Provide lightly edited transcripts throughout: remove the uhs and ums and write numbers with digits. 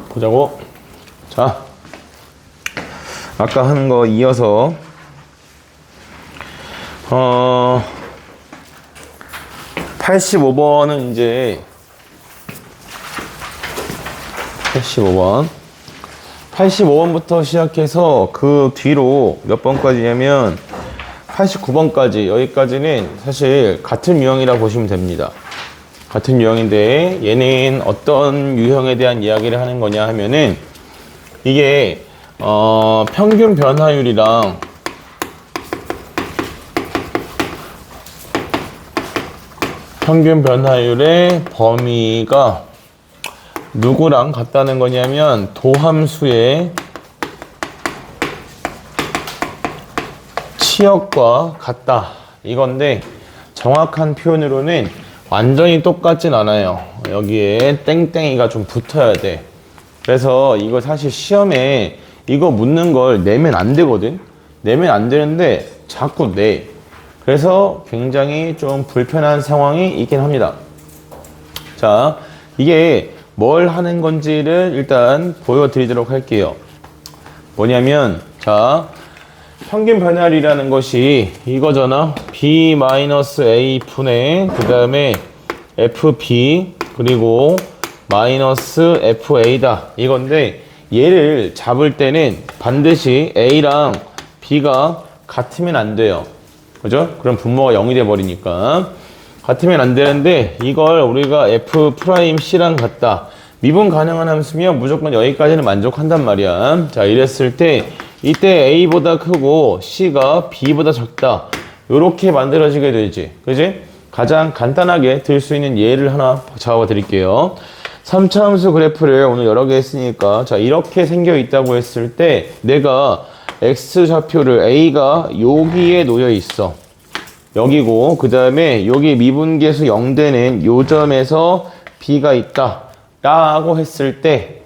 보자고. 자, 아까 하는 거 이어서 85번은 이제 85번부터 시작해서 그 뒤로 몇 번까지냐면 89번까지, 여기까지는 사실 같은 유형이라 보시면 됩니다. 같은 유형인데 얘는 어떤 유형에 대한 이야기를 하는 거냐 하면은 이게 평균 변화율이랑 평균 변화율의 범위가 누구랑 같다는 거냐면 도함수의 치역과 같다 이건데, 정확한 표현으로는 완전히 똑같진 않아요. 여기에 땡땡이가 좀 붙어야 돼. 그래서 이거 사실 시험에 이거 묻는 걸 내면 안 되거든. 내면 안 되는데 자꾸 내. 그래서 굉장히 좀 불편한 상황이 있긴 합니다. 자, 이게 뭘 하는 건지를 일단 보여드리도록 할게요. 뭐냐면, 자, 평균 변화율이라는 것이 이거잖아. B-A 분의 그 다음에 FB 그리고 마이너스 FA다 이건데, 얘를 잡을 때는 반드시 A랑 B가 같으면 안 돼요. 그죠? 그럼 분모가 0이 돼 버리니까 같으면 안 되는데, 이걸 우리가 F'C랑 같다, 미분 가능한 함수면 무조건 여기까지는 만족한단 말이야. 자, 이랬을 때 이때 A보다 크고 C가 B보다 작다, 요렇게 만들어지게 되지. 그지? 가장 간단하게 들 수 있는 예를 하나 잡아 드릴게요. 3차 함수 그래프를 오늘 여러 개 했으니까, 자, 이렇게 생겨 있다고 했을 때 내가 X좌표를 A가 여기에 놓여 있어. 여기고, 그 다음에 여기 미분계수 0되는 요 점에서 B가 있다 라고 했을 때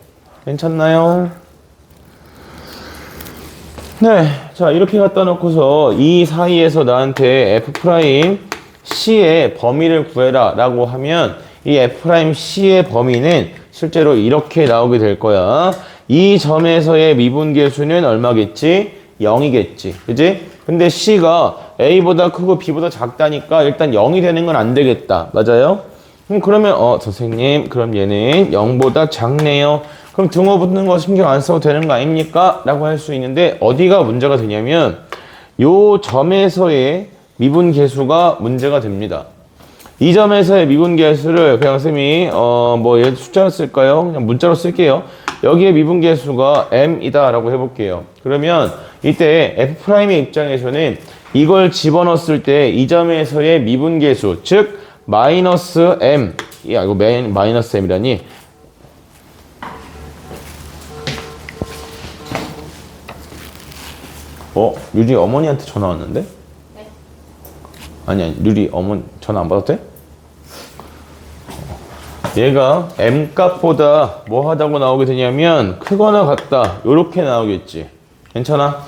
괜찮나요? 네, 자, 이렇게 갖다 놓고서 이 사이에서 나한테 F'C의 범위를 구해라 라고 하면, 이 F'C의 범위는 실제로 이렇게 나오게 될 거야. 이 점에서의 미분계수는 얼마겠지? 0이겠지. 그지? 근데 C가 A보다 크고 B보다 작다니까 일단 0이 되는 건 안 되겠다. 맞아요? 그러면 선생님, 그럼 얘는 0보다 작네요. 그럼 등호 붙는 거 신경 안 써도 되는 거 아닙니까? 라고 할 수 있는데, 어디가 문제가 되냐면 요 점에서의 미분계수가 문제가 됩니다. 이 점에서의 미분계수를 그냥 쌤이 뭐 얘 숫자로 쓸까요? 그냥 문자로 쓸게요. 여기에 미분계수가 m이다 라고 해볼게요. 그러면 이때 F'의 입장에서는 이걸 집어넣었을 때 이 점에서의 미분계수, 즉 마이너스 m, 야 이거 마이너스 m이라니, 유리 어머니한테 전화 왔는데? 네. 아니, 유리 어머니 전화 안 받아도 돼? 얘가 m 값보다 뭐 하다고 나오게 되냐면 크거나 같다, 요렇게 나오겠지. 괜찮아?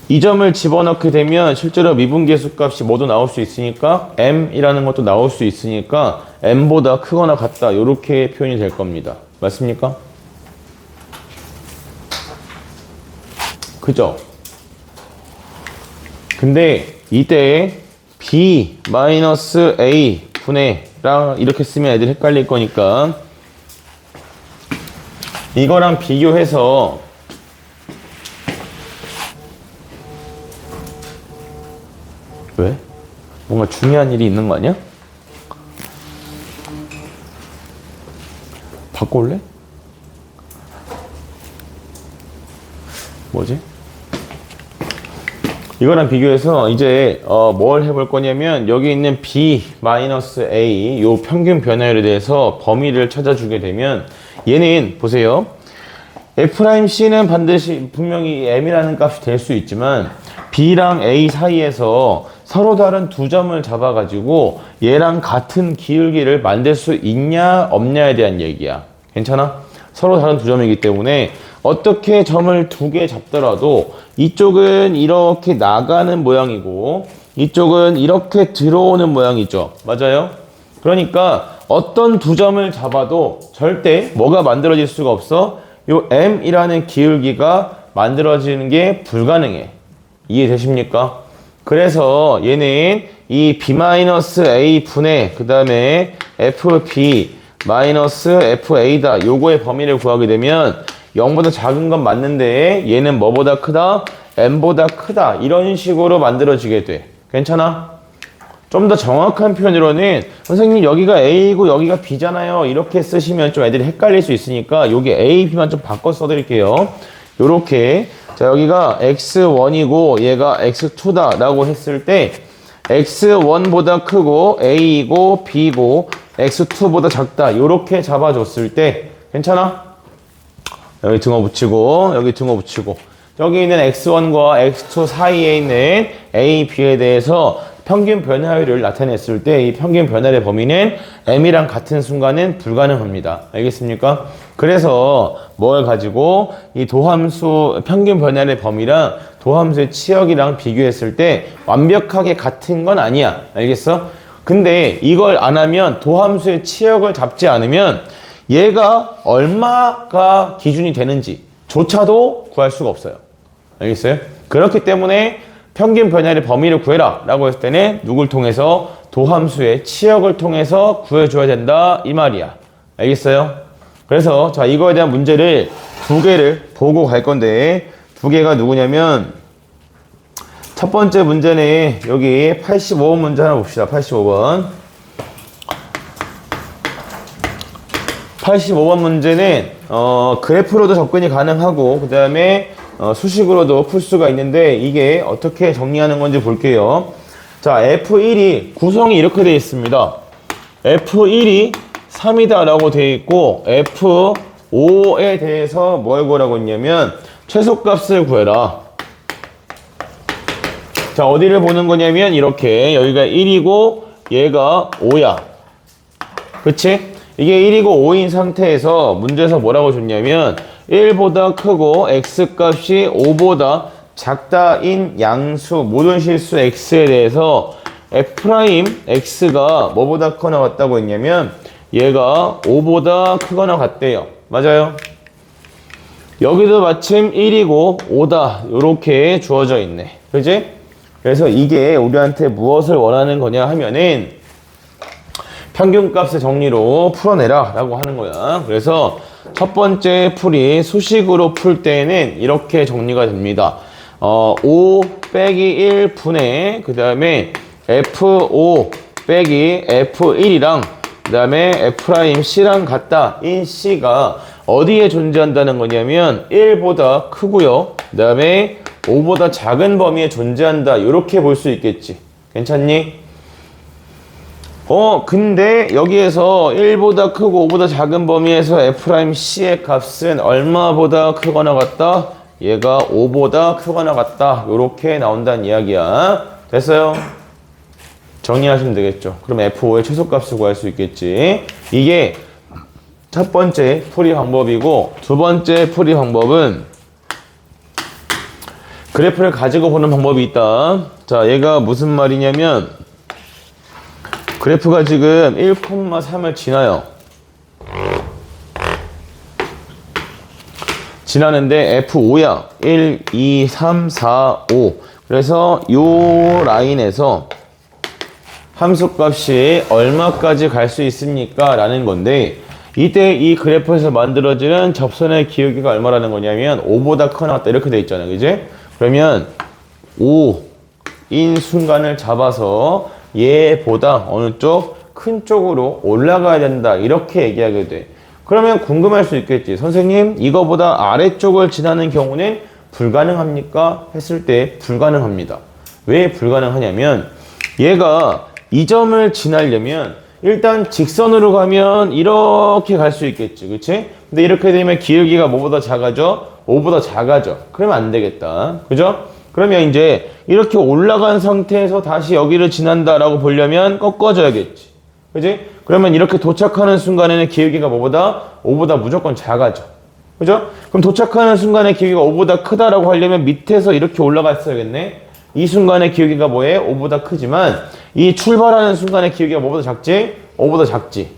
이 점을 집어넣게 되면 실제로 미분계수 값이 모두 나올 수 있으니까 m이라는 것도 나올 수 있으니까 m보다 크거나 같다, 요렇게 표현이 될 겁니다. 맞습니까? 그죠? 근데 이때 B-A 분의 랑 이렇게 쓰면 애들 헷갈릴 거니까 이거랑 비교해서 왜? 뭔가 중요한 일이 있는 거 아니야? 바꿔올래? 뭐지? 이거랑 비교해서 이제 뭘 해볼 거냐면, 여기 있는 B-A 요 평균 변화율에 대해서 범위를 찾아주게 되면, 얘는 보세요. F'C는 반드시 분명히 m이라는 값이 될 수 있지만 B랑 A 사이에서 서로 다른 두 점을 잡아가지고 얘랑 같은 기울기를 만들 수 있냐 없냐에 대한 얘기야. 괜찮아? 서로 다른 두 점이기 때문에 어떻게 점을 두 개 잡더라도 이쪽은 이렇게 나가는 모양이고 이쪽은 이렇게 들어오는 모양이죠. 맞아요? 그러니까 어떤 두 점을 잡아도 절대 뭐가 만들어질 수가 없어? 요 m이라는 기울기가 만들어지는 게 불가능해. 이해되십니까? 그래서 얘는 이 b-a 분의 그 다음에 fb-fa다 요거의 범위를 구하게 되면 0보다 작은 건 맞는데 얘는 뭐보다 크다? m보다 크다. 이런 식으로 만들어지게 돼. 괜찮아? 좀 더 정확한 표현으로는 선생님 여기가 A이고 여기가 B잖아요. 이렇게 쓰시면 좀 애들이 헷갈릴 수 있으니까 여기 A, B만 좀 바꿔 써드릴게요. 요렇게 자 여기가 X1이고 얘가 X2다 라고 했을 때 X1보다 크고 A이고 B고 X2보다 작다 요렇게 잡아줬을 때 괜찮아? 여기 등호 붙이고 여기 등호 붙이고 여기 있는 X1과 X2 사이에 있는 A, B에 대해서 평균 변화율을 나타냈을 때 이 평균 변화의 범위는 m이랑 같은 순간은 불가능합니다. 알겠습니까? 그래서 뭘 가지고 이 도함수 평균 변화의 범위랑 도함수의 치역이랑 비교했을 때 완벽하게 같은 건 아니야. 알겠어? 근데 이걸 안 하면 도함수의 치역을 잡지 않으면 얘가 얼마가 기준이 되는지 조차도 구할 수가 없어요. 알겠어요? 그렇기 때문에 평균 변화의 범위를 구해라 라고 했을 때는 누굴 통해서? 도함수의 치역을 통해서 구해줘야 된다 이 말이야. 알겠어요? 그래서 자 이거에 대한 문제를 두 개를 보고 갈 건데 두 개가 누구냐면 첫 번째 문제는 여기 85번 문제 하나 봅시다. 85번 85번 문제는 그래프로도 접근이 가능하고 그 다음에 수식으로도 풀 수가 있는데 이게 어떻게 정리하는 건지 볼게요. 자, F1이 구성이 이렇게 되어 있습니다. F1이 3이다 라고 되어 있고 F5에 대해서 뭘 구하라고 했냐면 최소값을 구해라. 자, 어디를 보는 거냐면 이렇게 여기가 1이고 얘가 5야. 그치? 이게 1이고 5인 상태에서 문제에서 뭐라고 줬냐면 1보다 크고 x값이 5보다 작다인 양수 모든 실수 x에 대해서 f'x가 뭐보다 크거나 같다고 했냐면 얘가 5보다 크거나 같대요. 맞아요? 여기도 마침 1이고 5다 이렇게 주어져 있네. 그지? 그래서 이게 우리한테 무엇을 원하는 거냐 하면은 평균값의 정리로 풀어내라 라고 하는 거야. 그래서 첫 번째 풀이 수식으로 풀 때는 이렇게 정리가 됩니다. 5 빼기 1 분의 그 다음에 F5 빼기 F1이랑 그 다음에 F'C랑 같다 인 C가 어디에 존재한다는 거냐면 1보다 크고요. 그 다음에 5보다 작은 범위에 존재한다. 이렇게 볼 수 있겠지. 괜찮니? 근데 여기에서 1보다 크고 5보다 작은 범위에서 F'C의 값은 얼마보다 크거나 같다? 얘가 5보다 크거나 같다. 요렇게 나온다는 이야기야. 됐어요? 정리하시면 되겠죠. 그럼 F5의 최소값을 구할 수 있겠지. 이게 첫 번째 풀이 방법이고 두 번째 풀이 방법은 그래프를 가지고 보는 방법이 있다. 자, 얘가 무슨 말이냐면 그래프가 지금 1,3을 지나요. 지나는데 F5야. 1, 2, 3, 4, 5. 그래서 요 라인에서 함수값이 얼마까지 갈 수 있습니까? 라는 건데 이때 이 그래프에서 만들어지는 접선의 기울기가 얼마라는 거냐면 5보다 크거나 같다 이렇게 돼 있잖아요. 그지? 그러면 5인 순간을 잡아서 얘보다 어느 쪽? 큰 쪽으로 올라가야 된다. 이렇게 얘기하게 돼. 그러면 궁금할 수 있겠지. 선생님, 이거보다 아래쪽을 지나는 경우는 불가능합니까? 했을 때 불가능합니다. 왜 불가능하냐면 얘가 이 점을 지나려면 일단 직선으로 가면 이렇게 갈 수 있겠지. 그치? 근데 이렇게 되면 기울기가 뭐보다 작아져? 5보다 작아져. 그러면 안 되겠다. 그죠? 그러면 이제 이렇게 올라간 상태에서 다시 여기를 지난다라고 보려면 꺾어져야겠지. 그지? 그러면 이렇게 도착하는 순간에는 기울기가 뭐보다? 5보다 무조건 작아져. 그죠? 그럼 도착하는 순간에 기울기가 5보다 크다라고 하려면 밑에서 이렇게 올라갔어야겠네. 이 순간에 기울기가 뭐해? 5보다 크지만 이 출발하는 순간에 기울기가 뭐보다 작지? 5보다 작지.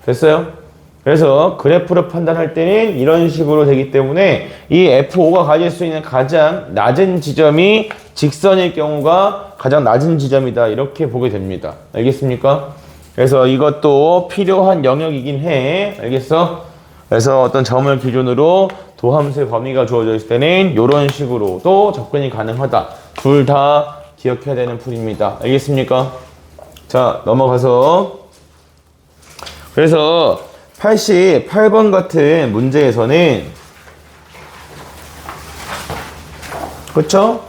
됐어요? 그래서 그래프를 판단할 때는 이런 식으로 되기 때문에 이 F5가 가질 수 있는 가장 낮은 지점이 직선일 경우가 가장 낮은 지점이다. 이렇게 보게 됩니다. 알겠습니까? 그래서 이것도 필요한 영역이긴 해. 알겠어? 그래서 어떤 점을 기준으로 도함수의 범위가 주어져 있을 때는 이런 식으로도 접근이 가능하다. 둘 다 기억해야 되는 풀입니다. 알겠습니까? 자, 넘어가서 그래서 88번 같은 문제에서는 그쵸?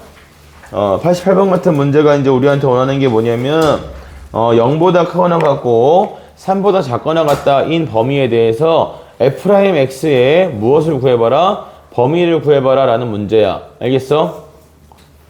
88번 같은 문제가 이제 우리한테 원하는 게 뭐냐면 0보다 크거나 같고 3보다 작거나 같다인 범위에 대해서 F'X에 무엇을 구해봐라? 범위를 구해봐라 라는 문제야. 알겠어?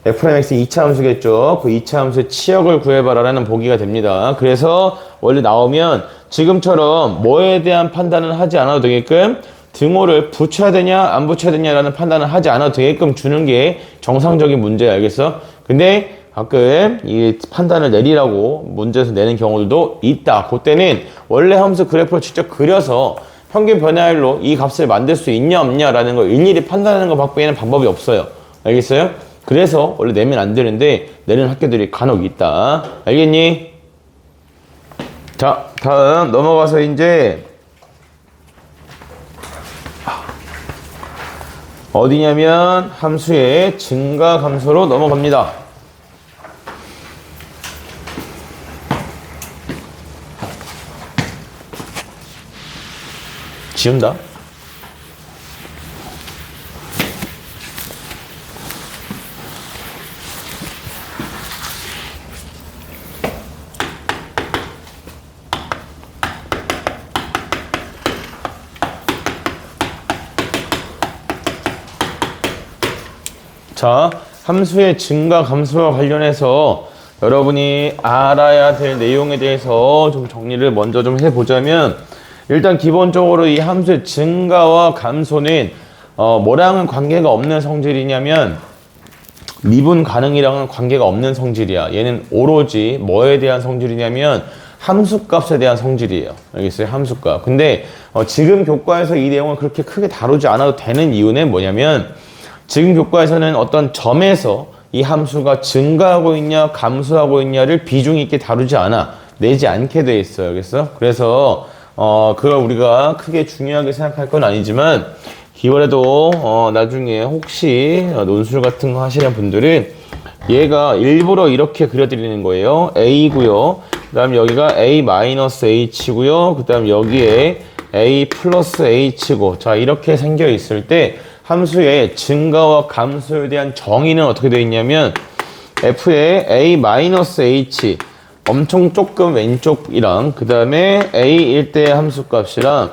F'X 2차 함수겠죠. 그 2차 함수의 치역을 구해봐라 라는 보기가 됩니다. 그래서 원래 나오면 지금처럼 뭐에 대한 판단을 하지 않아도 되게끔 등호를 붙여야 되냐 안 붙여야 되냐라는 판단을 하지 않아도 되게끔 주는 게 정상적인 문제야. 알겠어? 근데 가끔 이 판단을 내리라고 문제에서 내는 경우들도 있다. 그때는 원래 함수 그래프를 직접 그려서 평균 변화율로 이 값을 만들 수 있냐 없냐라는 걸 일일이 판단하는 것 밖에는 방법이 없어요. 알겠어요? 그래서 원래 내면 안 되는데 내는 학교들이 간혹 있다. 알겠니? 자, 다음 넘어가서 이제 어디냐면 함수의 증가 감소로 넘어갑니다. 지운다. 자, 함수의 증가 감소와 관련해서 여러분이 알아야 될 내용에 대해서 좀 정리를 먼저 좀 해보자면, 일단 기본적으로 이 함수의 증가와 감소는 뭐랑은 관계가 없는 성질이냐면 미분 가능이랑은 관계가 없는 성질이야. 얘는 오로지 뭐에 대한 성질이냐면 함수값에 대한 성질이에요. 알겠어요? 함수값. 근데 지금 교과에서 이 내용을 그렇게 크게 다루지 않아도 되는 이유는 뭐냐면, 지금 교과에서는 어떤 점에서 이 함수가 증가하고 있냐 감소하고 있냐를 비중 있게 다루지 않아. 내지 않게 돼 있어요. 알겠어? 그래서 그걸 우리가 크게 중요하게 생각할 건 아니지만, 이번에도 나중에 혹시 논술 같은 거 하시는 분들은 얘가 일부러 이렇게 그려드리는 거예요. A고요. 그 다음 여기가 A-H고요. 그 다음 여기에 A 플러스 H고. 자, 이렇게 생겨 있을 때 함수의 증가와 감소에 대한 정의는 어떻게 되어 있냐면, F의 A-H 엄청 조금 왼쪽이랑 그 다음에 A 1대 함수값이랑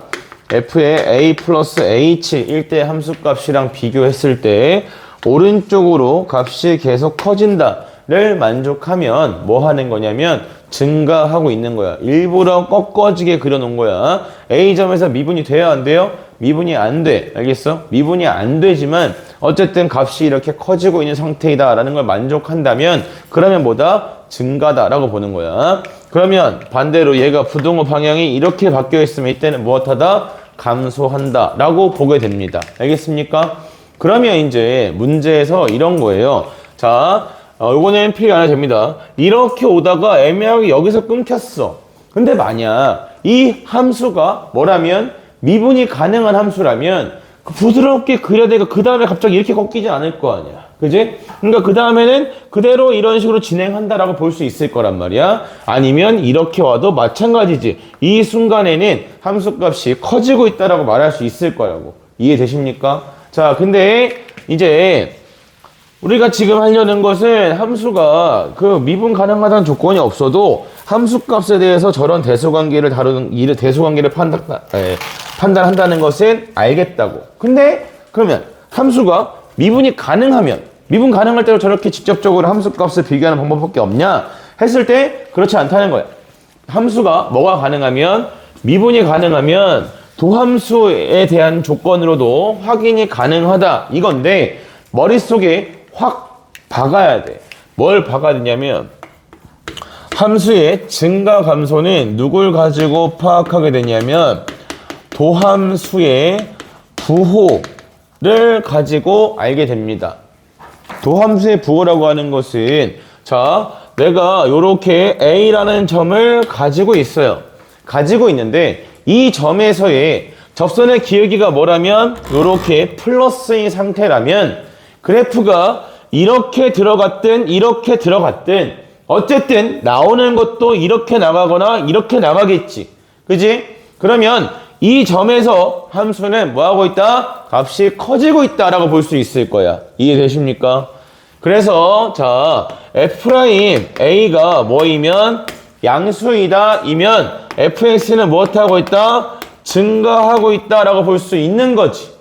F의 A 플러스 H 1대 함수값이랑 비교했을 때 오른쪽으로 값이 계속 커진다를 만족하면 뭐 하는 거냐면 증가하고 있는 거야. 일부러 꺾어지게 그려놓은 거야. A점에서 미분이 돼야 안 돼요? 미분이 안 돼. 알겠어? 미분이 안 되지만 어쨌든 값이 이렇게 커지고 있는 상태이다 라는 걸 만족한다면, 그러면 뭐다? 증가다라고 보는 거야. 그러면 반대로 얘가 부등호 방향이 이렇게 바뀌어 있으면 이때는 무엇하다? 감소한다 라고 보게 됩니다. 알겠습니까? 그러면 이제 문제에서 이런 거예요. 자, 요거는 필요 안 해도 됩니다. 이렇게 오다가 애매하게 여기서 끊겼어. 근데 만약 이 함수가 뭐라면 미분이 가능한 함수라면 부드럽게 그려야 되고 그 다음에 갑자기 이렇게 꺾이지 않을 거 아니야. 그지? 그러니까 그 다음에는 그대로 이런 식으로 진행한다라고 볼 수 있을 거란 말이야. 아니면 이렇게 와도 마찬가지지. 이 순간에는 함수값이 커지고 있다라고 말할 수 있을 거라고. 이해되십니까? 자, 근데 이제 우리가 지금 하려는 것은 함수가 그 미분 가능하다는 조건이 없어도 함수값에 대해서 저런 대수관계를 다루는, 대수관계를 판단한다는 것은 알겠다고. 근데 그러면 함수가 미분이 가능하면, 미분 가능할 때로 저렇게 직접적으로 함수값을 비교하는 방법밖에 없냐 했을 때 그렇지 않다는 거야. 함수가 뭐가 가능하면, 미분이 가능하면 도함수에 대한 조건으로도 확인이 가능하다 이건데, 머릿속에 확 박아야 돼. 뭘 박아야 되냐면 함수의 증가 감소는 누굴 가지고 파악하게 되냐면 도함수의 부호를 가지고 알게 됩니다. 도함수의 부호라고 하는 것은 자, 내가 요렇게 A라는 점을 가지고 있어요. 가지고 있는데 이 점에서의 접선의 기울기가 뭐라면 요렇게 플러스인 상태라면 그래프가 이렇게 들어갔든 이렇게 들어갔든 어쨌든 나오는 것도 이렇게 나가거나 이렇게 나가겠지. 그지? 그러면 이 점에서 함수는 뭐하고 있다? 값이 커지고 있다라고 볼 수 있을 거야. 이해되십니까? 그래서 자 F'A가 뭐이면 양수이다 이면 fx는 무엇하고 있다? 증가하고 있다라고 볼 수 있는 거지.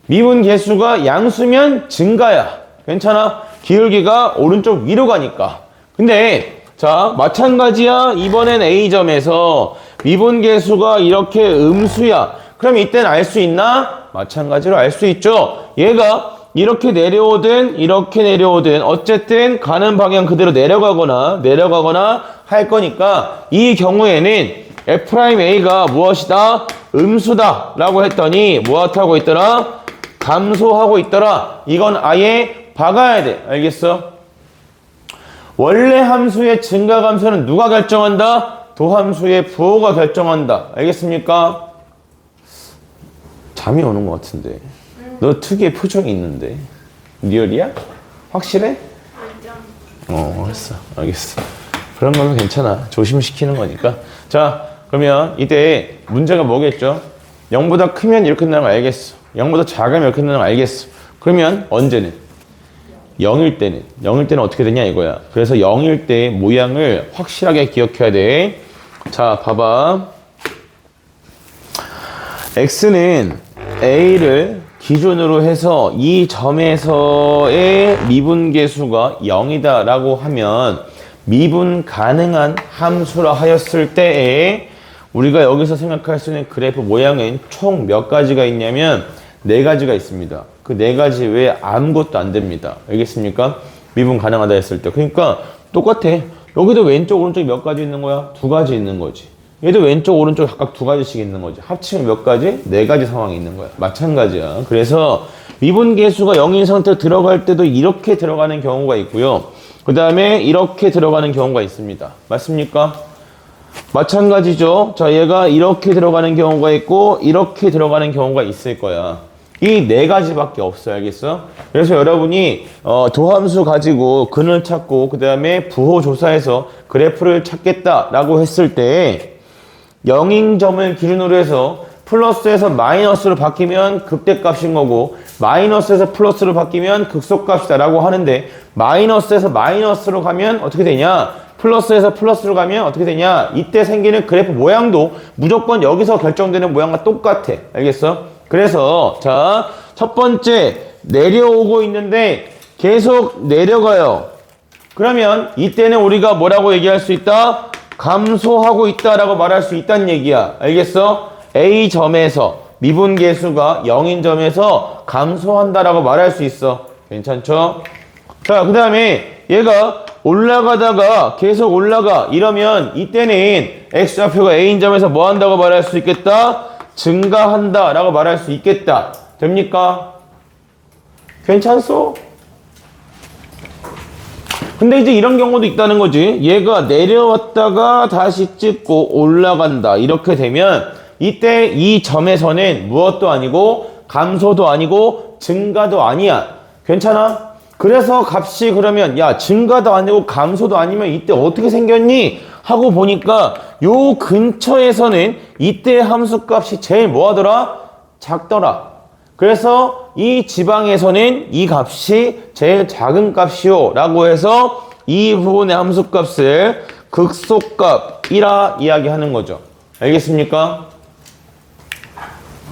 미분 계수가 양수면 증가야. 괜찮아? 기울기가 오른쪽 위로 가니까. 근데 자 마찬가지야. 이번엔 A점에서 미분 계수가 이렇게 음수야. 그럼 이때는 알 수 있나? 마찬가지로 알 수 있죠. 얘가 이렇게 내려오든 이렇게 내려오든 어쨌든 가는 방향 그대로 내려가거나 할 거니까 이 경우에는 F'A가 무엇이다? 음수다 라고 했더니 무엇하고 있더라? 감소하고 있더라. 이건 아예 박아야 돼. 알겠어? 원래 함수의 증가 감소는 누가 결정한다? 도함수의 부호가 결정한다. 알겠습니까? 잠이 오는 것 같은데. 너 특유의 표정이 있는데. 리얼이야? 확실해? 알았어. 알겠어. 그런 거는 괜찮아. 조심시키는 거니까. 자, 그러면 이때 문제가 뭐겠죠? 0보다 크면 이렇게 된다는 걸 알겠어. 0보다 작으면 이렇게 된다는 걸 알겠어. 그러면 언제는? 0일 때는 어떻게 되냐 이거야. 그래서 0일 때 모양을 확실하게 기억해야 돼. 자, 봐봐. x는 a를 기준으로 해서 이 점에서의 미분계수가 0이다 라고 하면 미분 가능한 함수라 하였을 때에 우리가 여기서 생각할 수 있는 그래프 모양은 총 몇 가지가 있냐면 4가지가 있습니다. 그 4가지 외에 아무것도 안 됩니다. 알겠습니까? 미분 가능하다 했을 때. 그러니까 똑같아. 여기도 왼쪽 오른쪽 몇 가지 있는 거야? 2가지 있는 거지. 얘도 왼쪽 오른쪽 각각 2가지씩 있는 거지. 합치면 몇 가지? 4가지 상황이 있는 거야. 마찬가지야. 그래서 미분 계수가 0인 상태로 들어갈 때도 이렇게 들어가는 경우가 있고요. 그 다음에 이렇게 들어가는 경우가 있습니다. 맞습니까? 마찬가지죠. 자, 얘가 이렇게 들어가는 경우가 있고 이렇게 들어가는 경우가 있을 거야. 이 4가지밖에 없어요. 알겠어? 그래서 여러분이 도함수 가지고 근을 찾고 그 다음에 부호 조사해서 그래프를 찾겠다라고 했을 때 0인 점을 기준으로 해서 플러스에서 마이너스로 바뀌면 극대값인 거고 마이너스에서 플러스로 바뀌면 극소값이다 라고 하는데 마이너스에서 마이너스로 가면 어떻게 되냐? 플러스에서 플러스로 가면 어떻게 되냐? 이때 생기는 그래프 모양도 무조건 여기서 결정되는 모양과 똑같아. 알겠어? 그래서 자, 첫 번째 내려오고 있는데 계속 내려가요. 그러면 이때는 우리가 뭐라고 얘기할 수 있다? 감소하고 있다라고 말할 수 있다는 얘기야. 알겠어? A점에서 미분계수가 0인 점에서 감소한다라고 말할 수 있어. 괜찮죠? 자, 그 다음에 얘가 올라가다가 계속 올라가. 이러면 이때는 X좌표가 A인 점에서 뭐 한다고 말할 수 있겠다? 증가한다 라고 말할 수 있겠다. 됩니까? 괜찮소? 근데 이제 이런 경우도 있다는 거지. 얘가 내려왔다가 다시 찍고 올라간다. 이렇게 되면 이때 이 점에서는 무엇도 아니고 감소도 아니고 증가도 아니야. 괜찮아? 그래서 값이 그러면 야 증가도 아니고 감소도 아니면 이때 어떻게 생겼니? 하고 보니까 요 근처에서는 이때 함수값이 제일 뭐하더라? 작더라. 그래서 이 지방에서는 이 값이 제일 작은 값이요 라고 해서 이 부분의 함수값을 극소값이라 이야기하는 거죠. 알겠습니까?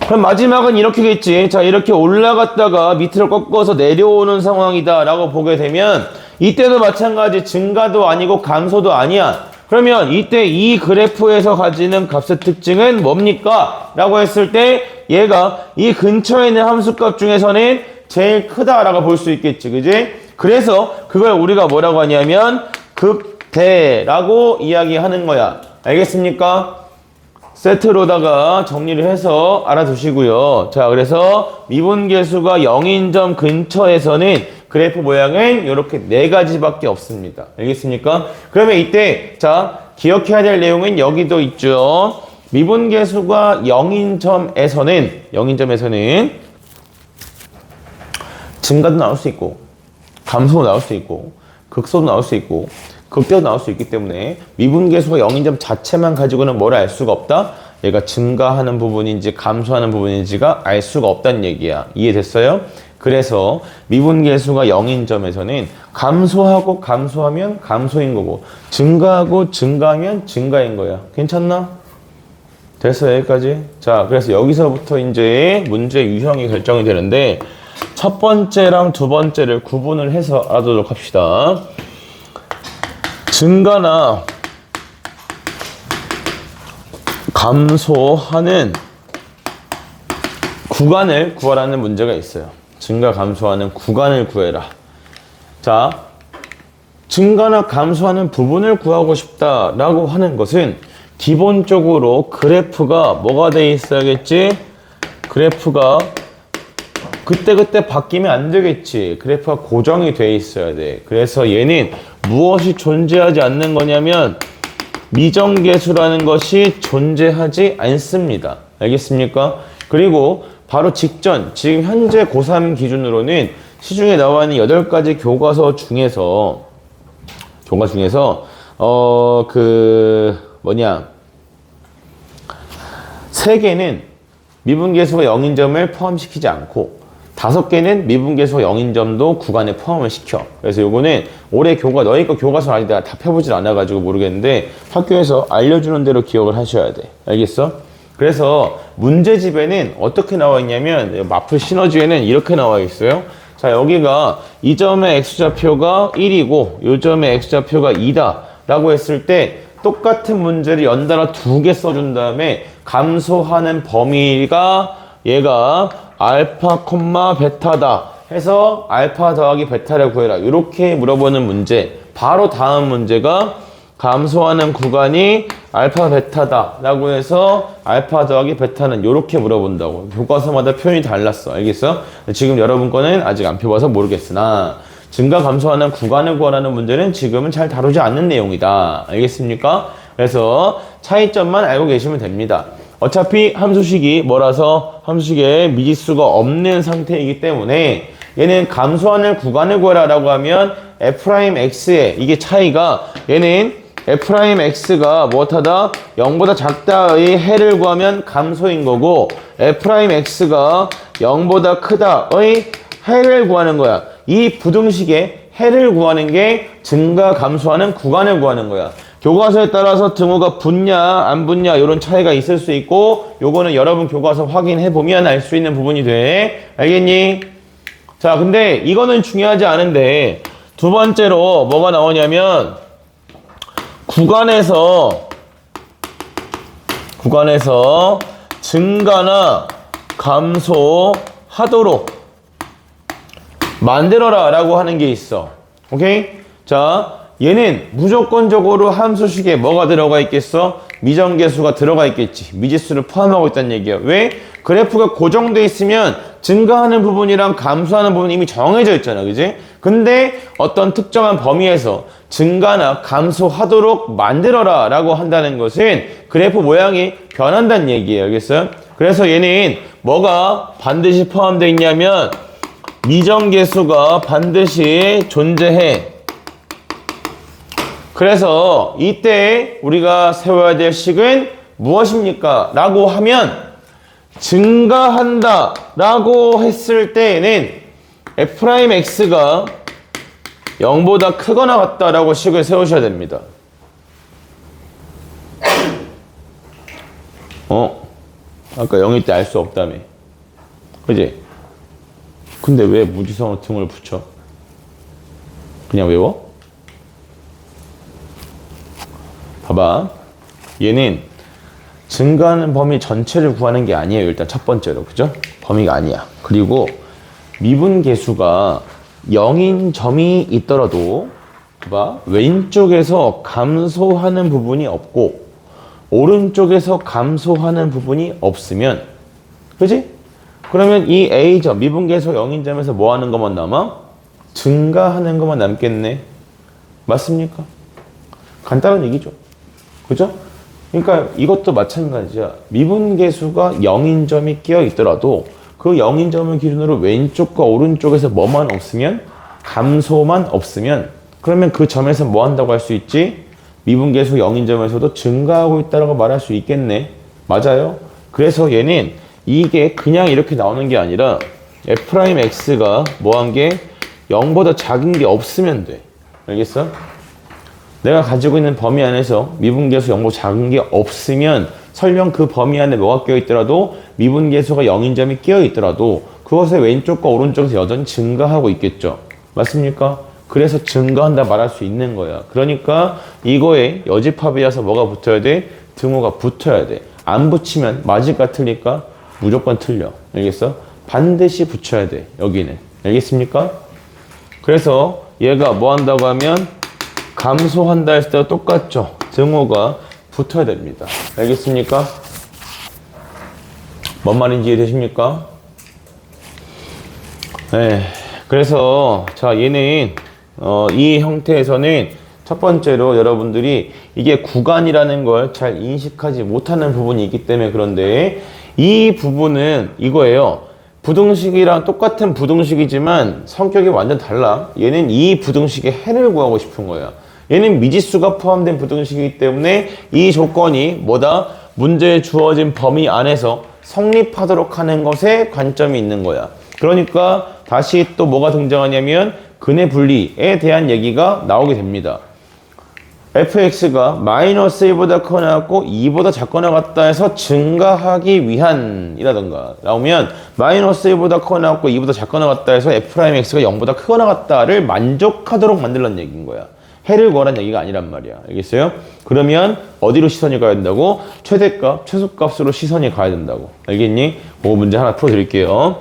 그럼 마지막은 이렇게겠지. 자, 이렇게 올라갔다가 밑으로 꺾어서 내려오는 상황이다 라고 보게 되면 이때도 마찬가지 증가도 아니고 감소도 아니야. 그러면 이때 이 그래프에서 가지는 값의 특징은 뭡니까? 라고 했을 때 얘가 이 근처에 있는 함수값 중에서는 제일 크다라고 볼 수 있겠지. 그지? 그래서 그걸 우리가 뭐라고 하냐면 돼라고 이야기하는 거야. 알겠습니까? 세트로다가 정리를 해서 알아두시고요. 자, 그래서 미분계수가 0인 점 근처에서는 그래프 모양은 이렇게 4가지밖에 없습니다. 알겠습니까? 그러면 이때 자, 기억해야 될 내용은 여기도 있죠. 미분계수가 0인 점에서는 증가도 나올 수 있고 감소도 나올 수 있고 극소도 나올 수 있고 극대도 나올 수 있기 때문에 미분계수가 0인 점 자체만 가지고는 뭘 알 수가 없다? 얘가 증가하는 부분인지 감소하는 부분인지가 알 수가 없다는 얘기야. 이해됐어요? 그래서 미분계수가 0인 점에서는 감소하고 감소하면 감소인 거고 증가하고 증가하면 증가인 거야. 괜찮나? 됐어, 여기까지? 자, 그래서 여기서부터 이제 문제 유형이 결정이 되는데 첫 번째랑 두 번째를 구분을 해서 알아두도록 합시다. 증가나 감소하는 구간을 구하라는 문제가 있어요. 증가, 감소하는 구간을 구해라. 자, 증가나 감소하는 부분을 구하고 싶다라고 하는 것은 기본적으로 그래프가 뭐가 돼 있어야겠지? 그래프가 그때그때 바뀌면 안 되겠지. 그래프가 고정이 돼 있어야 돼. 그래서 얘는 무엇이 존재하지 않는 거냐면 미정계수라는 것이 존재하지 않습니다. 알겠습니까? 그리고 바로 직전, 지금 현재 고3 기준으로는 시중에 나와 있는 8가지 교과 중에서 3개는 미분계수가 0인 점을 포함시키지 않고 5개는 미분계수가 0인 점도 구간에 포함을 시켜. 그래서 요거는 올해 너희 거 교과서 아니다. 답해보질 않아가지고 모르겠는데 학교에서 알려주는 대로 기억을 하셔야 돼. 알겠어? 그래서 문제집에는 어떻게 나와 있냐면 마플 시너지에는 이렇게 나와 있어요. 자, 여기가 이 점의 x좌표가 1이고 이 점의 x좌표가 2다 라고 했을 때 똑같은 문제를 연달아 2개 써준 다음에 감소하는 범위가 얘가 알파, 베타다 해서 알파 더하기 베타를 구해라. 이렇게 물어보는 문제. 바로 다음 문제가 감소하는 구간이 알파, 베타다 라고 해서 알파 더하기 베타는 이렇게 물어본다고. 교과서마다 표현이 달랐어. 알겠어? 지금 여러분 거는 아직 안 펴봐서 모르겠으나 증가, 감소하는 구간을 구하라는 문제는 지금은 잘 다루지 않는 내용이다. 알겠습니까? 그래서 차이점만 알고 계시면 됩니다. 어차피 함수식이 함수식에 미지수가 없는 상태이기 때문에 얘는 감소하는 구간을 구하라고 하면 f'x의 이게 차이가 얘는 f'x가 무엇하다? 0보다 작다의 해를 구하면 감소인 거고 f'x가 0보다 크다의 해를 구하는 거야. 이 부등식의 해를 구하는 게 증가, 감소하는 구간을 구하는 거야. 교과서에 따라서 등호가 붙냐 안 붙냐 이런 차이가 있을 수 있고 요거는 여러분 교과서 확인해 보면 알 수 있는 부분이 돼. 알겠니? 자, 근데 이거는 중요하지 않은데 두 번째로 뭐가 나오냐면 구간에서 증가나 감소하도록 만들어라 라고 하는 게 있어. 오케이? 자, 얘는 무조건적으로 함수식에 뭐가 들어가 있겠어? 미정계수가 들어가 있겠지. 미지수를 포함하고 있다는 얘기야. 왜? 그래프가 고정돼 있으면 증가하는 부분이랑 감소하는 부분이 이미 정해져 있잖아. 그지? 근데 어떤 특정한 범위에서 증가나 감소하도록 만들어라 라고 한다는 것은 그래프 모양이 변한다는 얘기예요. 알겠어요? 그래서 얘는 뭐가 반드시 포함되어 있냐면 미정계수가 반드시 존재해. 그래서 이때 우리가 세워야 될 식은 무엇입니까? 라고 하면 증가한다 라고 했을 때에는 f'x가 0보다 크거나 같다라고 식을 세우셔야 됩니다. 아까 0일 때 알 수 없다며. 그지? 근데 왜 무지성어 등을 붙여? 그냥 외워? 봐봐. 얘는 증가하는 범위 전체를 구하는 게 아니에요. 일단 첫 번째로. 그죠? 범위가 아니야. 그리고 미분계수가 0인 점이 있더라도 봐. 왼쪽에서 감소하는 부분이 없고 오른쪽에서 감소하는 부분이 없으면, 그지? 그러면 이 A점, 미분계수 0인점에서 뭐 하는 것만 남아? 증가하는 것만 남겠네. 맞습니까? 간단한 얘기죠. 그죠? 그러니까 이것도 마찬가지야. 미분계수가 0인점이 끼어 있더라도 그 0인점을 기준으로 왼쪽과 오른쪽에서 뭐만 없으면? 감소만 없으면, 그러면 그 점에서 뭐 한다고 할 수 있지? 미분계수 0인점에서도 증가하고 있다고 말할 수 있겠네. 맞아요. 그래서 얘는 이게 그냥 이렇게 나오는 게 아니라 f'x가 뭐한 게 0보다 작은 게 없으면 돼. 알겠어? 내가 가지고 있는 범위 안에서 미분계수 0보다 작은 게 없으면, 설령 그 범위 안에 뭐가 끼어 있더라도, 미분계수가 0인점이 끼어 있더라도 그것의 왼쪽과 오른쪽에서 여전히 증가하고 있겠죠. 맞습니까? 그래서 증가한다 말할 수 있는 거야. 그러니까 이거에 여집합이라서 뭐가 붙어야 돼? 등호가 붙어야 돼. 안 붙이면 맞을까 틀릴까? 무조건 틀려. 알겠어? 반드시 붙여야 돼. 여기는. 알겠습니까? 그래서 얘가 뭐 한다고 하면 감소한다 했을 때와 똑같죠. 등호가 붙어야 됩니다. 알겠습니까? 뭔 말인지 이해되십니까? 네. 그래서 자, 얘는 이 형태에서는 첫 번째로 여러분들이 이게 구간이라는 걸 잘 인식하지 못하는 부분이 있기 때문에 그런데, 이 부분은 이거예요. 부등식이랑 똑같은 부등식이지만 성격이 완전 달라. 얘는 이 부등식의 해를 구하고 싶은 거야. 얘는 미지수가 포함된 부등식이기 때문에 이 조건이 뭐다? 문제에 주어진 범위 안에서 성립하도록 하는 것에 관점이 있는 거야. 그러니까 다시 또 뭐가 등장하냐면 근의 분리에 대한 얘기가 나오게 됩니다. fx가 마이너스 1보다 커나 같고 2보다 작거나 같다 해서 증가하기 위한 이라던가 나오면, 마이너스 1보다 커나 같고 2보다 작거나 같다 해서 f'x가 0보다 크거나 같다를 만족하도록 만들란 얘기인 거야. 해를 구하란 얘기가 아니란 말이야. 알겠어요? 그러면 어디로 시선이 가야 된다고? 최대값, 최소값으로 시선이 가야 된다고. 알겠니? 그 문제 하나 풀어드릴게요.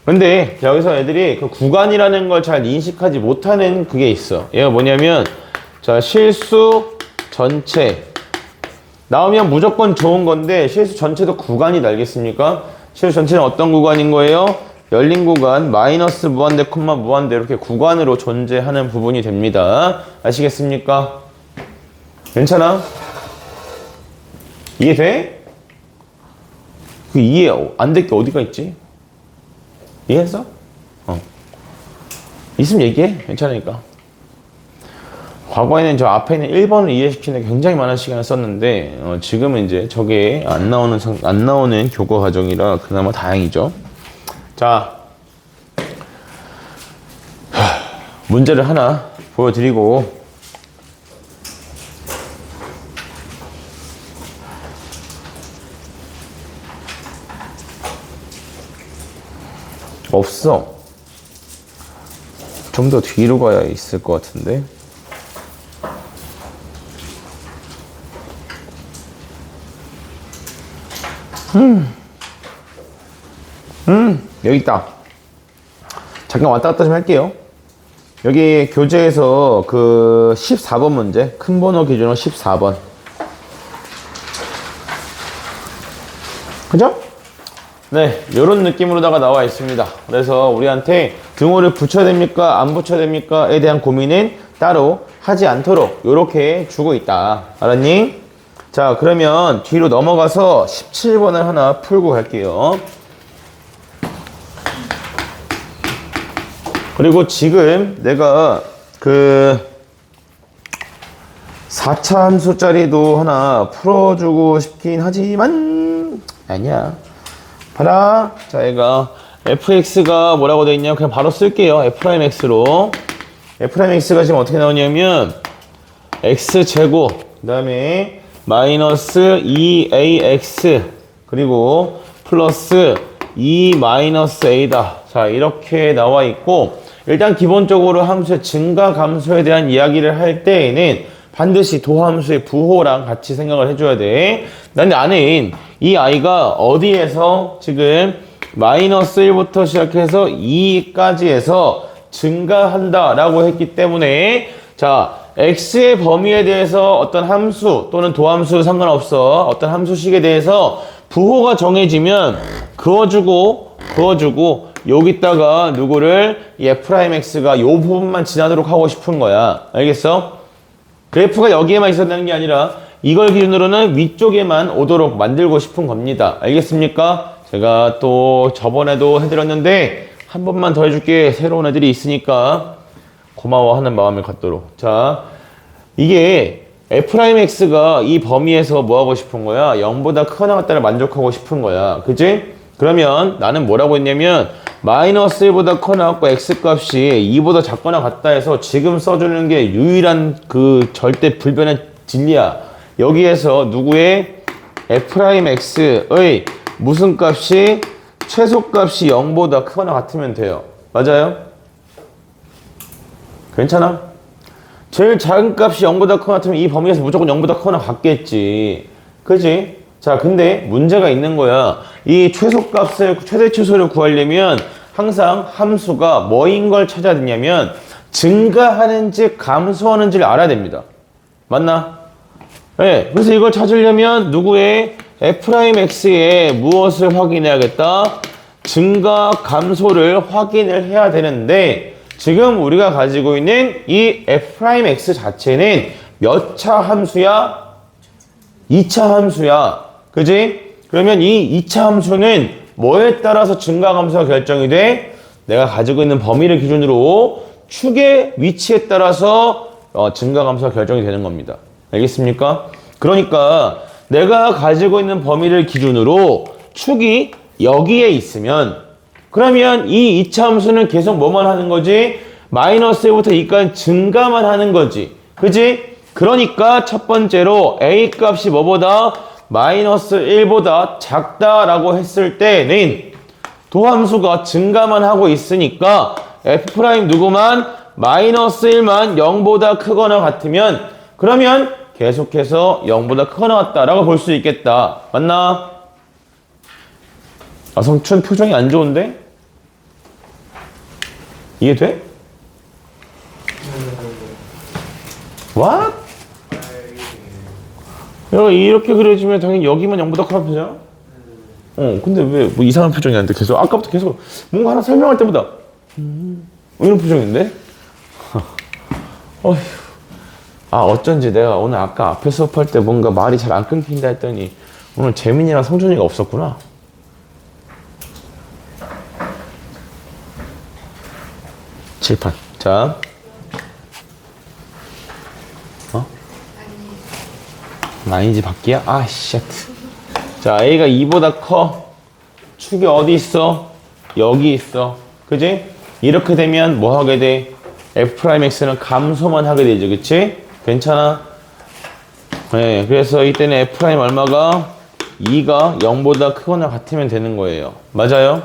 근데 여기서 애들이 그 구간이라는 걸 잘 인식하지 못하는 그게 있어. 얘가 뭐냐면, 자, 실수 전체 나오면 무조건 좋은 건데, 실수 전체도 구간이다. 알겠습니까? 실수 전체는 어떤 구간인 거예요? 열린 구간, 마이너스 무한대, 콤마 무한대, 이렇게 구간으로 존재하는 부분이 됩니다. 아시겠습니까? 괜찮아? 이해돼? 그 이해 안 될 게 어디가 있지? 이해했어? 있으면 얘기해. 괜찮으니까. 과거에는 저 앞에 있는 1번을 이해시키는 데 굉장히 많은 시간을 썼는데, 지금은 이제 저게 안 나오는 교과 과정이라 그나마 다행이죠. 자, 문제를 하나 보여드리고, 없어. 좀 더 뒤로 가야 있을 것 같은데. 여기 있다. 잠깐 왔다 갔다 좀 할게요. 여기 교재에서 그 14번 문제, 큰 번호 기준으로 14번. 그죠? 네, 요런 느낌으로다가 나와 있습니다. 그래서 우리한테 등호를 붙여야 됩니까? 안 붙여야 됩니까? 에 대한 고민은 따로 하지 않도록 요렇게 주고 있다. 알았니? 자, 그러면 뒤로 넘어가서 17번을 하나 풀고 갈게요. 그리고 지금 내가 그 4차 함수짜리도 하나 풀어주고 싶긴 하지만 아니야. 봐라. 자, 얘가 fx가 뭐라고 돼 있냐면 그냥 바로 쓸게요. f'x로. f'x가 지금 어떻게 나오냐면 x제곱 그 다음에 마이너스 2ax 그리고 플러스 2 마이너스 a다. 자, 이렇게 나와 있고, 일단 기본적으로 함수의 증가 감소에 대한 이야기를 할 때에는 반드시 도함수의 부호랑 같이 생각을 해줘야 돼. 근데 안에 이 아이가 어디에서 지금 마이너스 1부터 시작해서 2까지 해서 증가한다 라고 했기 때문에, 자, x의 범위에 대해서 어떤 함수 또는 도함수 상관없어. 어떤 함수식에 대해서 부호가 정해지면 그어주고 여기다가 누구를 이 f'x가 요 부분만 지나도록 하고 싶은 거야. 알겠어? 그래프가 여기에만 있어야 되는 게 아니라 이걸 기준으로는 위쪽에만 오도록 만들고 싶은 겁니다. 알겠습니까? 제가 또 저번에도 해드렸는데 한 번만 더 해줄게. 새로운 애들이 있으니까 고마워하는 마음을 갖도록. 자, 이게 f'x가 이 범위에서 뭐 하고 싶은 거야? 0보다 크거나 같다를 만족하고 싶은 거야. 그치? 그러면 나는 뭐라고 했냐면 마이너스 1보다 크거나 같고 x값이 2보다 작거나 같다 해서 지금 써주는 게 유일한 그 절대 불변의 진리야. 여기에서 누구의 f'x의 무슨 값이 최소값이 0보다 크거나 같으면 돼요. 맞아요? 괜찮아? 제일 작은 값이 0보다 크거나 같으면 이 범위에서 무조건 0보다 크거나 같겠지. 그지? 자, 근데 문제가 있는 거야. 이 최소값을, 최대치수를 구하려면 항상 함수가 뭐인 걸 찾아야 되냐면 증가하는지 감소하는지를 알아야 됩니다. 맞나? 네, 그래서 이걸 찾으려면 누구의 f'x의 무엇을 확인해야겠다? 증가, 감소를 확인을 해야 되는데 지금 우리가 가지고 있는 이 f'x 자체는 몇 차 함수야? 2차 함수야. 그지? 그러면 이 2차 함수는 뭐에 따라서 증가, 감소가 결정이 돼? 내가 가지고 있는 범위를 기준으로 축의 위치에 따라서 증가, 감소가 결정이 되는 겁니다. 알겠습니까? 그러니까 내가 가지고 있는 범위를 기준으로 축이 여기에 있으면 그러면 이 2차 함수는 계속 뭐만 하는 거지? 마이너스 1부터 2까지 증가만 하는 거지. 그지? 그러니까 첫 번째로 a 값이 뭐보다? 마이너스 1보다 작다라고 했을 때는 도함수가 증가만 하고 있으니까 f' 누구만? 마이너스 1만 0보다 크거나 같으면 그러면 계속해서 0보다 크거나 같다라고 볼 수 있겠다. 맞나? 아, 성춘 표정이 안 좋은데? 이해돼? What? 야, 이렇게 그려지면 당연히 여기만 0보다 크다 표정? 근데 왜 뭐 이상한 표정이 안 돼? 계속 아까부터 계속 뭔가 하나 설명할 때보다 이런 표정인데? 어휴. 아, 어쩐지 내가 오늘 아까 앞에 수업할 때 뭔가 말이 잘 안 끊긴다 했더니 오늘 재민이랑 성준이가 없었구나. 칠판. 자. 아니지, 밖이야? 아, 쉣. 자, A가 2보다 커. 축이 어디 있어? 여기 있어. 그지? 이렇게 되면 뭐 하게 돼? f'x는 감소만 하게 되죠. 그치? 괜찮아? 네, 그래서 이때는 f' 얼마가? 2가 0보다 크거나 같으면 되는 거예요. 맞아요?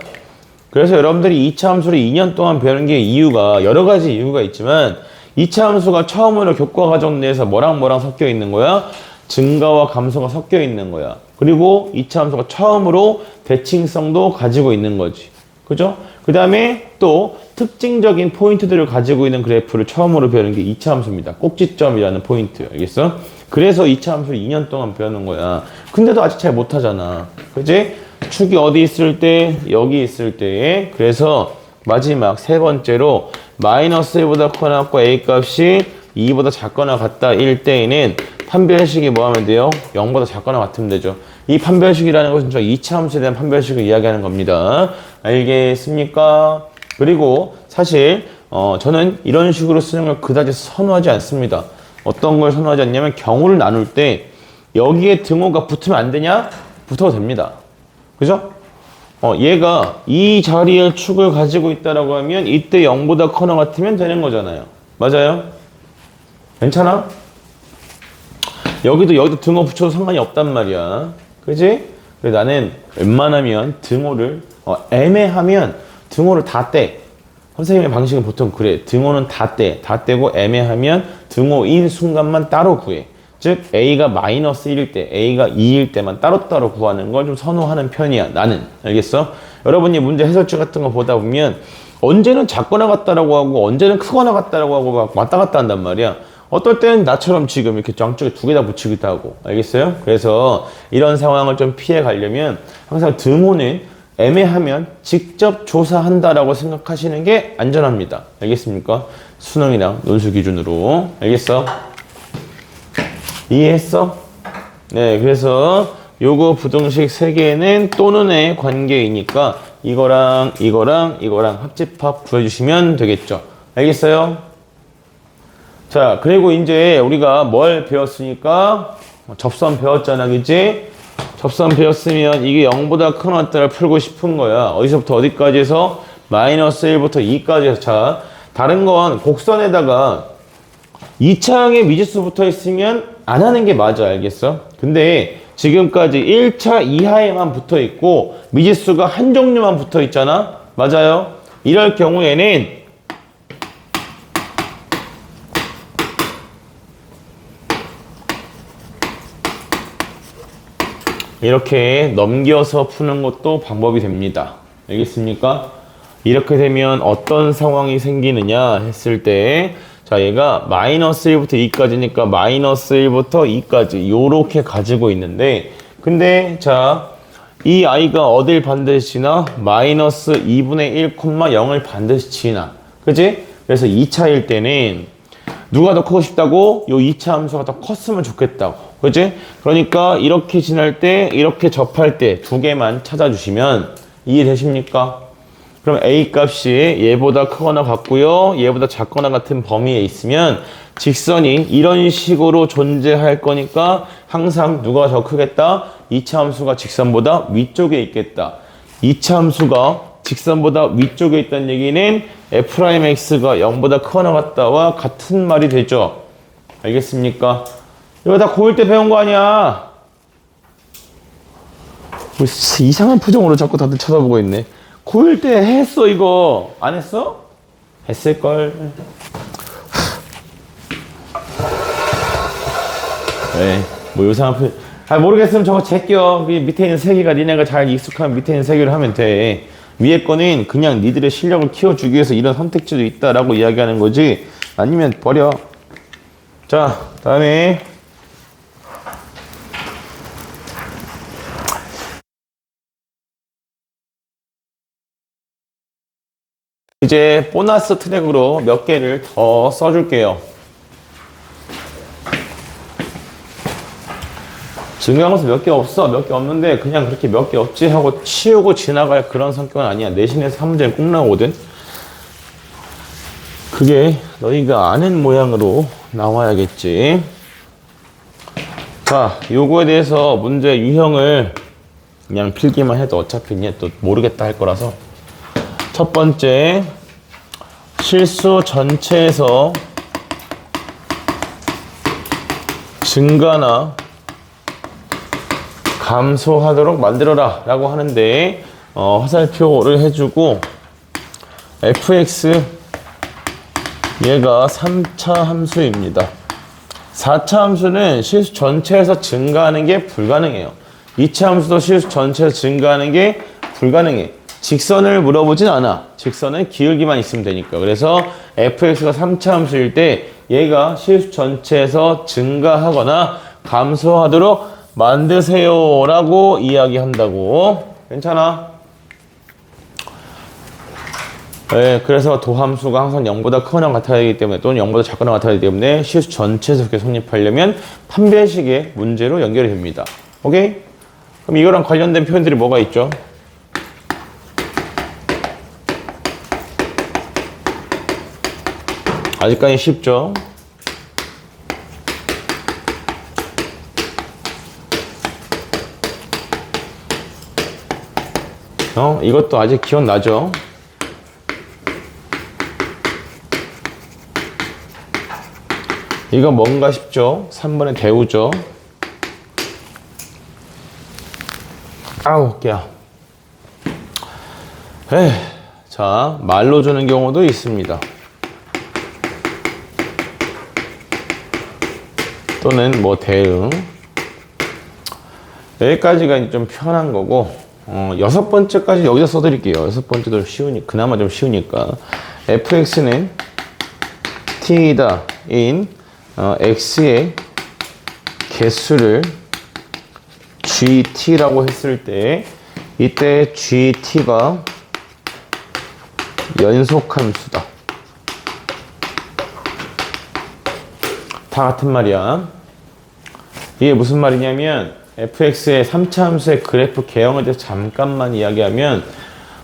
그래서 여러분들이 2차 함수를 2년 동안 배우는 게 이유가 여러 가지 이유가 있지만 2차 함수가 처음으로 교과 과정 내에서 뭐랑 섞여 있는 거야? 증가와 감소가 섞여 있는 거야. 그리고 2차 함수가 처음으로 대칭성도 가지고 있는 거지. 그죠? 그 다음에 또 특징적인 포인트들을 가지고 있는 그래프를 처음으로 배우는 게 2차 함수입니다. 꼭지점이라는 포인트. 알겠어? 그래서 2차 함수를 2년 동안 배우는 거야. 근데도 아직 잘 못하잖아. 그지? 축이 어디 있을 때? 여기 있을 때. 그래서 마지막 세 번째로 마이너스 1보다 크거나 같고 A 값이 2보다 작거나 같다 1대에는 판별식이 뭐 하면 돼요? 0보다 작거나 같으면 되죠. 이 판별식이라는 것은 저 2차 함수에 대한 판별식을 이야기하는 겁니다. 알겠습니까? 그리고 사실 저는 이런 식으로 쓰는 걸 그다지 선호하지 않습니다. 어떤 걸 선호하지 않냐면 경우를 나눌 때 여기에 등호가 붙으면 안 되냐? 붙어도 됩니다. 그죠? 얘가 이 자리에 축을 가지고 있다라고 하면 이때 0보다 커나 같으면 되는 거잖아요. 맞아요? 괜찮아? 여기도 등호 붙여도 상관이 없단 말이야. 그지? 그래서 나는 웬만하면 등호를 애매하면 등호를 다 떼. 선생님의 방식은 보통 그래. 등호는 다 떼. 다 떼고 애매하면 등호인 순간만 따로 구해. 즉 A가 마이너스 1일 때, A가 2일 때만 따로따로 구하는 걸 좀 선호하는 편이야. 나는. 알겠어? 여러분이 문제 해설지 같은 거 보다 보면 언제는 작거나 같다라고 하고 언제는 크거나 같다라고 하고 막 왔다 갔다 한단 말이야. 어떨 땐 나처럼 지금 이렇게 양쪽에 두 개 다 붙이기도 하고. 알겠어요? 그래서 이런 상황을 좀 피해 가려면 항상 등호는 애매하면 직접 조사한다라고 생각하시는 게 안전합니다. 알겠습니까? 수능이랑 논술 기준으로. 알겠어? 이해했어? 네, 그래서 요거 부등식 3개는 또는의 관계이니까 이거랑 이거랑 이거랑 합집합 구해주시면 되겠죠. 알겠어요? 자, 그리고 이제 우리가 뭘 배웠으니까 접선 배웠잖아, 그치? 접선 배웠으면 이게 0보다 큰 왔다를 풀고 싶은 거야. 어디서부터 어디까지 해서? 마이너스 1부터 2까지 해서. 자, 다른 건 곡선에다가 2차항의 미지수 붙어 있으면 안 하는 게 맞아. 알겠어? 근데 지금까지 1차 이하에만 붙어 있고 미지수가 한 종류만 붙어 있잖아. 맞아요? 이럴 경우에는 이렇게 넘겨서 푸는 것도 방법이 됩니다. 알겠습니까? 이렇게 되면 어떤 상황이 생기느냐 했을 때, 자, 얘가 마이너스 1부터 2까지니까 마이너스 1부터 2까지 요렇게 가지고 있는데, 근데 자, 이 아이가 어딜 반드시 지나? 마이너스 2분의 1, 0을 반드시 지나. 그치? 그래서 2차일 때는 누가 더 크고 싶다고? 요 2차 함수가 더 컸으면 좋겠다고. 그치? 그러니까 이렇게 지날 때, 이렇게 접할 때 두 개만 찾아주시면 이해되십니까? 그럼 A 값이 얘보다 크거나 같고요. 얘보다 작거나 같은 범위에 있으면 직선이 이런 식으로 존재할 거니까 항상 누가 더 크겠다? 2차 함수가 직선보다 위쪽에 있겠다. 2차 함수가 직선보다 위쪽에 있다는 얘기는 f'x가 0보다 크거나 같다와 같은 말이 되죠. 알겠습니까? 이거 다 고1 때 배운 거 아니야? 뭐 이상한 표정으로 자꾸 다들 쳐다보고 있네. 고1 때 했어 이거. 안 했어? 했을걸. 네, 뭐 이상한 표정. 모르겠으면 저거 제껴. 밑에 있는 세 개가 니네가 잘 익숙하면 밑에 있는 세 개를 하면 돼. 위에 거는 그냥 니들의 실력을 키워주기 위해서 이런 선택지도 있다라고 이야기하는 거지. 아니면 버려. 자, 다음에 이제 보너스 트랙으로 몇 개를 더 써줄게요. 증명함수 몇 개 없어. 몇 개 없는데 그냥 그렇게 몇 개 없지 하고 치우고 지나갈 그런 성격은 아니야. 내신에서 한 문제는 꼭 나오거든. 그게 너희가 아는 모양으로 나와야겠지. 자, 요거에 대해서 문제 유형을 그냥 필기만 해도 어차피 이제 또 모르겠다 할 거라서. 첫 번째, 실수 전체에서 증가나 감소하도록 만들어라 라고 하는데 화살표를 해주고 fx 얘가 3차 함수입니다. 4차 함수는 실수 전체에서 증가하는 게 불가능해요. 2차 함수도 실수 전체에서 증가하는 게 불가능해. 직선을 물어보진 않아. 직선은 기울기만 있으면 되니까. 그래서 fx가 3차 함수일 때 얘가 실수 전체에서 증가하거나 감소하도록 만드세요 라고 이야기한다고. 괜찮아? 네, 그래서 도함수가 항상 0보다 크거나 같아야 되기 때문에 또는 0보다 작거나 같아야 되기 때문에 실수 전체에서 그렇게 성립하려면 판별식의 문제로 연결이 됩니다. 오케이? 그럼 이거랑 관련된 표현들이 뭐가 있죠? 아직까지 쉽죠? 이것도 아직 기억나죠? 이거 뭔가 싶죠? 3번의 대우죠? 아우, 어깨야. 자, 말로 주는 경우도 있습니다. 또는 뭐 대응. 여기까지가 좀 편한 거고, 6번째까지 여기다 써드릴게요. 6번째도 쉬우니까, 그나마 좀 쉬우니까. fx는 t이다 in x의 개수를 gt라고 했을 때 이때 gt가 연속함수다. 다 같은 말이야. 이게 무슨 말이냐면 fx의 3차 함수의 그래프 개형에 대해서 잠깐만 이야기하면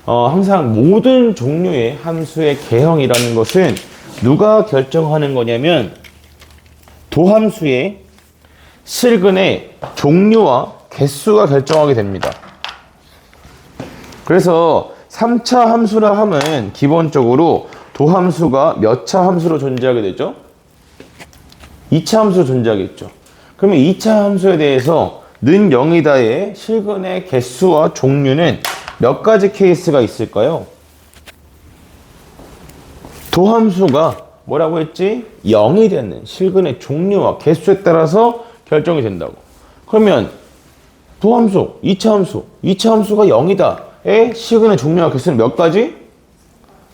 항상 모든 종류의 함수의 개형이라는 것은 누가 결정하는 거냐면 도함수의 실근의 종류와 개수가 결정하게 됩니다. 그래서 3차 함수라 하면 기본적으로 도함수가 몇 차 함수로 존재하게 되죠? 2차 함수로 존재하겠죠. 그러면 2차 함수에 대해서 는 0이다의 실근의 개수와 종류는 몇 가지 케이스가 있을까요? 도함수가 뭐라고 했지? 0이 되는 실근의 종류와 개수에 따라서 결정이 된다고. 그러면 도함수, 2차 함수가 0이다의 실근의 종류와 개수는 몇 가지?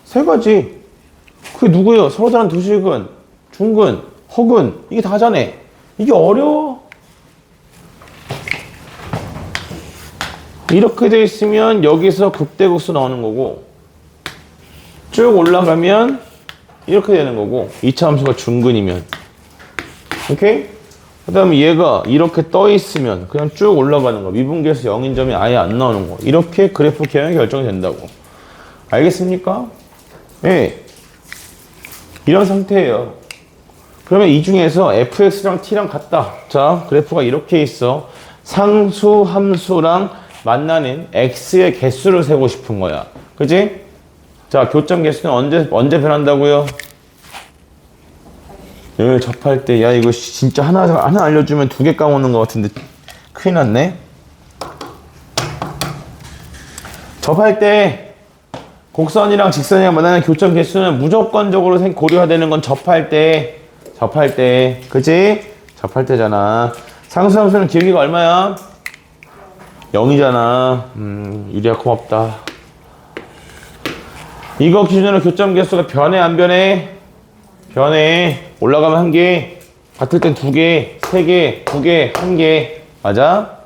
3가지. 그게 누구예요? 서로 다른 두실근, 중근, 허근. 이게 다잖아. 이게 어려워. 이렇게 돼 있으면 여기서 극대극수 나오는 거고 쭉 올라가면 이렇게 되는 거고 2차 함수가 중근이면 오케이? 그 다음에 얘가 이렇게 떠 있으면 그냥 쭉 올라가는 거. 미분계에서 0인 점이 아예 안 나오는 거. 이렇게 그래프 개형이 결정이 된다고. 알겠습니까? 네. 이런 상태예요. 그러면 이 중에서 fx랑 t랑 같다. 자, 그래프가 이렇게 있어. 상수 함수랑 만나는 x의 개수를 세고 싶은 거야. 그지? 자, 교점 개수는 언제 변한다고요? 접할 때. 야, 이거 진짜 하나 알려주면 2개 까먹는 것 같은데 큰일 났네. 접할 때 곡선이랑 직선이랑 만나는 교점 개수는 무조건적으로 고려해야 되는 건 접할 때. 그치? 접할 때잖아. 상수함수는 기울기가 얼마야? 0이잖아. 유리야 고맙다. 이거 기준으로 교점 개수가 변해 안 변해? 변해. 올라가면 1개, 같을 땐 2개, 3개, 2개, 1개. 맞아?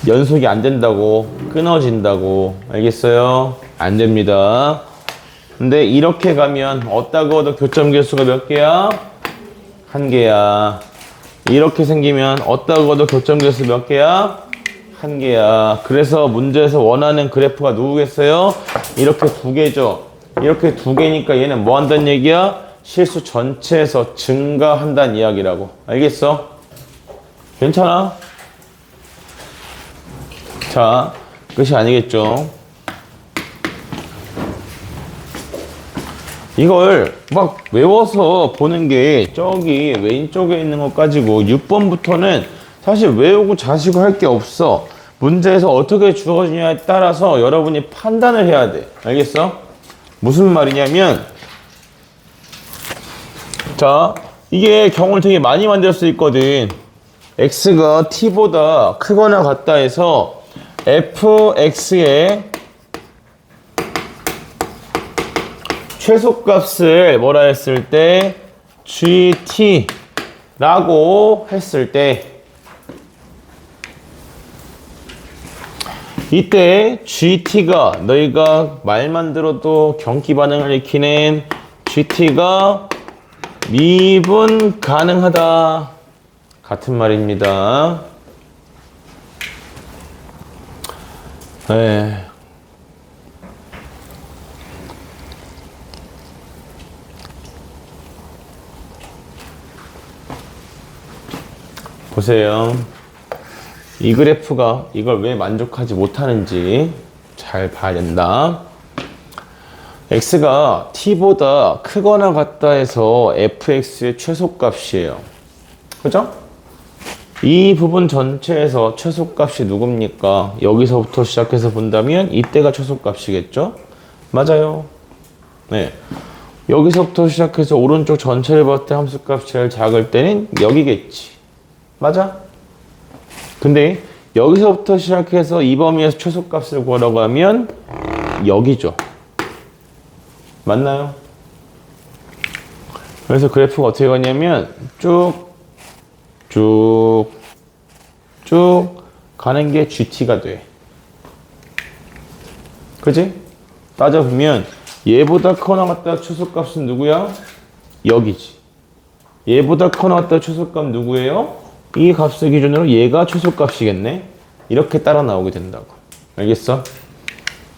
연속이 안 된다고. 끊어진다고. 알겠어요? 안 됩니다. 근데 이렇게 가면 어따고도 교점 개수가 몇 개야? 1개야. 이렇게 생기면 어따고도 교점 개수 몇 개야? 1개야. 그래서 문제에서 원하는 그래프가 누구겠어요? 이렇게 2개죠. 이렇게 2개니까 얘는 뭐 한다는 얘기야? 실수 전체에서 증가한다는 이야기라고. 알겠어? 괜찮아? 자, 끝이 아니겠죠? 이걸 막 외워서 보는 게 저기 왼쪽에 있는 것 가지고 6번부터는 사실 외우고 자시고 할 게 없어. 문제에서 어떻게 주어지냐에 따라서 여러분이 판단을 해야 돼. 알겠어? 무슨 말이냐면 자, 이게 경우를 되게 많이 만들 수 있거든. x가 t보다 크거나 같다 해서 fx의 최소값을 뭐라 했을 때 gt라고 했을 때 이때 gt가 너희가 말만 들어도 경기 반응을 일으키는 gt가 미분 가능하다. 같은 말입니다. 네. 보세요. 이 그래프가 이걸 왜 만족하지 못하는지 잘 봐야 된다. x가 t보다 크거나 같다 해서 fx의 최소값이에요. 그죠? 이 부분 전체에서 최소값이 누굽니까? 여기서부터 시작해서 본다면 이때가 최소값이겠죠? 맞아요. 네. 여기서부터 시작해서 오른쪽 전체를 봤을 때 함수값이 제일 작을 때는 여기겠지. 맞아? 근데 여기서부터 시작해서 이 범위에서 최소값을 구하려고 하면 여기죠. 맞나요? 그래서 그래프가 어떻게 가냐면 쭉 가는 게 GT가 돼. 그지? 따져보면 얘보다 커 나갔다 최소값은 누구야? 여기지. 얘보다 커 나갔다 최소값 누구예요? 이 값을 기준으로 얘가 최소값이겠네. 이렇게 따라 나오게 된다고. 알겠어?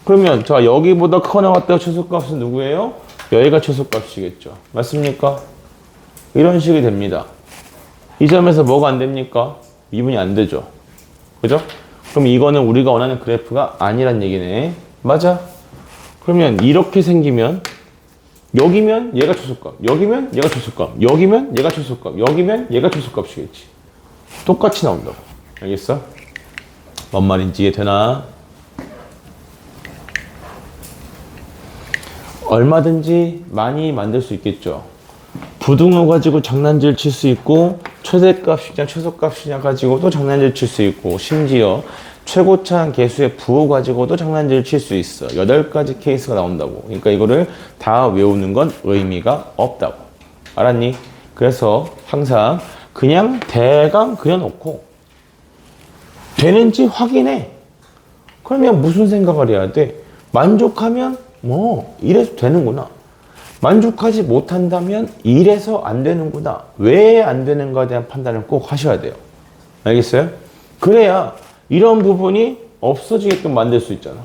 그러면 자 여기보다 커 나갔다 최소값은 누구예요? 여기가 최소값이겠죠. 맞습니까? 이런 식이 됩니다. 이 점에서 뭐가 안 됩니까? 미분이 안 되죠. 그죠? 그럼 이거는 우리가 원하는 그래프가 아니란 얘기네. 맞아? 그러면 이렇게 생기면 여기면 얘가 최소값, 여기면 얘가 최소값, 여기면 얘가 최소값, 여기면 얘가 최소값이겠지. 똑같이 나온다고. 알겠어? 뭔 말인지 이해되나? 얼마든지 많이 만들 수 있겠죠. 부등호 가지고 장난질 칠 수 있고 최대값이냐 최소값이냐 가지고 또 장난질 칠 수 있고 심지어 최고차항 계수의 부호 가지고도 장난질 칠 수 있어. 8가지 케이스가 나온다고. 그러니까 이거를 다 외우는 건 의미가 없다고. 알았니? 그래서 항상 그냥 대강 그려놓고 되는지 확인해. 그러면 무슨 생각을 해야 돼? 만족하면 뭐 이래서 되는구나. 만족하지 못한다면 이래서 안 되는구나. 왜 안 되는가에 대한 판단을 꼭 하셔야 돼요. 알겠어요? 그래야 이런 부분이 없어지게끔 만들 수 있잖아.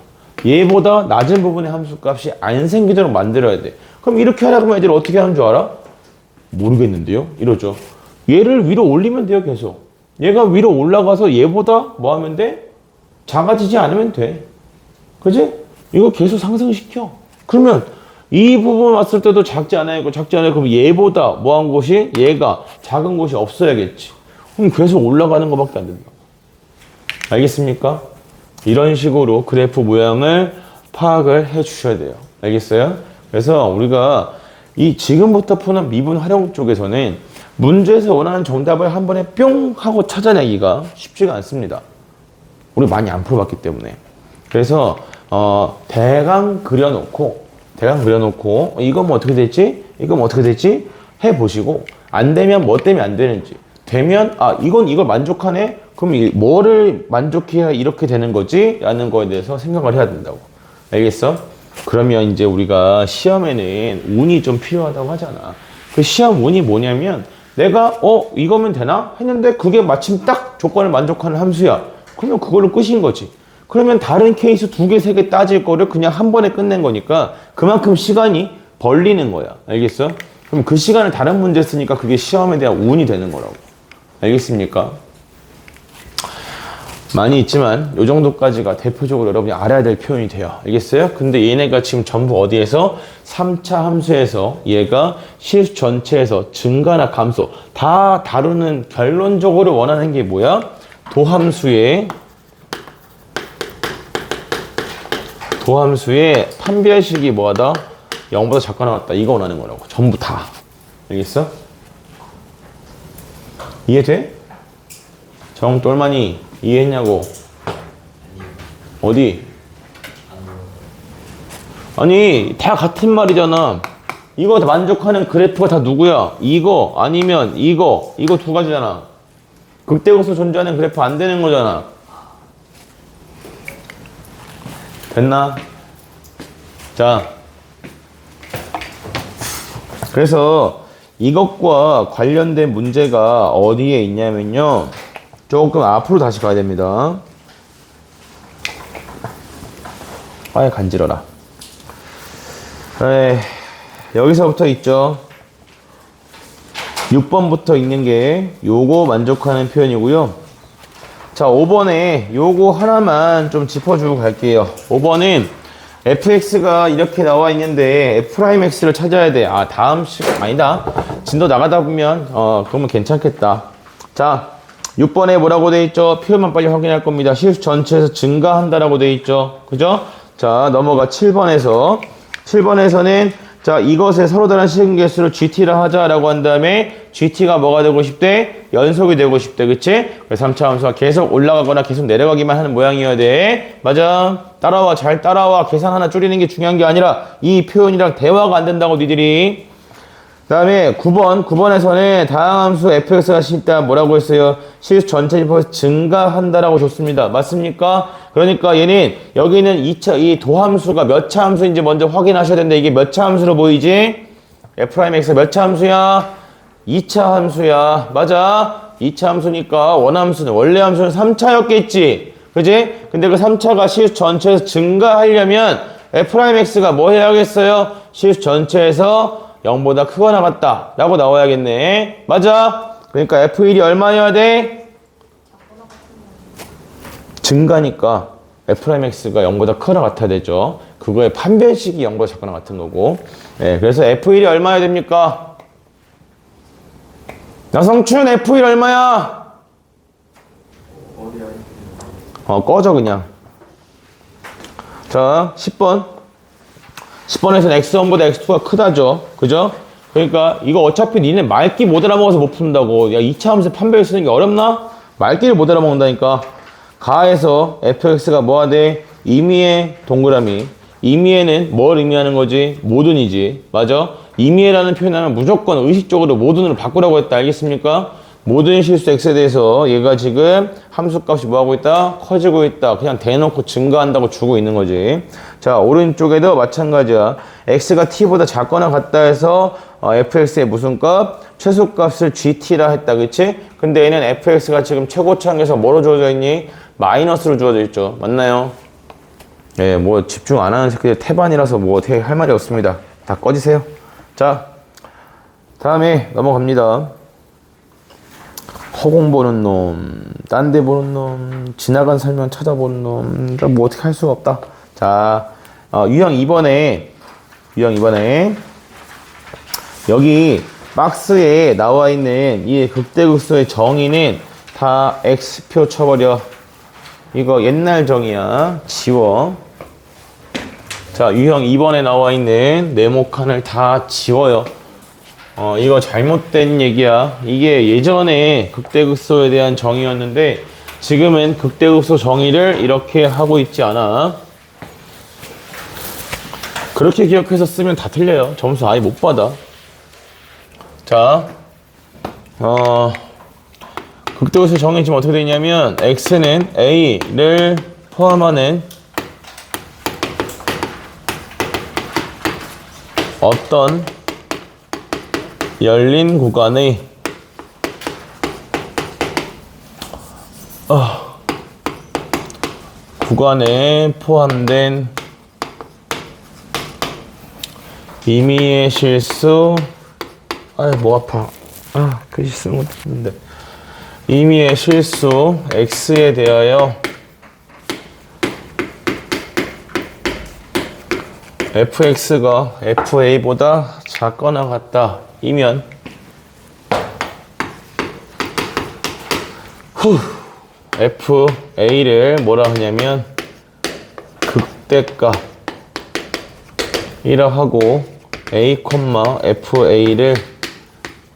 얘보다 낮은 부분의 함수값이 안 생기도록 만들어야 돼. 그럼 이렇게 하라고 하면 애들이 어떻게 하는 줄 알아? 모르겠는데요? 이러죠. 얘를 위로 올리면 돼요, 계속. 얘가 위로 올라가서 얘보다 뭐 하면 돼? 작아지지 않으면 돼. 그지? 이거 계속 상승시켜. 그러면 이 부분 왔을 때도 작지 않아요? 작지 않아요? 그럼 얘보다 뭐 한 곳이? 얘가 작은 곳이 없어야겠지. 그럼 계속 올라가는 것밖에 안 된다. 알겠습니까? 이런 식으로 그래프 모양을 파악을 해 주셔야 돼요. 알겠어요? 그래서 우리가 이 지금부터 푸는 미분 활용 쪽에서는 문제에서 원하는 정답을 한 번에 뿅 하고 찾아내기가 쉽지가 않습니다. 우리 많이 안 풀어봤기 때문에. 그래서 대강 그려놓고 이건 뭐 어떻게 됐지? 이건 뭐 어떻게 됐지? 해보시고 안 되면 뭐 때문에 안 되는지 되면 이걸 만족하네? 그럼 뭐를 만족해야 이렇게 되는 거지? 라는 거에 대해서 생각을 해야 된다고. 알겠어? 그러면 이제 우리가 시험에는 운이 좀 필요하다고 하잖아. 그 시험 운이 뭐냐면 내가 이거면 되나? 했는데 그게 마침 딱 조건을 만족하는 함수야. 그러면 그걸로 끝인 거지. 그러면 다른 케이스 2개, 3개 따질 거를 그냥 한 번에 끝낸 거니까 그만큼 시간이 벌리는 거야. 알겠어? 그럼 그 시간을 다른 문제 쓰니까 그게 시험에 대한 운이 되는 거라고. 알겠습니까? 많이 있지만 이 정도까지가 대표적으로 여러분이 알아야 될 표현이 돼요. 알겠어요? 근데 얘네가 지금 전부 어디에서? 3차 함수에서 얘가 실수 전체에서 증가나 감소 다 다루는 결론적으로 원하는 게 뭐야? 도함수의 판별식이 뭐하다? 0보다 작거나 같다. 이거 원하는 거라고. 전부 다. 알겠어? 이해돼? 정똘마니 이해했냐고? 어디? 아니 다 같은 말이잖아. 이거 만족하는 그래프가 다 누구야? 이거 아니면 이거 2가지잖아. 극대각수 존재하는 그래프 안 되는 거잖아. 됐나? 자, 그래서 이것과 관련된 문제가 어디에 있냐면요. 조금 앞으로 다시 가야 됩니다. 아예 간지러라. 여기서부터 있죠. 6번부터 있는 게 요거 만족하는 표현이고요. 자, 5번에 요거 하나만 좀 짚어주고 갈게요. 5번은 fx가 이렇게 나와 있는데 f'x를 찾아야 돼. 다음 시간 아니다. 진도 나가다 보면 그러면 괜찮겠다. 자, 6번에 뭐라고 돼 있죠? 표현만 빨리 확인할 겁니다. 실수 전체에서 증가한다라고 돼 있죠. 그죠? 자, 넘어가 7번에서는 자, 이것의 서로 다른 시간 개수를 GT라 하자라고 한 다음에 GT가 뭐가 되고 싶대? 연속이 되고 싶대. 그치? 그래서 3차 함수가 계속 올라가거나 계속 내려가기만 하는 모양이어야 돼. 맞아. 따라와. 잘 따라와. 계산 하나 줄이는 게 중요한 게 아니라 이 표현이랑 대화가 안 된다고 니들이. 그 다음에 9번에서는 다양한 함수 fx가 있다 뭐라고 했어요? 실수 전체 집합에서 증가한다라고 줬습니다. 맞습니까? 그러니까 얘는 여기는 이 도함수가 몇 차 함수인지 먼저 확인하셔야 되는데 이게 몇 차 함수로 보이지? f'x 몇 차 함수야? 2차 함수야. 맞아. 2차 함수니까 원함수는 원래 함수는 3차였겠지. 그지? 근데 그 3차가 실수 전체에서 증가하려면 f'x가 뭐 해야겠어요? 실수 전체에서 0보다 크거나 같다 라고 나와야겠네. 맞아. 그러니까 F1이 얼마여야 돼? 증가니까 F'X가 0보다 크거나 같아야 되죠. 그거의 판별식이 0보다 작거나 같은 거고. 네, 그래서 F1이 얼마여야 됩니까? 나성춘 F1 얼마야? 꺼져 그냥. 자, 10번. 10번에서는 x1보다 x2가 크다죠. 그죠? 그러니까 이거 어차피 니네 말기 못 알아먹어서 못 푼다고. 야, 2차 함수 판별 쓰는 게 어렵나? 말기를 못 알아먹는다니까. 가에서 fx가 뭐가 돼? 임의의 동그라미. 임의에는 뭘 의미하는 거지? 모든이지. 맞아? 임의라는 표현하면 무조건 의식적으로 모든으로 바꾸라고 했다. 알겠습니까? 모든 실수 x에 대해서 얘가 지금 함수값이 뭐하고 있다? 커지고 있다. 그냥 대놓고 증가한다고 주고 있는 거지. 자, 오른쪽에도 마찬가지야. x가 t보다 작거나 같다 해서 fx의 무슨 값? 최소값을 gt라 했다. 그치? 근데 얘는 fx가 지금 최고차항에서 뭐로 주어져 있니? 마이너스로 주어져 있죠. 맞나요? 예, 뭐 집중 안 하는 새끼들 태반이라서 뭐 어떻게 할 말이 없습니다. 다 꺼지세요. 자, 다음에 넘어갑니다. 허공 보는 놈, 딴 데 보는 놈, 지나간 설명 찾아보는 놈, 뭐 어떻게 할 수가 없다. 자, 유형 2번에 여기 박스에 나와 있는 이 극대극소의 정의는 다 X표 쳐버려. 이거 옛날 정의야. 지워. 자, 유형 2번에 나와 있는 네모칸을 다 지워요. 이거 잘못된 얘기야. 이게 예전에 극대극소에 대한 정의였는데 지금은 극대극소 정의를 이렇게 하고 있지 않아. 그렇게 기억해서 쓰면 다 틀려요. 점수 아예 못 받아. 자, 극대극소 정의 지금 어떻게 되냐면 x는 a를 포함하는 어떤 열린 구간의 구간에 포함된 임의의 실수 뭐 아파 글씨 쓰는 것도 없는데 임의의 실수 x에 대하여 fx가 fa보다 작거나 같다 이면 fa를 뭐라 하냐면 극대값이라 하고 a, fa를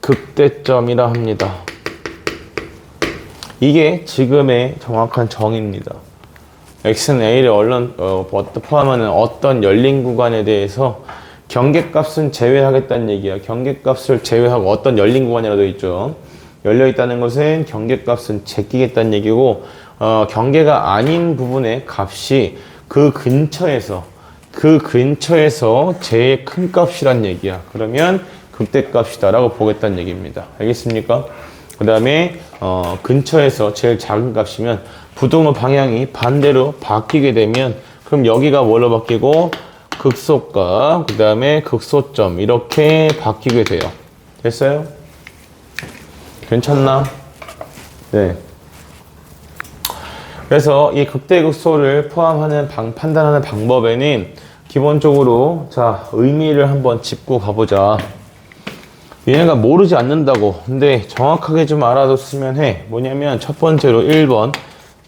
극대점이라 합니다. 이게 지금의 정확한 정의입니다. x는 a를 포함하는 어떤 열린 구간에 대해서 경계값은 제외하겠다는 얘기야. 경계값을 제외하고 어떤 열린 구간이라도 있죠. 열려있다는 것은 경계값은 제끼겠다는 얘기고 경계가 아닌 부분의 값이 그 근처에서 제일 큰 값이란 얘기야. 그러면 극대값이다 라고 보겠다는 얘기입니다. 알겠습니까? 그 다음에 근처에서 제일 작은 값이면 부등호 방향이 반대로 바뀌게 되면 그럼 여기가 뭘로 바뀌고 극소값, 그 다음에 극소점 이렇게 바뀌게 돼요. 됐어요? 괜찮나? 네. 그래서 이 극대극소를 포함하는 판단하는 방법에는 기본적으로 자 의미를 한번 짚고 가보자. 얘네가 모르지 않는다고. 근데 정확하게 좀 알아뒀으면 해. 뭐냐면 첫 번째로 1번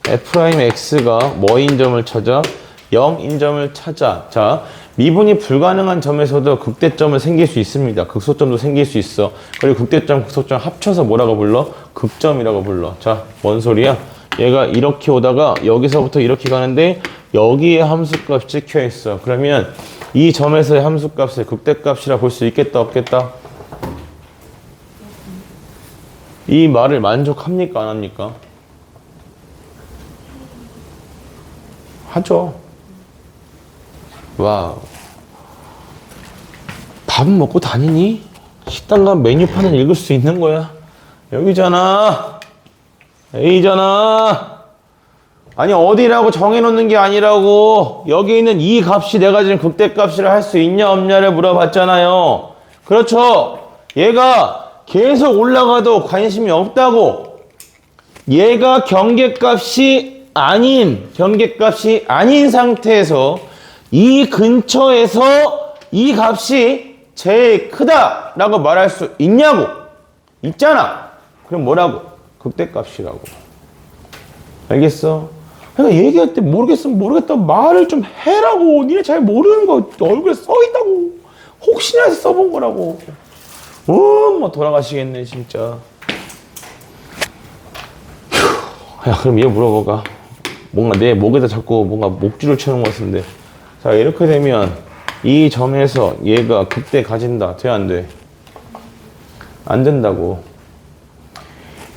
f'x가 뭐인 점을 찾아? 0인 점을 찾아. 자, 미분이 불가능한 점에서도 극대점은 생길 수 있습니다. 극소점도 생길 수 있어. 그리고 극대점, 극소점 합쳐서 뭐라고 불러? 극점이라고 불러. 자, 뭔 소리야? 얘가 이렇게 오다가 여기서부터 이렇게 가는데 여기에 함수값이 찍혀 있어. 그러면 이 점에서의 함수값을 극대값이라 볼 수 있겠다, 없겠다? 이 말을 만족합니까? 안 합니까? 하죠. 와우. 밥 먹고 다니니? 식당 가면 메뉴판을 읽을 수 있는 거야. 여기잖아. A잖아. 아니 어디라고 정해놓는 게 아니라고. 여기 있는 이 값이 내가 지금 극대값이라 할 수 있냐 없냐를 물어봤잖아요. 그렇죠. 얘가 계속 올라가도 관심이 없다고. 얘가 경계값이 아닌 상태에서 이 근처에서 이 값이 제일 크다라고 말할 수 있냐고. 있잖아. 그럼 뭐라고? 극대값이라고. 알겠어? 그러니까 얘기할 때 모르겠으면 모르겠다고 말을 좀 해라고. 니네 잘 모르는 거 얼굴에 써있다고. 혹시나 해서 써본 거라고. 뭐 돌아가시겠네 진짜. 휴. 야 그럼 얘 물어보가. 뭔가 내 목에다 자꾸 뭔가 목줄을 채우는 것 같은데. 자 이렇게 되면 이 점에서 얘가 극대 가진다. 돼 안 돼? 안 된다고.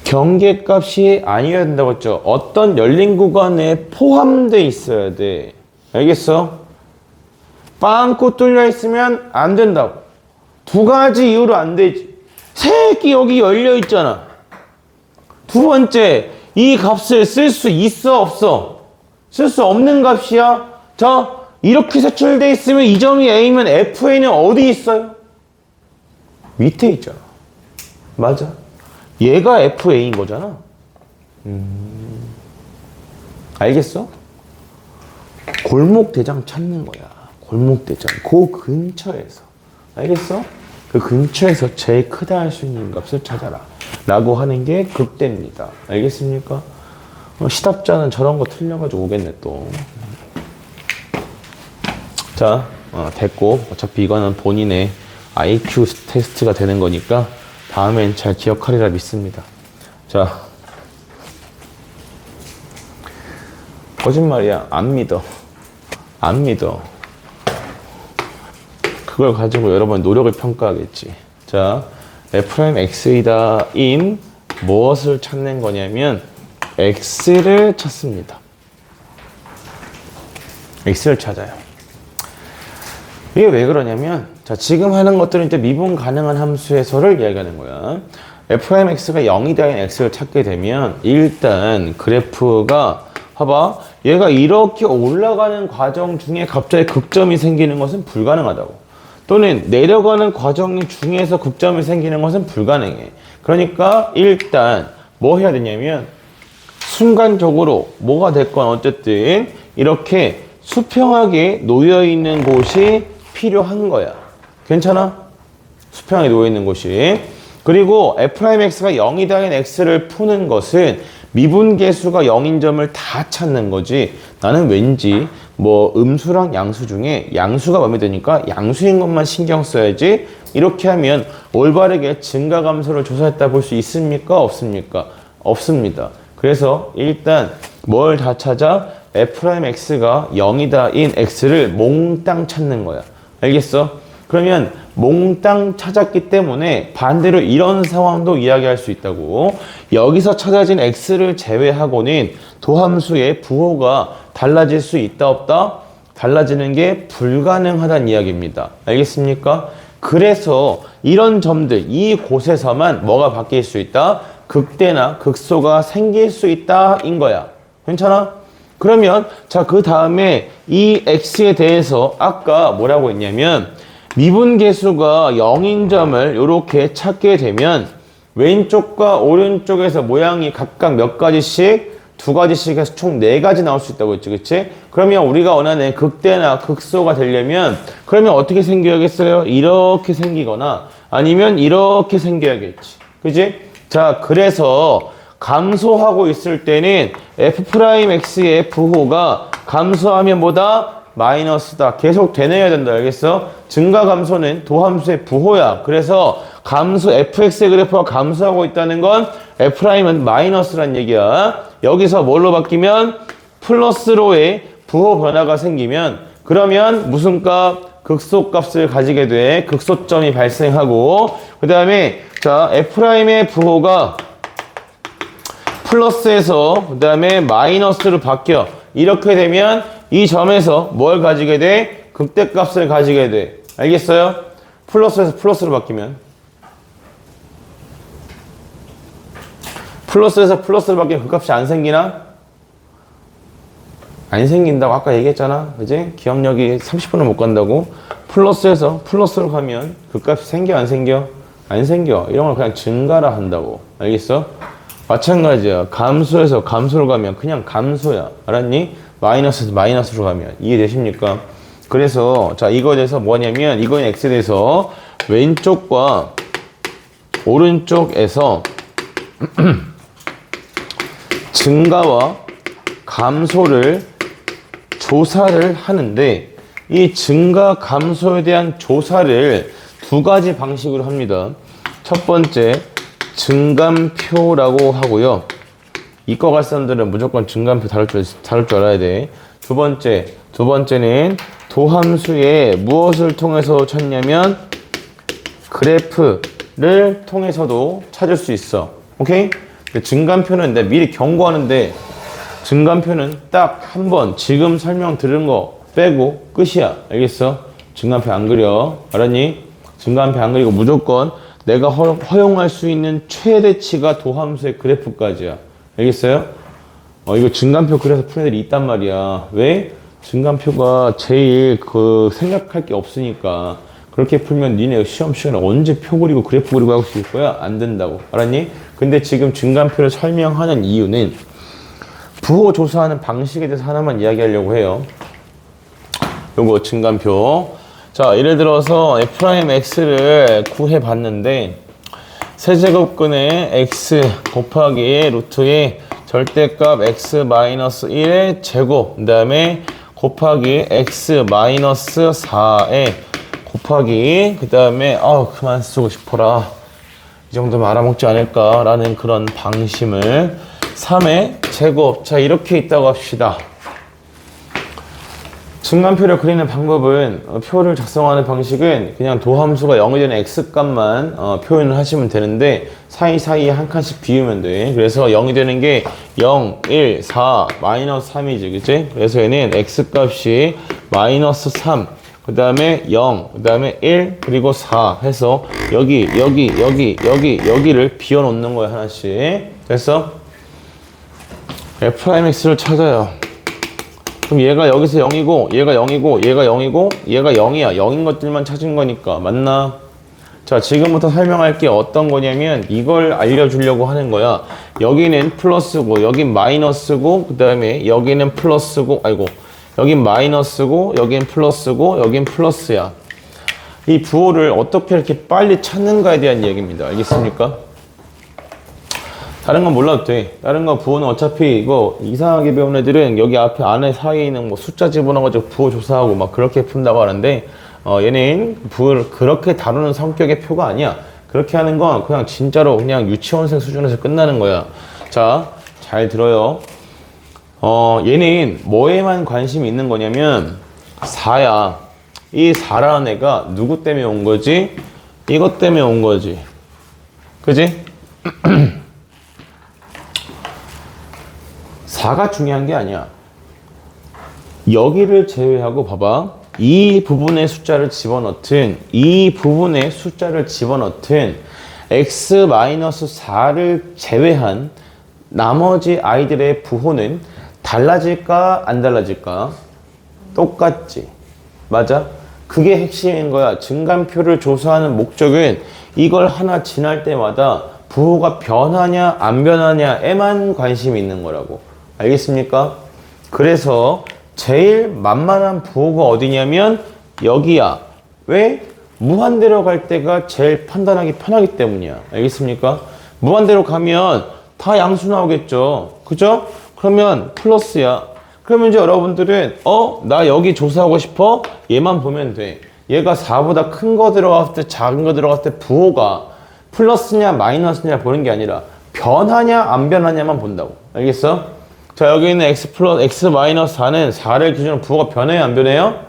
경계값이 아니어야 된다고 했죠. 어떤 열린 구간에 포함되어 있어야 돼. 알겠어? 빵꾸 뚫려 있으면 안 된다고. 두 가지 이유로 안 되지. 새끼 여기 열려 있잖아. 두 번째, 이 값을 쓸 수 있어 없어? 쓸 수 없는 값이야. 자, 이렇게 색출돼 있으면 이 점이 A면 FA는 어디 있어요? 밑에 있잖아. 맞아. 얘가 FA인 거잖아. 알겠어? 골목대장 찾는 거야. 골목대장. 그 근처에서. 알겠어? 그 근처에서 제일 크다 할 수 있는 값을 찾아라. 라고 하는 게 극대입니다. 알겠습니까? 시답자는 저런 거 틀려가지고 오겠네 또. 자, 됐고. 어차피 이거는 본인의 IQ 테스트가 되는 거니까 다음엔 잘 기억하리라 믿습니다. 자, 거짓말이야. 안 믿어. 안 믿어. 그걸 가지고 여러분 노력을 평가하겠지. 자, F'X이다 인 무엇을 찾는 거냐면 X를 찾습니다. X를 찾아요. 이게 왜 그러냐면, 자, 지금 하는 것들은 이제 미분 가능한 함수에서를 이야기하는 거야. F'X가 0이 되는 X를 찾게 되면, 일단 그래프가, 봐봐. 얘가 이렇게 올라가는 과정 중에 갑자기 극점이 생기는 것은 불가능하다고. 또는 내려가는 과정 중에서 극점이 생기는 것은 불가능해. 그러니까 일단 뭐 해야 되냐면, 순간적으로 뭐가 됐건 어쨌든 이렇게 수평하게 놓여있는 곳이 필요한 거야. 괜찮아? 수평하게 놓여있는 곳이. 그리고 F'X가 0이 되는 X를 푸는 것은 미분계수가 0인 점을 다 찾는 거지. 나는 왠지 뭐 음수랑 양수 중에 양수가 마음에 드니까 양수인 것만 신경 써야지. 이렇게 하면 올바르게 증가감소를 조사했다 볼 수 있습니까? 없습니까? 없습니다. 그래서 일단 뭘 다 찾아? F'X가 0이다 인 X를 몽땅 찾는 거야. 알겠어? 그러면 몽땅 찾았기 때문에 반대로 이런 상황도 이야기할 수 있다고. 여기서 찾아진 X를 제외하고는 도함수의 부호가 달라질 수 있다 없다? 달라지는 게 불가능하다는 이야기입니다. 알겠습니까? 그래서 이런 점들, 이 곳에서만 뭐가 바뀔 수 있다? 극대나 극소가 생길 수 있다 인 거야. 괜찮아? 그러면 자, 그 다음에 이 X에 대해서 아까 뭐라고 했냐면 미분계수가 0인 점을 이렇게 찾게 되면 왼쪽과 오른쪽에서 모양이 각각 몇 가지씩, 두 가지씩 해서 총 4가지 나올 수 있다고 했지, 그치? 그러면 우리가 원하는 극대나 극소가 되려면 그러면 어떻게 생겨야겠어요? 이렇게 생기거나 아니면 이렇게 생겨야겠지, 그치? 자, 그래서 감소하고 있을 때는 F'X의 부호가 감소하면 뭐다? 마이너스다. 계속 되뇌어야 된다. 알겠어? 증가 감소는 도함수의 부호야. 그래서 감소, Fx의 그래프가 감소하고 있다는 건 F'은 마이너스란 얘기야. 여기서 뭘로 바뀌면 플러스로의 부호 변화가 생기면 그러면 무슨 값? 극소값을 가지게 돼. 극소점이 발생하고 그 다음에 자, F'의 부호가 플러스에서 그 다음에 마이너스로 바뀌어. 이렇게 되면 이 점에서 뭘 가지게 돼? 극대값을 가지게 돼. 알겠어요? 플러스에서 플러스로 바뀌면. 플러스에서 플러스로 바뀌면 그 값이 안 생기나? 안 생긴다고 아까 얘기했잖아. 그지? 기억력이 30분을 못 간다고. 플러스에서 플러스로 가면 그 값이 생겨 안 생겨? 안 생겨. 이런 걸 그냥 증가라 한다고. 알겠어? 마찬가지야. 감소에서 감소로 가면 그냥 감소야. 알았니? 마이너스에서 마이너스로 가면. 이해되십니까? 그래서 자 이거에 대해서 뭐냐면 이거는 x에 대해서 왼쪽과 오른쪽에서 증가와 감소를 조사를 하는데 이 증가 감소에 대한 조사를 두 가지 방식으로 합니다. 첫 번째 증감표라고 하고요. 이과 갈 사람들은 무조건 증감표 다룰 줄 알아야 돼. 두 번째는 도함수에 무엇을 통해서 찾냐면 그래프를 통해서도 찾을 수 있어. 오케이? 증감표는 내가 미리 경고하는데 증감표는 딱 한 번 지금 설명 들은 거 빼고 끝이야. 알겠어? 증감표 안 그려. 알았니? 증감표 안 그리고 무조건 내가 허용할 수 있는 최대치가 도함수의 그래프까지야. 알겠어요? 이거 증감표 그래서 푸는 애들이 있단 말이야. 왜? 증감표가 제일 생각할 게 없으니까. 그렇게 풀면 니네 시험 시간에 언제 표 그리고 그래프 그리고 하고 있을 거야? 안 된다고. 알았니? 근데 지금 증감표를 설명하는 이유는 부호 조사하는 방식에 대해서 하나만 이야기하려고 해요. 요거 증감표. 자, 예를 들어서 f'x를 구해봤는데 세제곱근의 x 곱하기 루트의 절대값 x-1의 제곱 그 다음에 곱하기 x-4의 곱하기 그 다음에 그만 쓰고 싶어라. 이 정도면 알아먹지 않을까 라는 그런 방심을 3의 제곱. 자, 이렇게 있다고 합시다. 증감표를 그리는 방법은 표를 작성하는 방식은 그냥 도함수가 0이 되는 x값만 표현을 하시면 되는데 사이사이에 한 칸씩 비우면 돼. 그래서 0이 되는 게 0, 1, 4, 마이너스 3이지. 그치? 그래서 얘는 x값이 마이너스 3, 그 다음에 0, 그 다음에 1, 그리고 4 해서 여기를 비워놓는 거야. 하나씩. 됐어? f'x를 찾아요. 그럼 얘가 여기서 0이고 얘가 0이고 얘가 0이고 얘가 0이야. 0인 것들만 찾은 거니까. 맞나? 자, 지금부터 설명할 게 어떤 거냐면 이걸 알려주려고 하는 거야. 여기는 플러스고 여긴 마이너스고 그 다음에 여기는 플러스고 여긴 마이너스고 여긴 플러스고 여긴 플러스야. 이 부호를 어떻게 이렇게 빨리 찾는가에 대한 얘기입니다. 알겠습니까? 다른 건 몰라도 돼. 다른 거 부호는 어차피 이거 이상하게 배운 애들은 여기 앞에 안에 사이에 있는 뭐 숫자 집어넣어가지고 부호 조사하고 막 그렇게 푼다고 하는데 얘는 부호를 그렇게 다루는 성격의 표가 아니야. 그렇게 하는 건 그냥 진짜로 그냥 유치원생 수준에서 끝나는 거야. 자, 잘 들어요. 얘는 뭐에만 관심이 있는 거냐면 4야. 이 4라는 애가 누구 때문에 온 거지? 이것 때문에 온 거지. 그지? 4가 중요한 게 아니야. 여기를 제외하고 봐봐. 이 부분의 숫자를 집어넣든 x-4를 제외한 나머지 아이들의 부호는 달라질까 안 달라질까? 똑같지. 맞아? 그게 핵심인 거야. 증감표를 조사하는 목적은 이걸 하나 지날 때마다 부호가 변하냐 안 변하냐에만 관심이 있는 거라고. 알겠습니까? 그래서 제일 만만한 부호가 어디냐면 여기야. 왜? 무한대로 갈 때가 제일 판단하기 편하기 때문이야. 알겠습니까? 무한대로 가면 다 양수 나오겠죠. 그죠? 그러면 플러스야. 그러면 이제 여러분들은 나 여기 조사하고 싶어? 얘만 보면 돼. 얘가 4보다 큰 거 들어갔을 때 작은 거 들어갔을 때 부호가 플러스냐 마이너스냐 보는 게 아니라 변하냐 안 변하냐만 본다고. 알겠어? 자, 여기 있는 x-4는 4를 기준으로 부호가 변해요 안 변해요?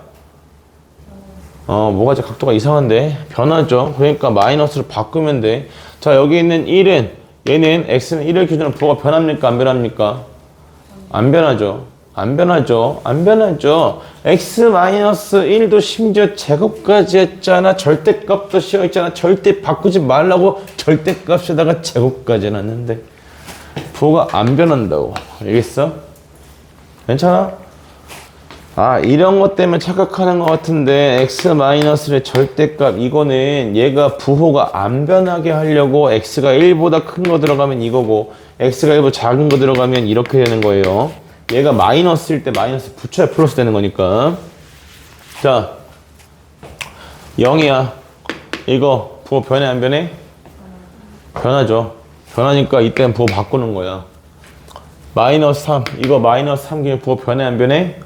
뭐가 각도가 이상한데? 변하죠. 그러니까 마이너스로 바꾸면 돼. 자, 여기 있는 1은 얘는 x는 1을 기준으로 부호가 변합니까? 안 변합니까? 안 변하죠. 안 변하죠. 안 변하죠. x-1도 심지어 제곱까지 했잖아. 절대값도 씌워있잖아. 절대 바꾸지 말라고 절대값에다가 제곱까지 해놨는데 부호가 안 변한다고. 알겠어? 괜찮아? 아, 이런 것 때문에 착각하는 것 같은데 x-의 절대값 이거는 얘가 부호가 안 변하게 하려고 x가 1보다 큰 거 들어가면 이거고 x가 1보다 작은 거 들어가면 이렇게 되는 거예요. 얘가 마이너스일 때 마이너스 붙여야 플러스 되는 거니까. 자, 0이야. 이거 부호 변해 안 변해? 변하죠. 변하니까 이때는 부호 바꾸는 거야. 마이너스 3 이거 마이너스 3 기준 부호 변해 안 변해?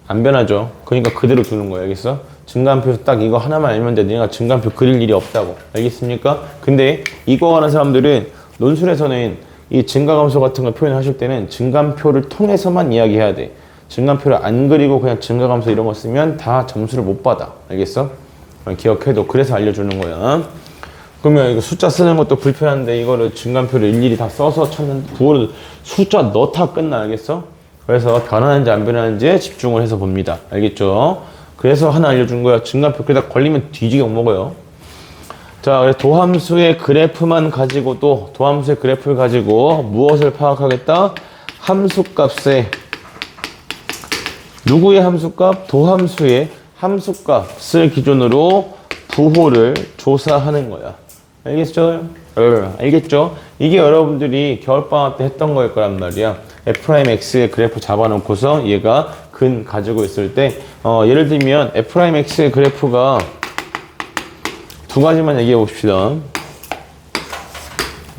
안 변하죠. 그러니까 그대로 두는 거야. 알겠어? 증가함표에서 딱 이거 하나만 알면 돼. 내가 증가함표 그릴 일이 없다고. 알겠습니까? 근데 이거 하는 사람들은 논술에서는 이 증가함수 같은 거 표현하실 때는 증가함표를 통해서만 이야기해야 돼. 증가함표를 안 그리고 그냥 증가함수 이런 거 쓰면 다 점수를 못 받아. 알겠어? 기억해도. 그래서 알려주는 거야. 그러면 이거 숫자 쓰는 것도 불편한데 이거를 증가함표를 일일이 다 써서 찾는 부호를 숫자 넣다 끝나. 알겠어? 그래서 변하는지 안 변하는지에 집중을 해서 봅니다. 알겠죠? 그래서 하나 알려준 거야. 증가표 그러다 걸리면 뒤지게 못 먹어요. 자, 그래서 도함수의 그래프만 가지고도 도함수의 그래프를 가지고 무엇을 파악하겠다? 함수값에 누구의 함수값? 도함수의 함수값을 기준으로 부호를 조사하는 거야. 알겠죠? 알겠죠? 이게 여러분들이 겨울방학 때 했던 거일 거란 말이야. f'x의 그래프 잡아놓고서 얘가 근 가지고 있을 때 예를 들면 f'x의 그래프가 두 가지만 얘기해 봅시다.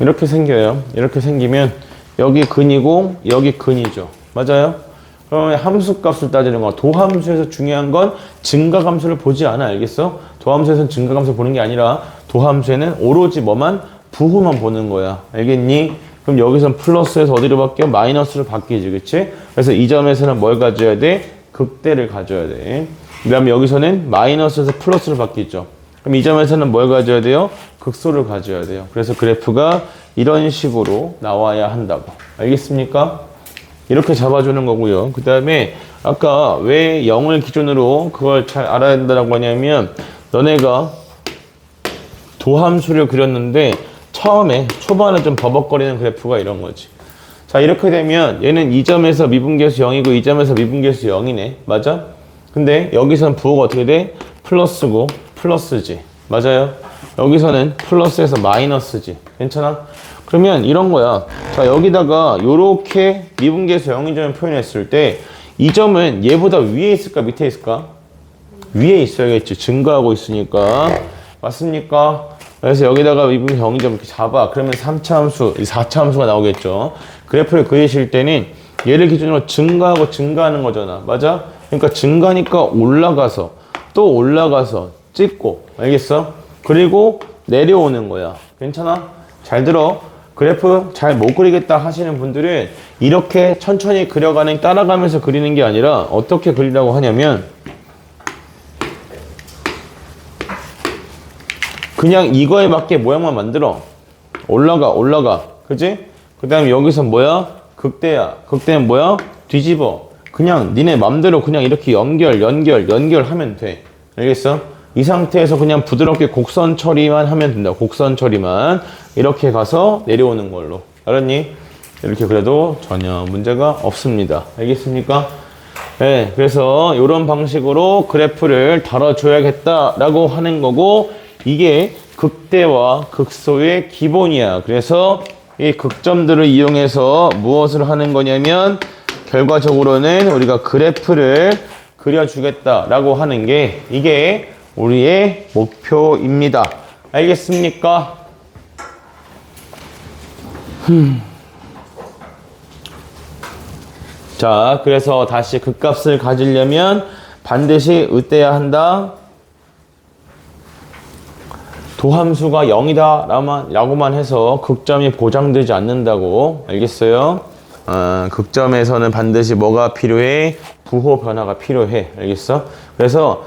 이렇게 생겨요. 이렇게 생기면 여기 근이고 여기 근이죠. 맞아요? 그러면 함수값을 따지는 거야. 도함수에서 중요한 건 증가함수를 보지 않아. 알겠어? 도함수에서는 증가함수 보는 게 아니라 도함수에는 오로지 뭐만? 부호만 보는 거야. 알겠니? 그럼 여기선 플러스에서 어디로 바뀌어? 마이너스로 바뀌지. 그치? 그래서 이 점에서는 뭘 가져야 돼? 극대를 가져야 돼. 그 다음에 여기서는 마이너스에서 플러스로 바뀌죠. 그럼 이 점에서는 뭘 가져야 돼요? 극소를 가져야 돼요. 그래서 그래프가 이런 식으로 나와야 한다고. 알겠습니까? 이렇게 잡아주는 거고요. 그 다음에 아까 왜 0을 기준으로 그걸 잘 알아야 된다고 하냐면 너네가 도함수를 그렸는데 처음에 초반에 좀 버벅거리는 그래프가 이런 거지. 자, 이렇게 되면 얘는 이 점에서 미분계수 0이고 이 점에서 미분계수 0이네. 맞아? 근데 여기서는 부호가 어떻게 돼? 플러스고 플러스지. 맞아요? 여기서는 플러스에서 마이너스지. 괜찮아? 그러면 이런 거야. 자, 여기다가 요렇게 미분계수 0인 점을 표현했을 때 이 점은 얘보다 위에 있을까 밑에 있을까? 위에 있어야겠지. 증가하고 있으니까. 맞습니까? 그래서 여기다가 미분 0인 점 이렇게 잡아. 그러면 3차 함수, 4차 함수가 나오겠죠. 그래프를 그리실 때는 얘를 기준으로 증가하고 증가하는 거잖아. 맞아? 그러니까 증가니까 올라가서 또 올라가서 찍고. 알겠어? 그리고 내려오는 거야. 괜찮아? 잘 들어. 그래프 잘 못 그리겠다 하시는 분들은 이렇게 천천히 그려가는 따라가면서 그리는 게 아니라 어떻게 그리라고 하냐면 그냥 이거에 맞게 모양만 만들어. 올라가. 그지? 그 다음에 여기서 뭐야? 극대야. 극대는 뭐야? 뒤집어. 그냥 니네 맘대로 그냥 이렇게 연결하면 돼. 알겠어? 이 상태에서 그냥 부드럽게 곡선 처리만 하면 된다. 곡선 처리만. 이렇게 가서 내려오는 걸로. 알았니? 이렇게 그래도 전혀 문제가 없습니다. 알겠습니까? 네, 그래서 이런 방식으로 그래프를 다뤄줘야겠다라고 하는 거고 이게 극대와 극소의 기본이야. 그래서 이 극점들을 이용해서 무엇을 하는 거냐면 결과적으로는 우리가 그래프를 그려주겠다라고 하는 게 이게 우리의 목표입니다. 알겠습니까? 자, 그래서 다시 극값을 가지려면 반드시 어때야 한다? 도함수가 0이다 라고만 해서 극점이 보장되지 않는다고. 알겠어요? 극점에서는 반드시 뭐가 필요해? 부호 변화가 필요해. 알겠어? 그래서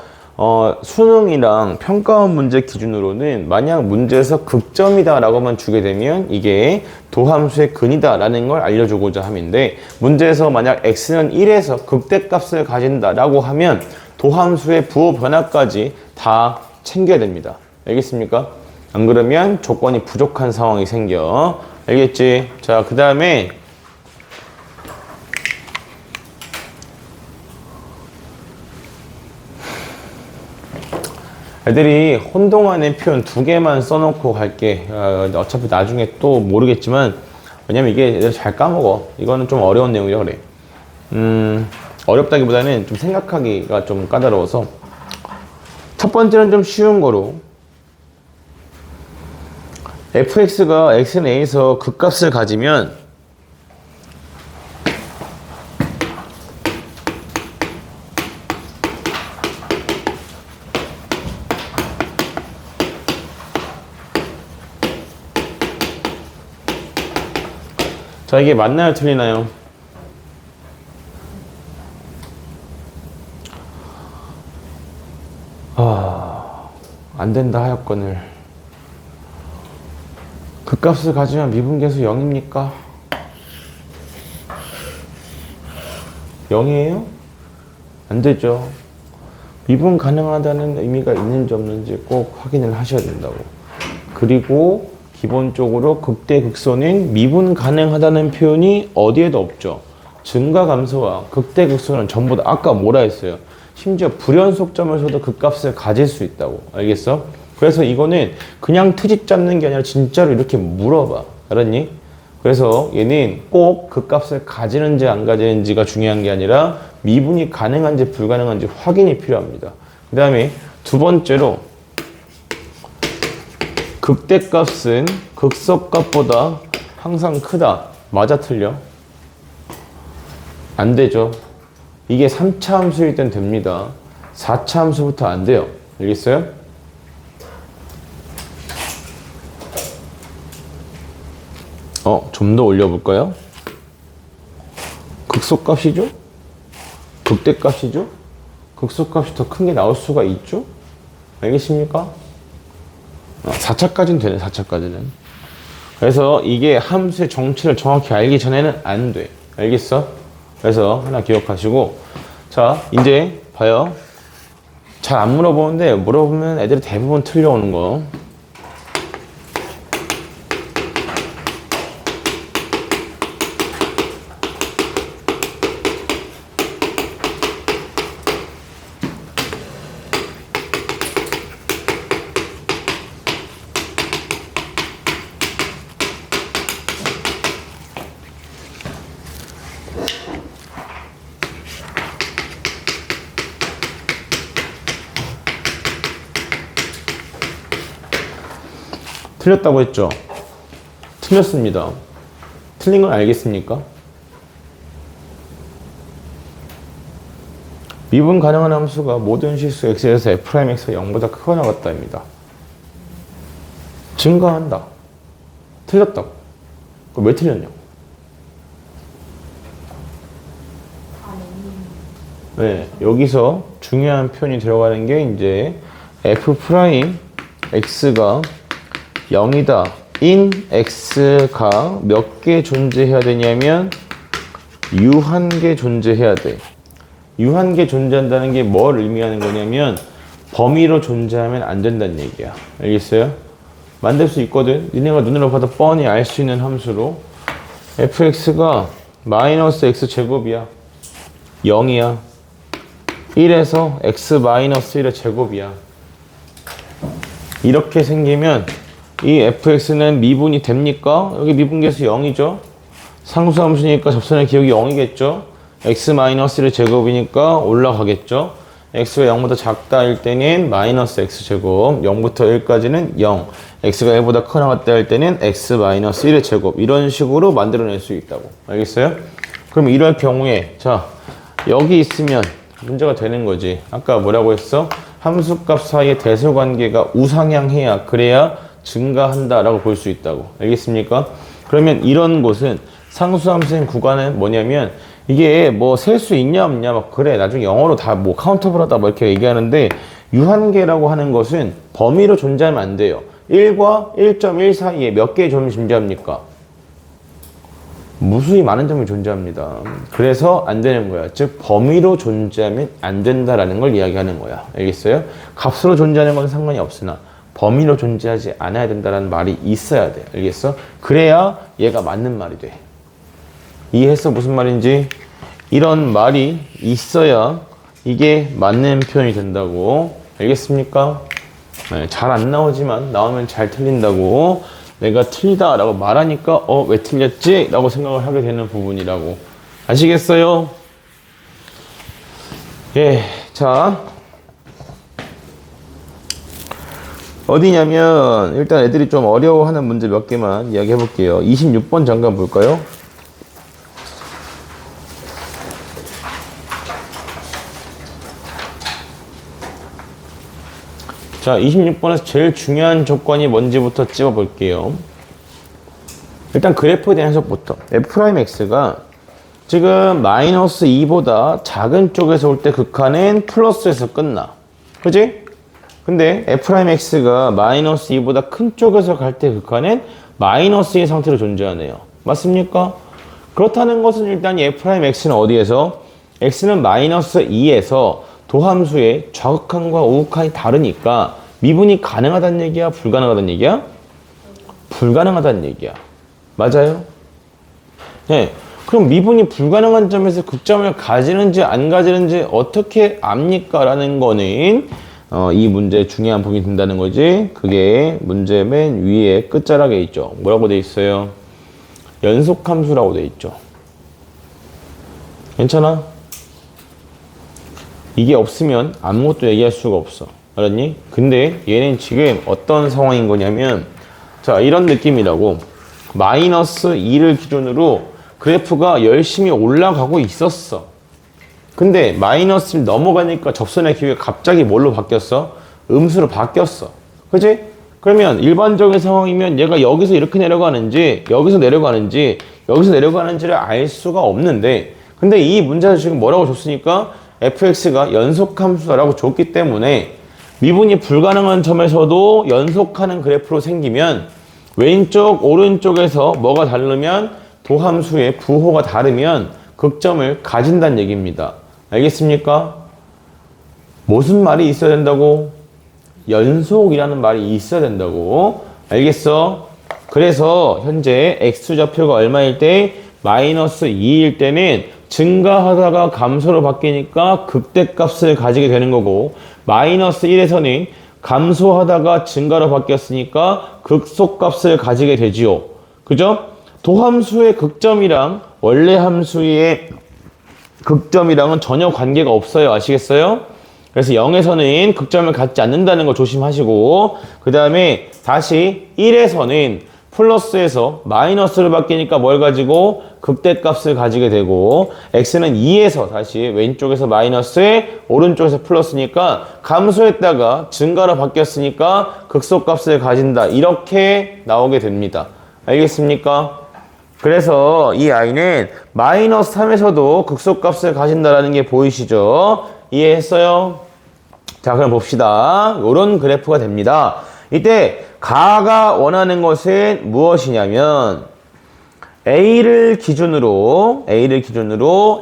수능이랑 평가원 문제 기준으로는 만약 문제에서 극점이다 라고만 주게 되면 이게 도함수의 근이다 라는 걸 알려주고자 함인데, 문제에서 만약 x는 1에서 극대값을 가진다 라고 하면 도함수의 부호 변화까지 다 챙겨야 됩니다. 알겠습니까? 안 그러면 조건이 부족한 상황이 생겨. 알겠지? 자, 그 다음에 애들이 혼동안의 표현 2개만 써놓고 갈게. 어차피 나중에 또 모르겠지만, 왜냐면 이게 애들 잘 까먹어. 이거는 좀 어려운 내용이라 그래. 어렵다기보다는 좀 생각하기가 좀 까다로워서. 첫 번째는 좀 쉬운 거로, fx가 x는 a에서 극값을 가지면 자, 이게 맞나요? 틀리나요? 안 된다 하였거늘. 극값을 가지면 미분계수 0입니까? 0이에요? 안 되죠. 미분 가능하다는 의미가 있는지 없는지 꼭 확인을 하셔야 된다고. 그리고 기본적으로 극대 극소는 미분 가능하다는 표현이 어디에도 없죠. 증가 감소와 극대 극소는 전부 다 아까 뭐라 했어요? 심지어 불연속점에서도 극값을 가질 수 있다고. 알겠어? 그래서 이거는 그냥 트집 잡는 게 아니라 진짜로 이렇게 물어봐. 알았니? 그래서 얘는 꼭 극값을 가지는지 안 가지는지가 중요한 게 아니라 미분이 가능한지 불가능한지 확인이 필요합니다. 그 다음에 두 번째로, 극대값은 극소값보다 항상 크다. 맞아 틀려? 안 되죠. 이게 3차 함수일 땐 됩니다. 4차 함수부터 안 돼요. 알겠어요? 좀 더 올려볼까요? 극소값이죠? 극대값이죠? 극소값이 더 큰 게 나올 수가 있죠? 알겠습니까? 4차까지는 되네, 4차까지는. 그래서 이게 함수의 정체를 정확히 알기 전에는 안 돼. 알겠어? 그래서 하나 기억하시고, 자, 이제 봐요. 잘 안 물어보는데 물어보면 애들이 대부분 틀려오는 거. 틀렸다고 했죠? 틀렸습니다. 틀린 건 알겠습니까? 미분 가능한 함수가 모든 실수 x에서 f'x가 0보다 크거나 같다입니다. 증가한다. 틀렸다고. 왜 틀렸냐고. 네, 여기서 중요한 표현이 들어가는 게 이제 f'x가 0이다. 인 x가 몇 개 존재해야 되냐면 u1 개 존재해야 돼. u1 개 존재한다는 게 뭘 의미하는 거냐면 범위로 존재하면 안 된다는 얘기야. 알겠어요? 만들 수 있거든. 니네가 눈으로 봐도 뻔히 알 수 있는 함수로 fx가 마이너스 x제곱이야. 0이야. 1에서 x 마이너스 1의 제곱이야. 이렇게 생기면 이 fx는 미분이 됩니까? 여기 미분계수 0이죠. 상수함수니까 접선의 기억이 0이겠죠. x-1의 제곱이니까 올라가겠죠. x가 0보다 작다일 때는 마이너스 x제곱, 0부터 1까지는 0, x가 1보다 크거나 같다 할 때는 x-1의 제곱, 이런 식으로 만들어낼 수 있다고. 알겠어요? 그럼 이럴 경우에 자, 여기 있으면 문제가 되는 거지. 아까 뭐라고 했어? 함수값 사이의 대소관계가 우상향해야, 그래야 증가한다라고 볼 수 있다고. 알겠습니까? 그러면 이런 곳은 상수함수인 구간은 뭐냐면 이게 뭐 셀 수 있냐 없냐 막 그래 나중에 영어로 다 뭐 카운터블하다 뭐 이렇게 얘기하는데 유한계라고 하는 것은 범위로 존재하면 안 돼요. 1과 1.1 사이에 몇 개의 점이 존재합니까? 무수히 많은 점이 존재합니다. 그래서 안 되는 거야. 즉 범위로 존재하면 안 된다라는 걸 이야기하는 거야. 알겠어요? 값으로 존재하는 건 상관이 없으나 범위로 존재하지 않아야 된다라는 말이 있어야 돼. 알겠어? 그래야 얘가 맞는 말이 돼. 이해했어? 무슨 말인지? 이런 말이 있어야 이게 맞는 표현이 된다고. 알겠습니까? 네, 잘 안 나오지만 나오면 잘 틀린다고. 내가 틀리다 라고 말하니까 왜 틀렸지? 라고 생각을 하게 되는 부분이라고. 아시겠어요? 예, 자 어디냐면 일단 애들이 좀 어려워하는 문제 몇 개만 이야기해 볼게요. 26번 잠깐 볼까요? 자, 26번에서 제일 중요한 조건이 뭔지부터 찝어 볼게요. 일단 그래프에 대한 해석부터. F'X가 지금 마이너스 2보다 작은 쪽에서 올 때 극한은 플러스에서 끝나. 그지? 근데 F'X가 마이너스 2보다 큰 쪽에서 갈 때 극한은 마이너스 2의 상태로 존재하네요. 맞습니까? 그렇다는 것은 일단 이 F'X는 어디에서? X는 마이너스 2에서 도함수의 좌극한과 우극한이 다르니까 미분이 가능하다는 얘기야? 불가능하다는 얘기야? 불가능하다는 얘기야. 맞아요? 네. 그럼 미분이 불가능한 점에서 극점을 가지는지 안 가지는지 어떻게 압니까? 라는 거는 이 문제의 중요한 부분이 된다는 거지. 그게 문제 맨 위에 끝자락에 있죠. 뭐라고 돼 있어요? 연속함수라고 돼 있죠. 괜찮아? 이게 없으면 아무것도 얘기할 수가 없어. 알았니? 근데 얘는 지금 어떤 상황인 거냐면 자, 이런 느낌이라고. 마이너스 2를 기준으로 그래프가 열심히 올라가고 있었어. 근데 마이너스를 넘어가니까 접선의 기회가 갑자기 뭘로 바뀌었어? 음수로 바뀌었어. 그치? 그러면 일반적인 상황이면 얘가 여기서 이렇게 내려가는지 여기서 내려가는지 여기서 내려가는지를 알 수가 없는데 근데 이 문제에서 지금 뭐라고 줬으니까 fx가 연속함수라고 줬기 때문에 미분이 불가능한 점에서도 연속하는 그래프로 생기면 왼쪽 오른쪽에서 뭐가 다르면 도함수의 부호가 다르면 극점을 가진다는 얘기입니다. 알겠습니까? 무슨 말이 있어야 된다고? 연속이라는 말이 있어야 된다고. 알겠어? 그래서 현재 x좌표가 얼마일 때? 마이너스 2일 때는 증가하다가 감소로 바뀌니까 극대값을 가지게 되는 거고 마이너스 1에서는 감소하다가 증가로 바뀌었으니까 극소값을 가지게 되지요. 그죠? 도함수의 극점이랑 원래 함수의 극점이랑은 전혀 관계가 없어요. 아시겠어요? 그래서 0에서는 극점을 갖지 않는다는 거 조심하시고 그 다음에 다시 1에서는 플러스에서 마이너스를 바뀌니까 뭘 가지고 극대값을 가지게 되고 x는 2에서 다시 왼쪽에서 마이너스에 오른쪽에서 플러스니까 감소했다가 증가로 바뀌었으니까 극소값을 가진다. 이렇게 나오게 됩니다. 알겠습니까? 그래서 이 i는 마이너스 3에서도 극소값을 가진다라는 게 보이시죠? 이해했어요? 자, 그럼 봅시다. 이런 그래프가 됩니다. 이때 가가 원하는 것은 무엇이냐면 A를 기준으로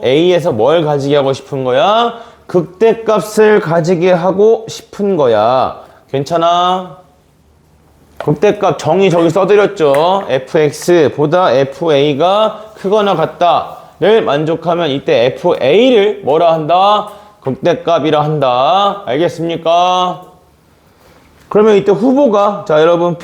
A에서 뭘 가지게 하고 싶은 거야? 극대값을 가지게 하고 싶은 거야. 괜찮아? 극대값 정의 저기 써드렸죠. fx보다 fa가 크거나 같다를 만족하면 이때 fa를 뭐라 한다? 극대값이라 한다. 알겠습니까? 그러면 이때 후보가 자 여러분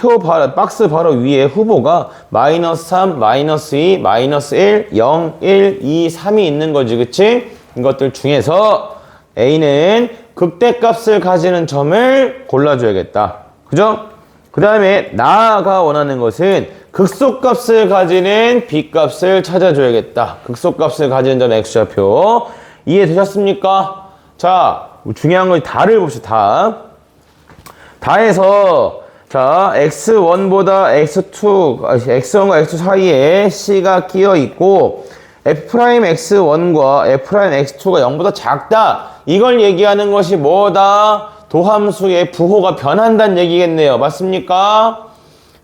박스 바로 위에 후보가 마이너스 3, 마이너스 2, 마이너스 1, 0, 1, 2, 3이 있는 거지. 그치? 이것들 중에서 A는 극대값을 가지는 점을 골라줘야겠다. 그죠? 그 다음에 나가 원하는 것은 극소값을 가지는 B값을 찾아줘야겠다. 극소값을 가지는 점 X좌표. 이해되셨습니까? 자, 중요한 건 다를 봅시다. 다해서 자 x1보다 x1과 x2 사이에 c가 끼어 있고 f'x1과 f'x2가 0보다 작다. 이걸 얘기하는 것이 뭐다? 도함수의 부호가 변한다는 얘기겠네요. 맞습니까?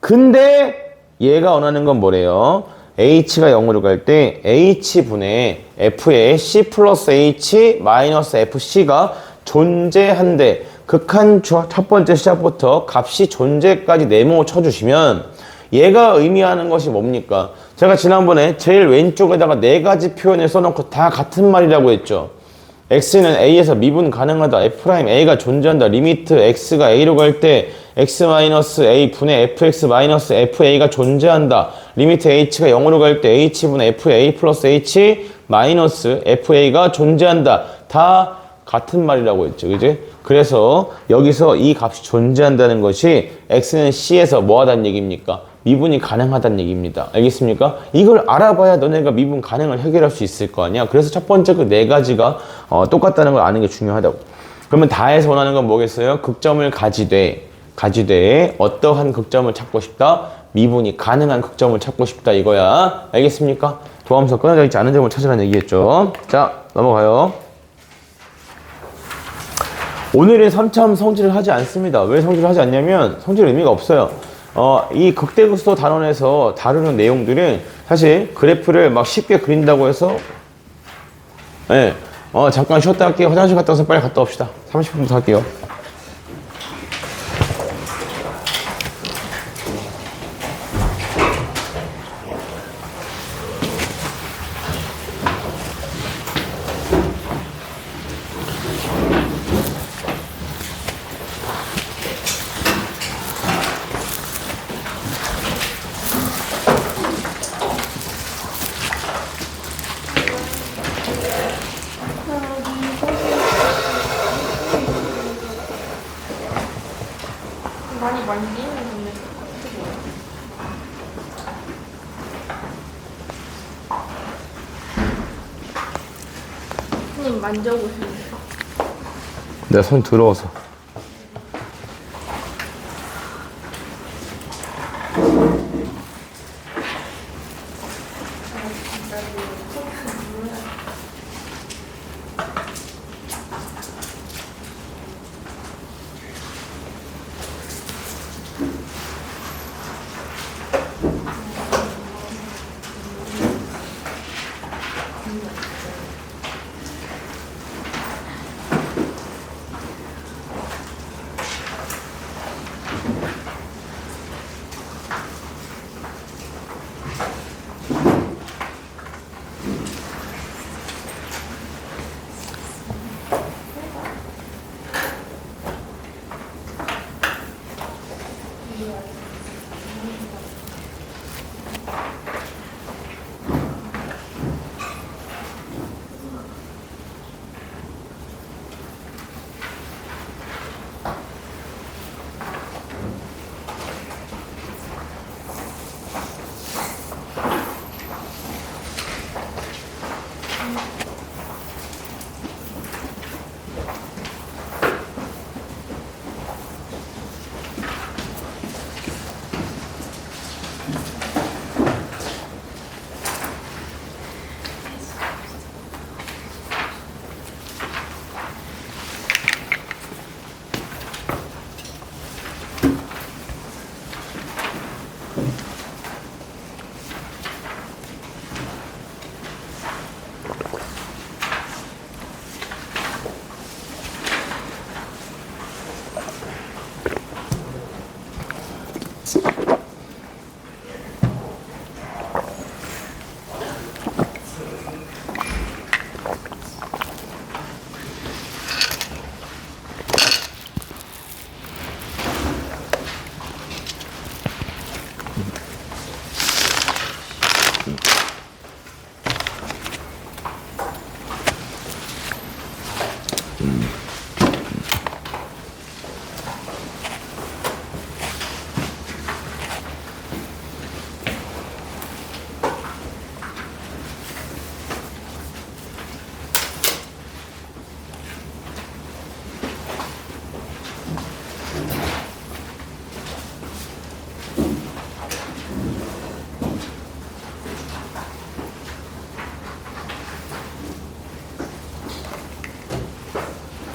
근데 얘가 원하는 건 뭐래요? h가 0으로 갈 때 h분의 f의 c 플러스 h 마이너스 fc가 존재한대. 극한 첫 번째 시작부터 값이 존재까지 네모 쳐주시면 얘가 의미하는 것이 뭡니까? 제가 지난번에 제일 왼쪽에다가 네 가지 표현을 써놓고 다 같은 말이라고 했죠. x는 a에서 미분 가능하다. f'a가 존재한다. 리미트 x가 a로 갈 때 x-a 분의 fx 마이너스 fa가 존재한다. 리미트 h가 0으로 갈 때 h분의 fa 플러스 h 마이너스 fa가 존재한다. 다 같은 말이라고 했죠. 그지? 그래서 여기서 이 값이 존재한다는 것이 x는 c에서 뭐 하다는 얘기입니까? 미분이 가능하다는 얘기입니다. 알겠습니까? 이걸 알아봐야 너네가 미분 가능을 해결할 수 있을 거 아니야. 그래서 첫 번째 그 네 가지가 똑같다는 걸 아는 게 중요하다고. 그러면 다에서 원하는 건 뭐겠어요? 극점을 가지되 어떠한 극점을 찾고 싶다? 미분이 가능한 극점을 찾고 싶다 이거야. 알겠습니까? 도함수가 끊어져 있지 않은 점을 찾으라는 얘기겠죠. 자, 넘어가요. 오늘은 3차 성질을 하지 않습니다. 왜 성질을 하지 않냐면 성질 의미가 없어요. 이 극대극소 단원에서 다루는 내용들은 사실 그래프를 막 쉽게 그린다고 해서 네, 잠깐 쉬었다 할게요. 화장실 갔다 와서 빨리 갔다 옵시다. 30분부터 할게요. 많이 만지는 건데 선생님 만져보세요. 내 손 더러워서.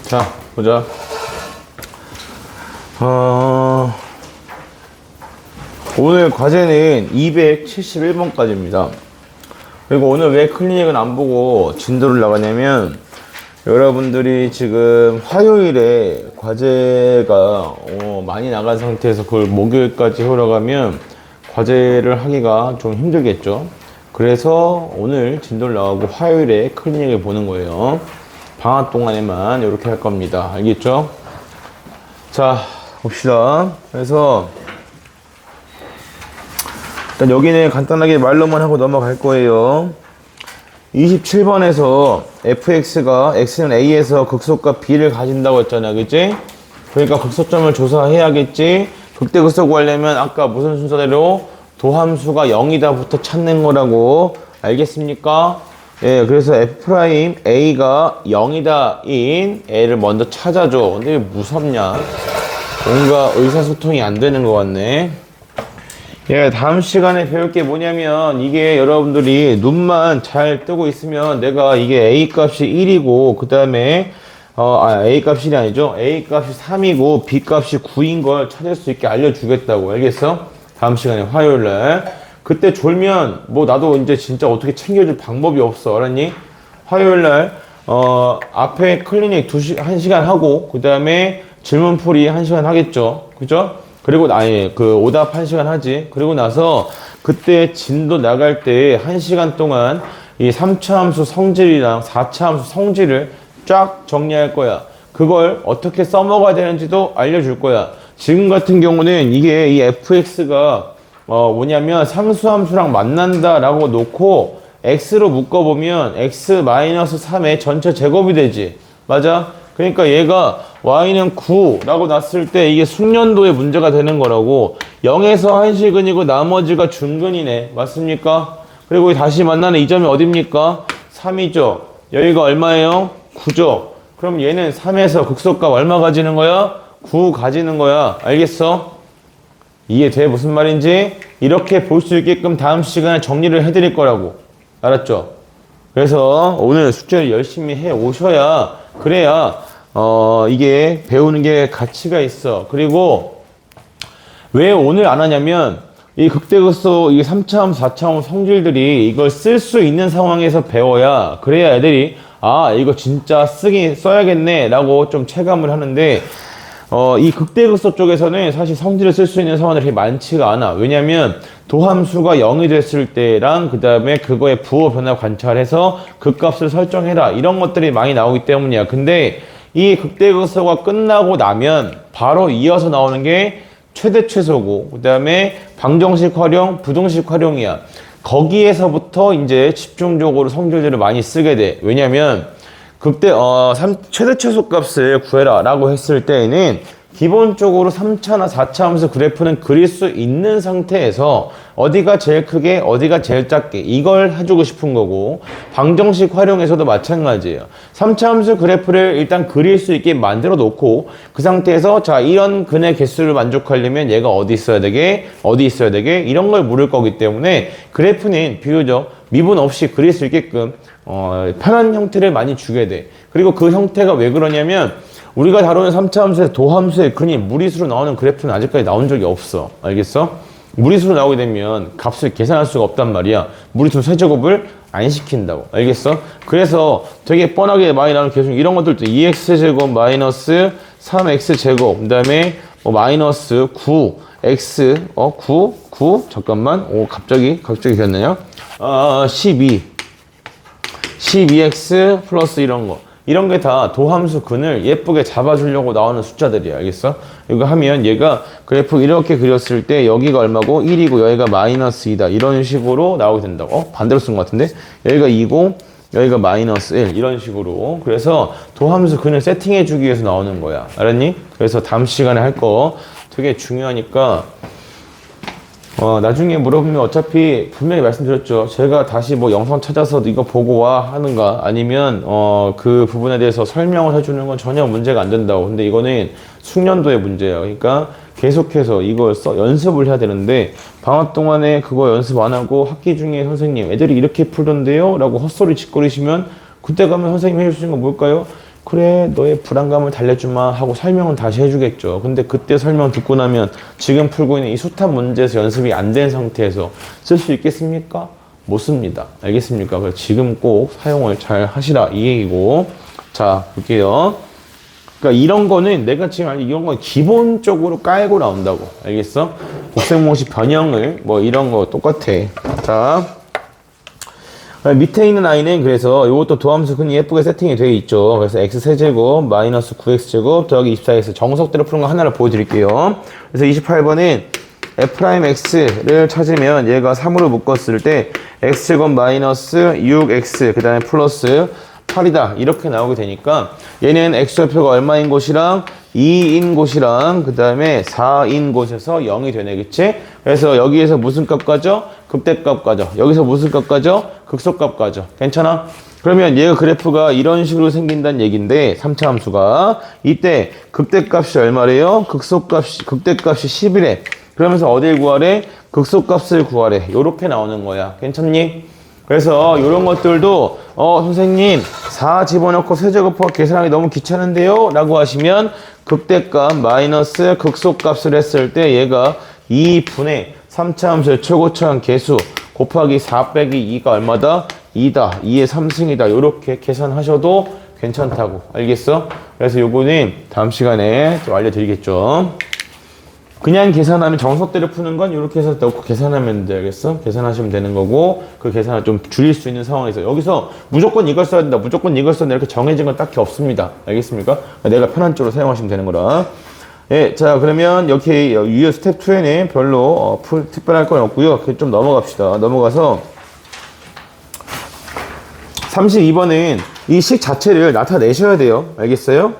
자, 보자. 오늘 과제는 271번까지입니다. 그리고 오늘 왜 클리닉은 안 보고 진도를 나가냐면, 여러분들이 지금 화요일에 과제가 많이 나간 상태에서 그걸 목요일까지 흘러가면 과제를 하기가 좀 힘들겠죠. 그래서 오늘 진도를 나가고 화요일에 클리닉을 보는 거예요. 방학 동안에만 이렇게 할 겁니다. 알겠죠? 자, 봅시다. 그래서 일단 여기는 간단하게 말로만 하고 넘어갈 거예요. 27번에서 fx가 x는 a에서 극소값 b를 가진다고 했잖아, 그치? 그러니까 극소점을 조사해야겠지. 극대극소 구하려면 아까 무슨 순서대로 도함수가 0이다부터 찾는 거라고. 알겠습니까? 예, 그래서 f'a가 0이다인 애를 먼저 찾아줘. 근데 왜 무섭냐? 뭔가 의사소통이 안 되는 것 같네. 예, 다음 시간에 배울 게 뭐냐면, 이게 여러분들이 눈만 잘 뜨고 있으면 내가 이게 A 값이 1이고, 그 다음에, A 값이 1이 아니죠. A 값이 3이고, B 값이 9인 걸 찾을 수 있게 알려주겠다고. 알겠어? 다음 시간에 화요일날. 그때 졸면, 뭐 나도 이제 진짜 어떻게 챙겨줄 방법이 없어. 알았니? 화요일날, 앞에 클리닉 1시간 하고, 그 다음에 질문풀이 1시간 하겠죠. 그죠? 그리고 그 오답 1시간 하지. 그리고 나서 그때 진도 나갈 때 1시간 동안 이 3차 함수 성질이랑 4차 함수 성질을 쫙 정리할 거야. 그걸 어떻게 써먹어야 되는지도 알려줄 거야. 지금 같은 경우는 이게 이 fx가 뭐냐면 상수함수랑 만난다라고 놓고 x로 묶어보면 x-3의 전체 제곱이 되지. 맞아? 그러니까 얘가 y는 9라고 놨을 때 이게 숙련도의 문제가 되는 거라고. 0에서 한시근이고 나머지가 중근이네. 맞습니까? 그리고 다시 만나는 이 점이 어딥니까? 3이죠. 여기가 얼마예요? 9죠. 그럼 얘는 3에서 극소값 얼마 가지는 거야? 9 가지는 거야. 알겠어? 이해돼? 무슨 말인지? 이렇게 볼 수 있게끔 다음 시간에 정리를 해드릴 거라고. 알았죠? 그래서 오늘 숙제를 열심히 해 오셔야, 그래야 이게 배우는 게 가치가 있어. 그리고 왜 오늘 안 하냐면, 이 극대극소 이게 3차함 4차함 성질들이 이걸 쓸 수 있는 상황에서 배워야, 그래야 애들이 이거 진짜 써야겠네 라고 좀 체감을 하는데, 이 극대극소 쪽에서는 사실 성질을 쓸 수 있는 상황들이 그렇게 많지가 않아. 왜냐면 도함수가 0이 됐을 때랑 그 다음에 그거의 부호 변화 관찰해서 그 값을 설정해라, 이런 것들이 많이 나오기 때문이야. 근데 이 극대극소가 끝나고 나면 바로 이어서 나오는 게 최대 최소고, 그 다음에 방정식 활용, 부등식 활용이야. 거기에서부터 이제 집중적으로 성질들을 많이 쓰게 돼. 왜냐면 최대 최소 값을 구해라 라고 했을 때에는 기본적으로 3차나 4차 함수 그래프는 그릴 수 있는 상태에서 어디가 제일 크게 어디가 제일 작게 이걸 해주고 싶은 거고, 방정식 활용에서도 마찬가지예요. 3차 함수 그래프를 일단 그릴 수 있게 만들어 놓고 그 상태에서 자, 이런 근의 개수를 만족하려면 얘가 어디 있어야 되게 이런 걸 물을 거기 때문에 그래프는 비교적 미분 없이 그릴 수 있게끔 편한 형태를 많이 주게 돼. 그리고 그 형태가 왜 그러냐면, 우리가 다루는 3차 함수의 도함수의 근이 무리수로 나오는 그래프는 아직까지 나온 적이 없어. 알겠어? 무리수로 나오게 되면 값을 계산할 수가 없단 말이야. 무리수 세제곱을 안 시킨다고. 알겠어? 그래서 되게 뻔하게 많이 나오는 계속 이런 것들도 2x제곱 마이너스 3x제곱, 그 다음에 마이너스 9x 9 잠깐만, 갑자기 됐네요. 12x 플러스 이런 게 다 도함수 근을 예쁘게 잡아주려고 나오는 숫자들이야. 알겠어? 이거 하면 얘가 그래프 이렇게 그렸을 때 여기가 얼마고 1이고 여기가 마이너스 2다, 이런 식으로 나오게 된다고. 반대로 쓴 것 같은데, 여기가 2고 여기가 마이너스 1, 이런 식으로. 그래서 도함수 근을 세팅해 주기 위해서 나오는 거야. 알았니? 그래서 다음 시간에 할 거 되게 중요하니까 나중에 물어보면 어차피 분명히 말씀드렸죠. 제가 다시 영상 찾아서 이거 보고 와 하는가, 아니면 그 부분에 대해서 설명을 해주는 건 전혀 문제가 안 된다고. 근데 이거는 숙련도의 문제예요. 그러니까 계속해서 이걸 연습을 해야 되는데, 방학 동안에 그거 연습 안 하고 학기 중에 선생님 애들이 이렇게 풀던데요? 라고 헛소리 짓거리시면, 그때 가면 선생님이 해주시는 건 뭘까요? 그래 너의 불안감을 달래주마 하고 설명은 다시 해주겠죠. 근데 그때 설명 듣고 나면 지금 풀고 있는 이 숱한 문제에서 연습이 안 된 상태에서 쓸 수 있겠습니까? 못 씁니다. 알겠습니까? 그래서 지금 꼭 사용을 잘 하시라 이 얘기고. 자 볼게요. 그러니까 이런 거는 내가 지금 이런 건 기본적으로 깔고 나온다고. 알겠어? 곱셈공식 변형을 뭐 이런 거 똑같아. 자 밑에 있는 아이는 그래서 이것도 도함수 흔히 예쁘게 세팅이 되어 있죠. 그래서 x세제곱 마이너스 9x제곱 더하기 24x 정석대로 푸는 거 하나를 보여드릴게요. 그래서 28번은 f'x를 찾으면 얘가 3으로 묶었을 때 x제곱 마이너스 6x 그 다음에 플러스 8이다 이렇게 나오게 되니까 얘는 x좌표가 얼마인 곳이랑 2인 곳이랑 그 다음에 4인 곳에서 0이 되네. 그치? 그래서 여기에서 무슨 값 가져? 극대값 가져. 여기서 무슨 값 가져? 극소값 가져. 괜찮아? 그러면 얘가 그래프가 이런 식으로 생긴다는 얘기인데 3차 함수가 이때 극대값이 얼마래요? 극대값이 10이래. 그러면서 어딜 구하래? 극소값을 구하래. 요렇게 나오는 거야. 괜찮니? 그래서 이런 것들도 선생님 4 집어넣고 세제곱하고 계산하기 너무 귀찮은데요? 라고 하시면 극대값 마이너스 극소값을 했을 때 얘가 2분의 3차 함수의 최고차항 계수 곱하기 4 빼기 2가 얼마다? 2다. 2의 3승이다. 이렇게 계산하셔도 괜찮다고. 알겠어? 그래서 요거는 다음 시간에 좀 알려드리겠죠. 그냥 계산하면 정석대로 푸는 건 이렇게 해서 넣고 계산하면 돼. 알겠어? 계산하시면 되는 거고 그 계산을 좀 줄일 수 있는 상황에서 여기서 무조건 이걸 써야 된다. 무조건 이걸 써야 된다. 이렇게 정해진 건 딱히 없습니다. 알겠습니까? 내가 편한 쪽으로 사용하시면 되는 거라. 예, 자 그러면 여기 유효 스텝 2에는 별로 특별할 건 없고요. 좀 넘어갑시다. 넘어가서 32번은 이 식 자체를 나타내셔야 돼요. 알겠어요?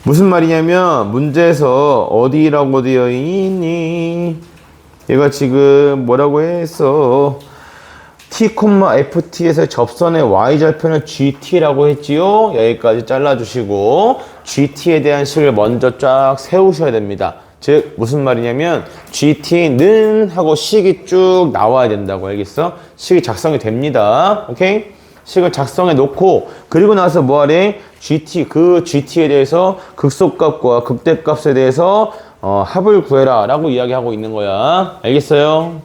무슨 말이냐면 문제에서 어디라고 되어 있니? 얘가 지금 뭐라고 했어? t, ft에서 접선의 y절편을 gt라고 했지요? 여기까지 잘라주시고 gt에 대한 식을 먼저 쫙 세우셔야 됩니다. 즉 무슨 말이냐면 gt는 하고 식이 쭉 나와야 된다고. 알겠어? 식이 작성이 됩니다. 오케이? 식을 작성해 놓고 그리고 나서 뭐하래? gt에 대해서 극소값과 극대값에 대해서 합을 구해라 라고 이야기하고 있는 거야. 알겠어요?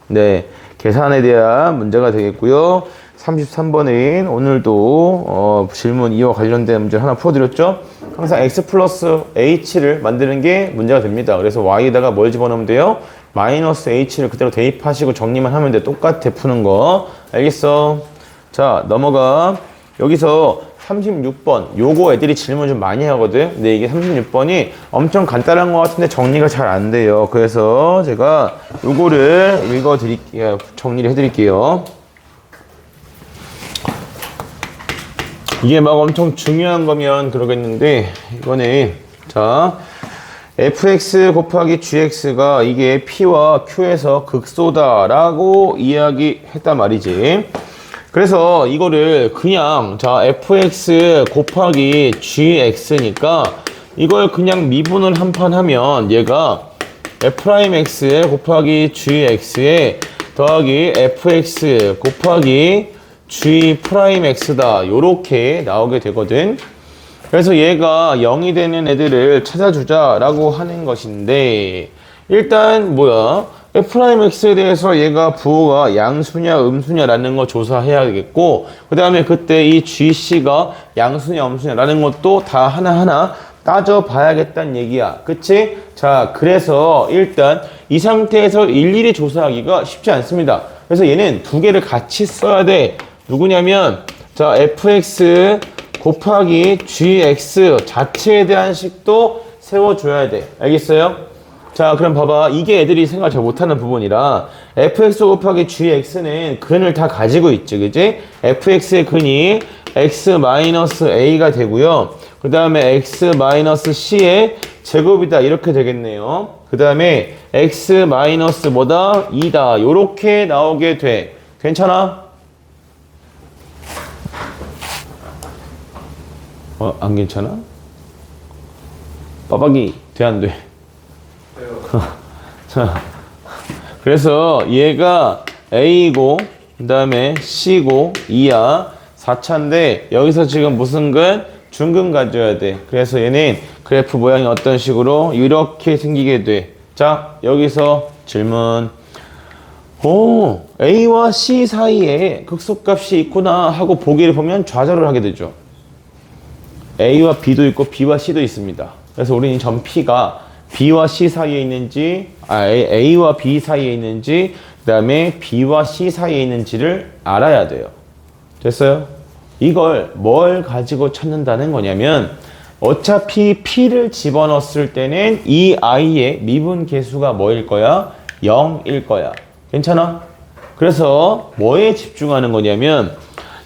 네, 계산에 대한 문제가 되겠고요. 33번은 오늘도 질문 2와 관련된 문제 하나 풀어드렸죠. 항상 x 플러스 h를 만드는 게 문제가 됩니다. 그래서 y에다가 뭘 집어넣으면 돼요? 마이너스 h를 그대로 대입하시고 정리만 하면 돼. 똑같아 푸는 거. 알겠어? 자 넘어가. 여기서 36번 요거 애들이 질문 좀 많이 하거든. 근데 이게 36번이 엄청 간단한 것 같은데 정리가 잘 안 돼요. 그래서 제가 요거를 읽어드릴게요. 정리를 해드릴게요. 이게 막 엄청 중요한 거면 그러겠는데 이거는 자 fx 곱하기 gx가 이게 p와 q에서 극소다라고 이야기했단 말이지. 그래서 이거를 그냥 자 fx 곱하기 gx니까 이걸 그냥 미분을 한 판 하면 얘가 f'x 곱하기 gx에 더하기 fx 곱하기 g'x다 요렇게 나오게 되거든. 그래서 얘가 0이 되는 애들을 찾아주자 라고 하는 것인데 일단 뭐야 f'x에 대해서 얘가 부호가 양수냐 음수냐 라는 거 조사해야 되겠고 그 다음에 그때 이 gc가 양수냐 음수냐 라는 것도 다 하나하나 따져봐야겠다는 얘기야. 그치? 자 그래서 일단 이 상태에서 일일이 조사하기가 쉽지 않습니다. 그래서 얘는 두 개를 같이 써야 돼. 누구냐면 자 fx 곱하기 gx 자체에 대한 식도 세워줘야 돼. 알겠어요? 자 그럼 봐봐. 이게 애들이 생각 잘 못하는 부분이라 fx 곱하기 gx는 근을 다 가지고 있지. 그지? fx의 근이 x-a가 되고요. 그 다음에 x-c의 제곱이다 이렇게 되겠네요. 그 다음에 x- 뭐다? 2다 요렇게 나오게 돼. 괜찮아? 안 괜찮아? 빠박이 돼 안 돼? 자, 그래서 얘가 A고 그 다음에 C고 2야. 4차인데 여기서 지금 무슨 근? 중근 가져야 돼. 그래서 얘는 그래프 모양이 어떤 식으로? 이렇게 생기게 돼. 자, 여기서 질문. 오, A와 C 사이에 극소값이 있구나 하고 보기를 보면 좌절을 하게 되죠. A와 B도 있고 B와 C도 있습니다. 그래서 우리는 이 점 P가 B와 C 사이에 있는지, A와 B 사이에 있는지, 그 다음에 B와 C 사이에 있는지를 알아야 돼요. 됐어요? 이걸 뭘 가지고 찾는다는 거냐면 어차피 P를 집어넣었을 때는 이 I의 미분 계수가 뭐일 거야? 0일 거야. 괜찮아? 그래서 뭐에 집중하는 거냐면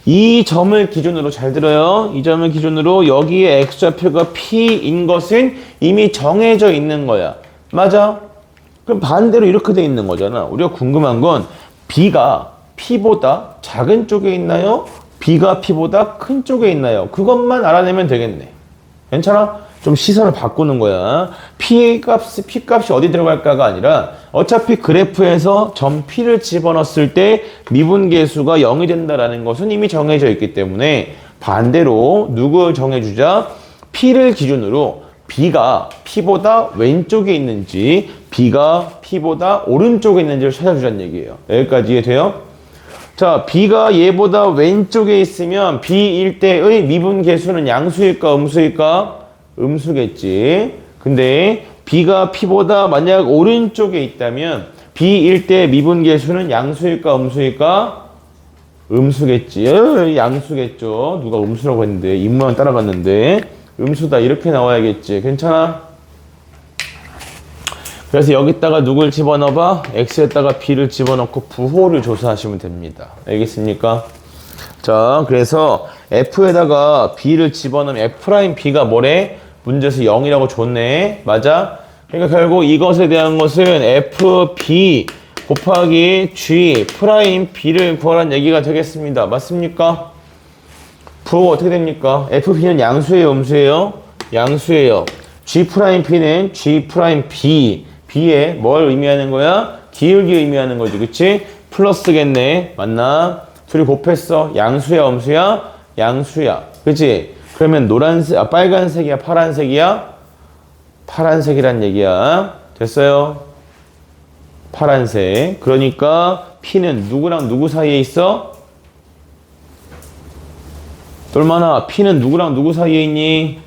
이 점을 기준으로 잘 들어요. 이 점을 기준으로 여기에 X좌표가 P인 것은 이미 정해져 있는 거야. 맞아? 그럼 반대로 이렇게 돼 있는 거잖아. 우리가 궁금한 건 B가 P보다 작은 쪽에 있나요? B가 P보다 큰 쪽에 있나요? 그것만 알아내면 되겠네. 괜찮아? 좀 시선을 바꾸는 거야. P 값이 어디 들어갈까가 아니라 어차피 그래프에서 점 P를 집어넣었을 때 미분계수가 0이 된다는 것은 이미 정해져 있기 때문에 반대로 누구 정해주자? P를 기준으로 B가 P보다 왼쪽에 있는지 B가 P보다 오른쪽에 있는지를 찾아주자는 얘기예요. 여기까지 이해돼요? 자, B가 얘보다 왼쪽에 있으면 B일 때의 미분계수는 양수일까 음수일까? 음수겠지. 근데 B가 P보다 만약 오른쪽에 있다면 B일 때 미분계수는 양수일까 음수일까? 음수겠지. 양수겠죠. 누가 음수라고 했는데 입모양 따라갔는데 음수다 이렇게 나와야겠지. 괜찮아? 그래서 여기다가 누굴 집어넣어봐? X에다가 B를 집어넣고 부호를 조사하시면 됩니다. 알겠습니까? 자, 그래서 F에다가 B를 집어넣으면 F'B가 뭐래? 문제에서 0이라고 줬네. 맞아? 그러니까 결국 이것에 대한 것은 FB 곱하기 G 프라임 B를 구하라는 얘기가 되겠습니다. 맞습니까? 부호가 어떻게 됩니까? FB는 양수예요, 음수예요? 양수예요. G 프라임 B는 G 프라임 B. B에 뭘 의미하는 거야? 기울기 의미하는 거지, 그치? 플러스겠네. 맞나? 둘이 곱했어. 양수야, 음수야? 양수야. 그치? 그러면 노란색, 빨간색이야, 파란색이야? 파란색이란 얘기야. 됐어요? 파란색. 그러니까 P는 누구랑 누구 사이에 있어? 똘마나 P는 누구랑 누구 사이에 있니?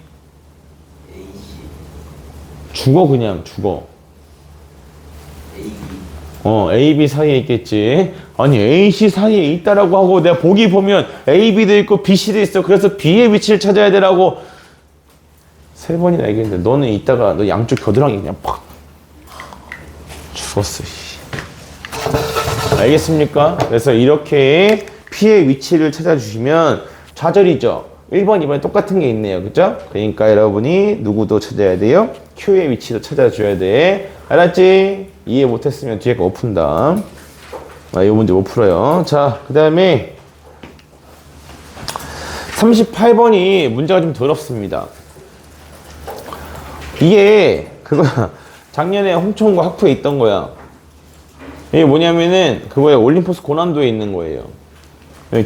죽어 그냥 죽어. A, B 사이에 있겠지. 아니 A, C 사이에 있다라고 하고 내가 보기 보면 A, B도 있고 B, C도 있어. 그래서 B의 위치를 찾아야 되라고 3번이나 얘기했는데 너는 이따가 너 양쪽 겨드랑이 그냥 팍 죽었어. 알겠습니까? 그래서 이렇게 P의 위치를 찾아주시면 좌절이죠. 1번, 2번에 똑같은 게 있네요. 그죠? 그러니까 여러분이 누구도 찾아야 돼요? Q의 위치도 찾아줘야 돼. 알았지? 이해 못했으면 뒤에 거 못 푼다. 이 문제 못 풀어요. 자, 그 다음에 38번이 문제가 좀 더럽습니다. 이게 그거 작년에 홍천고 학부에 있던 거야. 이게 뭐냐면은 그거에 올림포스 고난도에 있는 거예요.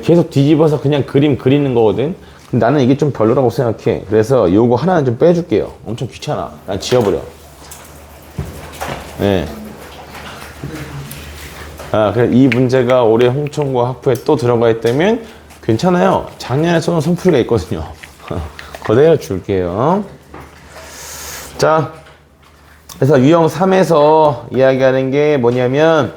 계속 뒤집어서 그냥 그림 그리는 거거든. 근데 나는 이게 좀 별로라고 생각해. 그래서 요거 하나는 좀 빼줄게요. 엄청 귀찮아. 난 지워버려. 네. 그래서 이 문제가 올해 홍천고 학부에 또 들어가 있다면 괜찮아요. 작년에 쏘는 선풀이가 있거든요. 그대로 줄게요. 자, 그래서 유형 3에서 이야기하는 게 뭐냐면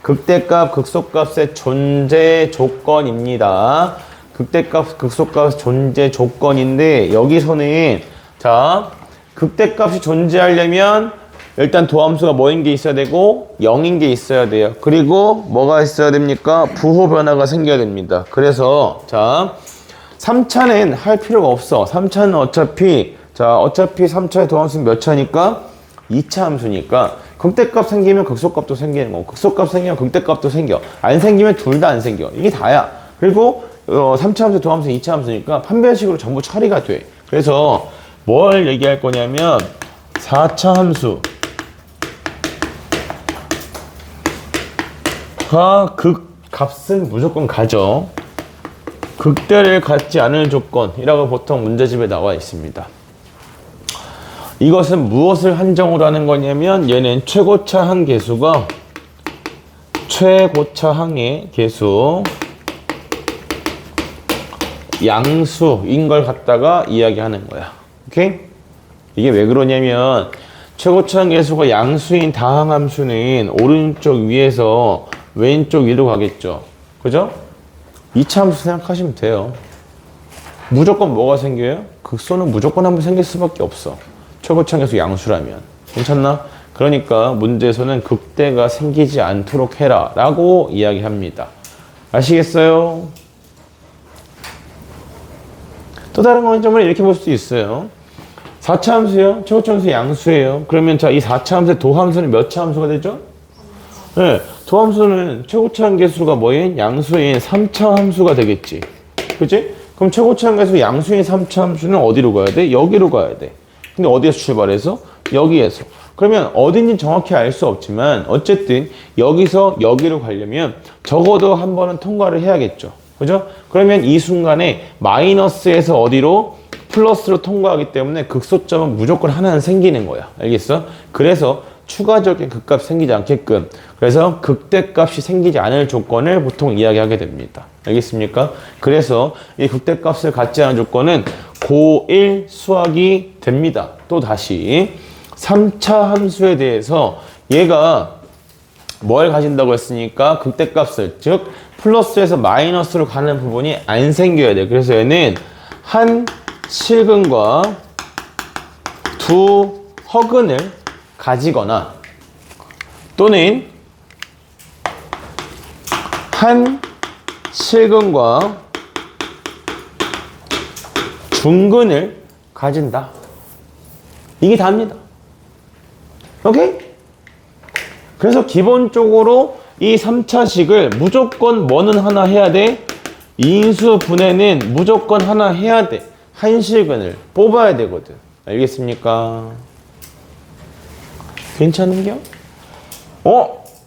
극대값, 극소값의 존재 조건입니다. 극대값, 극소값 존재 조건인데 여기서는 자, 극대값이 존재하려면 일단 도함수가 뭐인 게 있어야 되고 0인 게 있어야 돼요. 그리고 뭐가 있어야 됩니까? 부호 변화가 생겨야 됩니다. 그래서 자, 3차는 할 필요가 없어. 3차는 어차피 3차의 도함수는 몇 차니까? 2차 함수니까 극대값 생기면 극소값도 생기는 거고 극소값 생기면 극대값도 생겨. 안 생기면 둘 다 안 생겨. 이게 다야. 그리고 3차 함수, 도함수, 2차 함수니까 판별식으로 전부 처리가 돼. 그래서 뭘 얘기할 거냐면 4차 함수 극 값은 무조건 가져. 극대를 갖지 않을 조건이라고 보통 문제집에 나와 있습니다. 이것은 무엇을 한정으로 하는 거냐면 얘는 최고차 항 계수가 최고차 항의 계수 양수인 걸 갖다가 이야기하는 거야. 오케이? 이게 왜 그러냐면 최고차 항 계수가 양수인 다항함수는 오른쪽 위에서 왼쪽 위로 가겠죠. 그죠? 2차 함수 생각하시면 돼요. 무조건 뭐가 생겨요? 극소는 무조건 한번 생길 수밖에 없어. 최고차 항 계수 양수라면. 괜찮나? 그러니까 문제에서는 극대가 생기지 않도록 해라 라고 이야기합니다. 아시겠어요? 또 다른 관점을 이렇게 볼 수도 있어요. 4차 함수요? 최고차 함수 양수예요. 그러면 자, 이 4차 함수의 도함수는 몇 차 함수가 되죠? 네, 도함수는 최고차 함계수가 뭐인? 양수인 3차 함수가 되겠지. 그치? 그럼 최고차 함계수 양수인 3차 함수는 어디로 가야 돼? 여기로 가야 돼. 근데 어디에서 출발해서? 여기에서. 그러면 어딘지 정확히 알 수 없지만 어쨌든 여기서 여기로 가려면 적어도 한 번은 통과를 해야겠죠. 그죠? 그러면 이 순간에 마이너스에서 어디로? 플러스로 통과하기 때문에 극소점은 무조건 하나는 생기는 거야. 알겠어? 그래서 추가적인 극값이 생기지 않게끔 그래서 극대값이 생기지 않을 조건을 보통 이야기하게 됩니다. 알겠습니까? 그래서 이 극대값을 갖지 않은 조건은 고1 수학이 됩니다. 또 다시 3차 함수에 대해서 얘가 뭘 가진다고 했으니까 극대값을 즉 플러스에서 마이너스로 가는 부분이 안 생겨야 돼. 그래서 얘는 한 실근과 두 허근을 가지거나 또는 한 실근과 중근을 가진다. 이게 답니다. 오케이? 그래서 기본적으로 이 3차식을 무조건 뭐는 하나 해야 돼? 인수분해는 무조건 하나 해야 돼. 한 실근을 뽑아야 되거든. 알겠습니까? 괜찮은겨?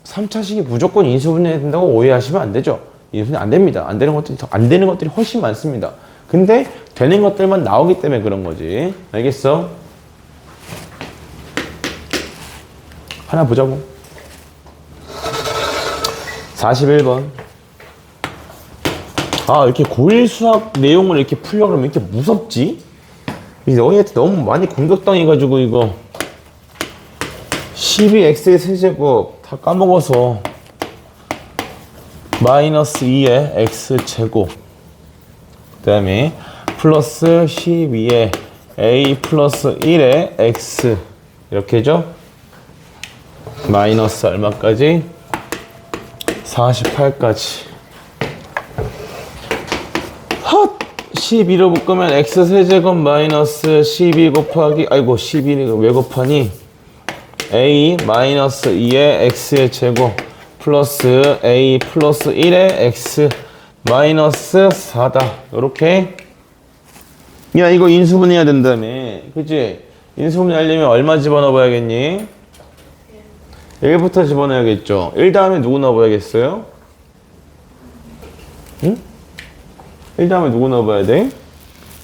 3차식이 무조건 인수분해해야 된다고 오해하시면 안 되죠. 인수분해 안 됩니다. 안 되는 것들이 훨씬 많습니다. 근데 되는 것들만 나오기 때문에 그런 거지. 알겠어? 하나 보자고. 41번. 아, 이렇게 고1 수학 내용을 이렇게 풀려고 그러면 이렇게 무섭지? 너희한테 너무 많이 공격당해가지고 이거 12x의 세제곱 다 까먹어서 마이너스 2의 x제곱 그 다음에 플러스 12의 a 플러스 1의 x 이렇게죠? 마이너스 얼마까지? 48까지 12로 묶으면 x세제곱 마이너스 12 곱하기 12를 왜 곱하니? a 마이너스 2의 x의 제곱 플러스 a 플러스 1의 x 마이너스 4다. 요렇게. 야, 이거 인수분해해야 된다며. 그치? 인수분해 하려면 얼마 집어넣어 봐야겠니? 1부터 집어넣어야겠죠. 1 다음에 누구 넣어봐야겠어요? 응? 1 다음에 누구 넣어봐야 돼?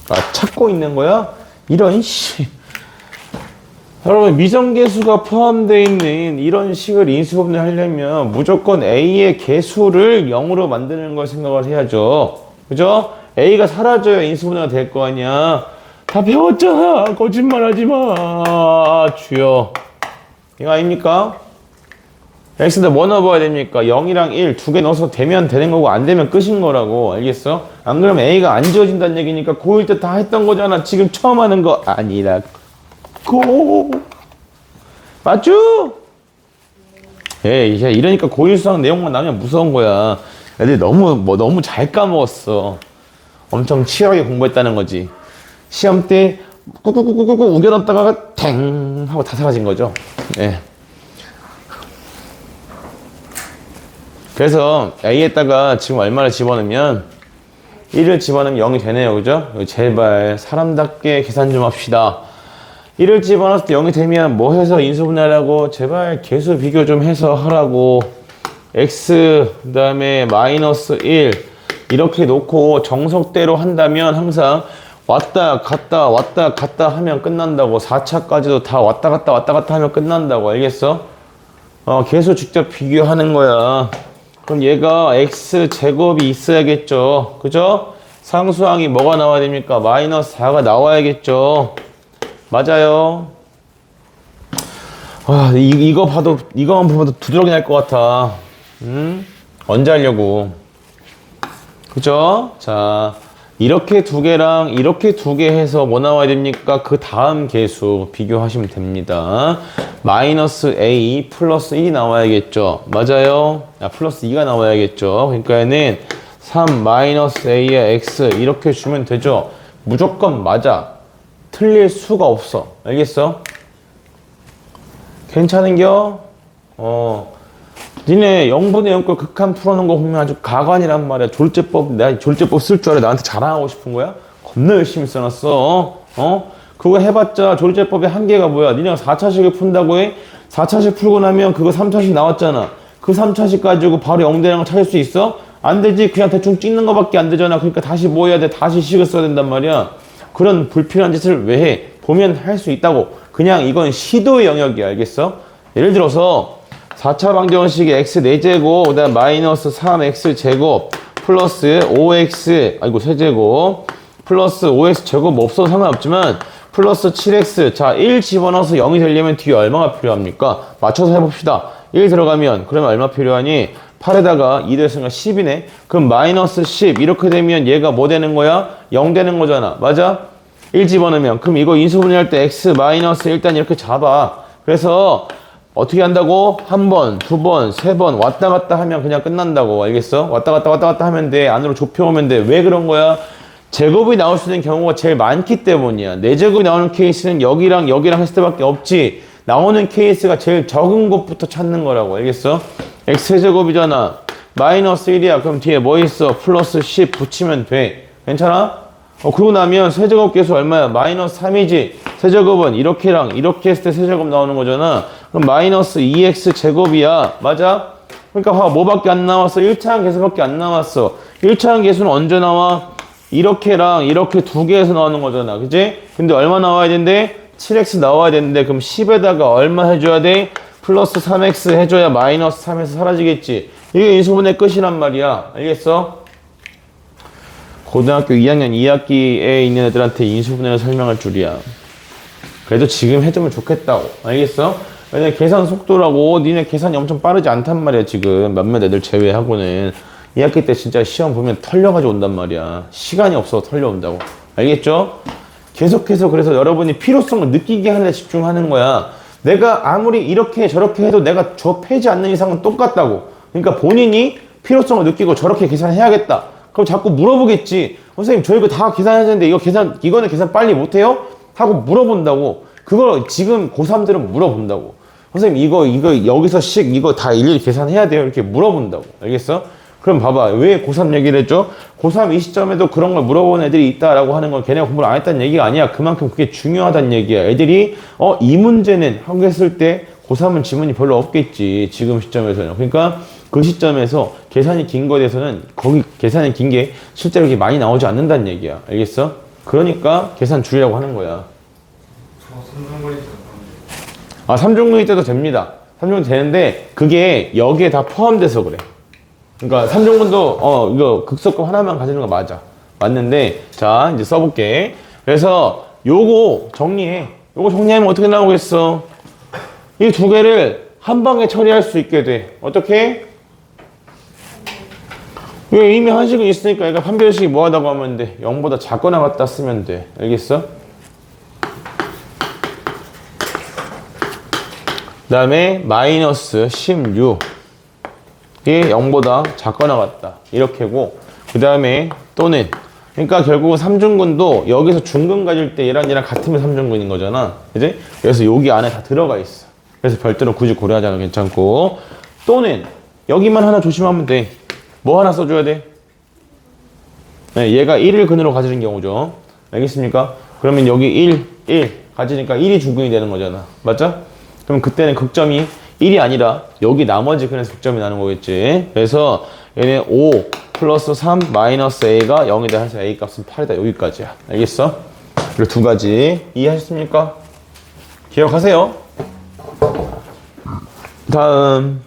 아, 찾고 있는 거야? 이런 씨. 여러분, 미정계수가 포함되어 있는 이런 식을 인수분해 하려면 무조건 A의 개수를 0으로 만드는 걸 생각을 해야죠. 그죠? A가 사라져야 인수분해가 될 거 아니야. 다 배웠잖아. 거짓말 하지 마. 주여. 이거 아닙니까? X인데 뭐 넣어봐야 됩니까? 0이랑 1 두 개 넣어서 되면 되는 거고 안 되면 끝인 거라고. 알겠어? 안 그러면 A가 안 지워진다는 얘기니까 고1 때 다 했던 거잖아. 지금 처음 하는 거 아니라고. 맞죠? 에이, 이러니까 고1 수학 내용만 나오면 무서운 거야. 애들 너무 잘 까먹었어. 엄청 치열하게 공부했다는 거지. 시험 때 꾹꾹꾹꾹 우겨놨다가 탱 하고 다 사라진 거죠. 예. 그래서 A에다가 지금 얼마를 집어넣으면 1을 집어넣으면 0이 되네요. 그죠? 제발 사람답게 계산 좀 합시다. 1을 집어넣었을 때 0이 되면 뭐 해서 인수분해하라고? 제발 개수 비교 좀 해서 하라고. x 그 다음에 마이너스 1 이렇게 놓고 정석대로 한다면 항상 왔다 갔다 왔다 갔다 하면 끝난다고. 4차까지도 다 왔다 갔다 하면 끝난다고. 알겠어? 계속 직접 비교하는 거야. 그럼 얘가 x제곱이 있어야겠죠. 그죠? 상수항이 뭐가 나와야 됩니까? 마이너스 4가 나와야겠죠. 맞아요. 이거만 보면 두드러기 날 것 같아. 언제 하려고. 그죠? 자, 이렇게 두 개랑 이렇게 두 개 해서 뭐 나와야 됩니까? 그 다음 계수 비교하시면 됩니다. 마이너스 a 플러스 1이 나와야겠죠. 맞아요. 플러스 2가 나와야겠죠. 그러니까 얘는 3 마이너스 a에 x 이렇게 주면 되죠. 무조건 맞아. 틀릴 수가 없어. 알겠어? 괜찮은겨? 니네 0분의 0꼴 극한 풀어놓은 거 보면 아주 가관이란 말이야. 졸제법, 내가 졸제법 쓸 줄 알아. 나한테 자랑하고 싶은 거야? 겁나 열심히 써놨어. 그거 해봤자 졸제법의 한계가 뭐야? 니네가 4차식을 푼다고 해? 4차식 풀고 나면 그거 3차식 나왔잖아. 그 3차식 가지고 바로 0대량을 찾을 수 있어? 안 되지. 그냥 대충 찍는 거밖에 안 되잖아. 그러니까 다시 뭐 해야 돼? 다시 식을 써야 된단 말이야. 그런 불필요한 짓을 왜 해? 보면 할 수 있다고. 그냥 이건 시도의 영역이야. 알겠어? 예를 들어서 4차 방정식의 x 4제곱, 그 다음 마이너스 3x제곱, 플러스 5x, 세제곱, 플러스 5x 제곱 뭐 없어도 상관없지만, 플러스 7x. 자, 1 집어넣어서 0이 되려면 뒤에 얼마가 필요합니까? 맞춰서 해봅시다. 1 들어가면, 그러면 얼마 필요하니? 8에다가 2 됐으니까 10이네? 그럼 마이너스 10. 이렇게 되면 얘가 뭐 되는 거야? 0 되는 거잖아. 맞아? 1 집어넣으면. 그럼 이거 인수분해할 때 x 마이너스 일단 이렇게 잡아. 그래서, 어떻게 한다고? 한 번, 두 번, 세 번 왔다 갔다 하면 그냥 끝난다고. 알겠어? 왔다 갔다 하면 돼. 안으로 좁혀오면 돼. 왜 그런 거야? 제곱이 나올 수 있는 경우가 제일 많기 때문이야. 4제곱이 나오는 케이스는 여기랑 했을 때밖에 없지. 나오는 케이스가 제일 적은 곳부터 찾는 거라고. 알겠어? x제곱이잖아. 마이너스 1이야. 그럼 뒤에 뭐 있어? 플러스 10 붙이면 돼. 괜찮아? 그러고 나면 세제곱 계수 얼마야? 마이너스 3이지. 세제곱은 이렇게랑 이렇게 했을 때 세제곱 나오는 거잖아. 그럼 마이너스 2x 제곱이야. 맞아? 그러니까 봐, 뭐밖에 안 나왔어? 1차항 계수밖에 안 나왔어. 1차항 계수는 언제 나와? 이렇게랑 이렇게 두 개에서 나오는 거잖아. 그치? 근데 얼마 나와야 된대? 7x 나와야 되는데 그럼 10에다가 얼마 해줘야 돼? 플러스 3x 해줘야 마이너스 3에서 사라지겠지. 이게 인수분해 끝이란 말이야. 알겠어? 고등학교 2학년 2학기에 있는 애들한테 인수분해를 설명할 줄이야. 그래도 지금 해주면 좋겠다고. 알겠어? 왜냐면 계산 속도라고 니네 계산이 엄청 빠르지 않단 말이야. 지금 몇몇 애들 제외하고는 2학기 때 진짜 시험 보면 털려가지고 온단 말이야. 시간이 없어서 털려온다고. 알겠죠? 계속해서 그래서 여러분이 필요성을 느끼게 하는 데 집중하는 거야. 내가 아무리 이렇게 저렇게 해도 내가 저 패지 않는 이상은 똑같다고. 그러니까 본인이 필요성을 느끼고 저렇게 계산해야겠다. 그럼 자꾸 물어보겠지. 선생님 저 이거 다 계산해야 되는데 이거는 계산 빨리 못해요? 하고 물어본다고. 그걸 지금 고3들은 물어본다고. 선생님 이거 여기서 이거 다 일일이 계산해야 돼요? 이렇게 물어본다고. 알겠어? 그럼 봐봐. 왜 고3 얘기를 했죠? 고3 이 시점에도 그런 걸 물어보는 애들이 있다라고 하는 건 걔네가 공부를 안 했다는 얘기가 아니야. 그만큼 그게 중요하다는 얘기야. 애들이 이 문제는 하고 했을 때 고3은 지문이 별로 없겠지. 지금 시점에서는. 그러니까 그 시점에서 계산이 긴 거에 대해서는 거기 계산이 긴 게 실제로 이렇게 많이 나오지 않는다는 얘기야. 알겠어? 그러니까 계산 줄이라고 하는 거야. 아, 3중근이 때도 됩니다. 3중근 되는데 그게 여기에 다 포함돼서 그래. 그러니까 3중근도 이거 극소급 하나만 가지는 거 맞아. 맞는데 자 이제 써볼게. 그래서 요거 정리해. 요거 정리하면 어떻게 나오겠어? 이 두 개를 한 방에 처리할 수 있게 돼. 어떻게? 왜 이미 한식은 있으니까 얘가 판별식이 뭐하다고 하면 돼? 0보다 작거나 같다 쓰면 돼. 알겠어? 그 다음에 마이너스 16 이게 0보다 작거나 같다. 이렇게고 그 다음에 또는 그러니까 결국은 3중근도 여기서 중근 가질 때 얘랑 같으면 3중근인 거잖아. 그지? 그래서 여기 안에 다 들어가 있어. 그래서 별도로 굳이 고려하지 않아도 괜찮고 또는 여기만 하나 조심하면 돼. 뭐 하나 써줘야 돼? 네, 얘가 1을 근으로 가지는 경우죠. 알겠습니까? 그러면 여기 1 가지니까 1이 중근이 되는 거잖아. 맞죠? 그럼 그때는 극점이 1이 아니라 여기 나머지 근에서 극점이 나는 거겠지. 그래서 얘네 5, 플러스 3 마이너스 a가 0이다 해서 a 값은 8이다. 여기까지야. 알겠어? 그리고 두 가지 이해하셨습니까? 기억하세요. 다음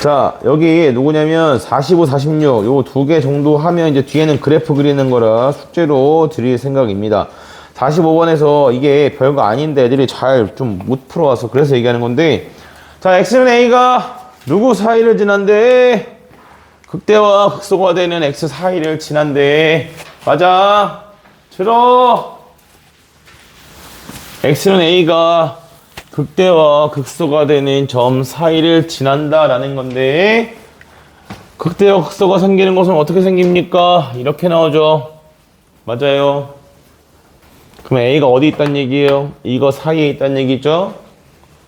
자, 여기 누구냐면 45, 46 요 두 개 정도 하면 이제 뒤에는 그래프 그리는 거라 숙제로 드릴 생각입니다. 45번에서 이게 별거 아닌데 애들이 잘 좀 못 풀어와서 그래서 얘기하는 건데, 자, x는 a가 누구 사이를 지난데? 극대와 극소가 되는 x 사이를 지난데. 맞아. 들어. x는 a가 극대와 극소가 되는 점 사이를 지난다라는 건데, 극대와 극소가 생기는 것은 어떻게 생깁니까? 이렇게 나오죠. 맞아요. 그럼 a가 어디 있다는 얘기예요? 이거 사이에 있다는 얘기죠?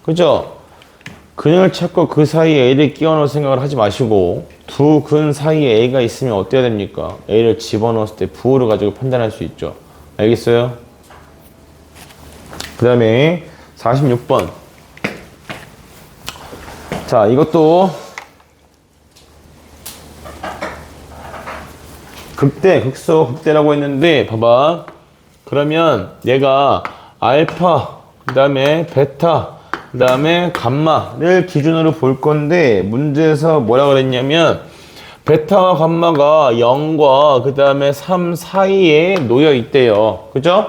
그죠? 근을 찾고 그 사이에 a를 끼워 넣을 생각을 하지 마시고, 두 근 사이에 a가 있으면 어때야 됩니까? a를 집어넣었을 때 부호를 가지고 판단할 수 있죠. 알겠어요? 그 다음에 46번. 자, 이것도 극대, 극소, 극대라고 했는데 봐봐. 그러면 얘가 알파, 그 다음에 베타, 그 다음에 감마를 기준으로 볼 건데, 문제에서 뭐라 그랬냐면 베타와 감마가 0과 그 다음에 3 사이에 놓여 있대요. 그죠?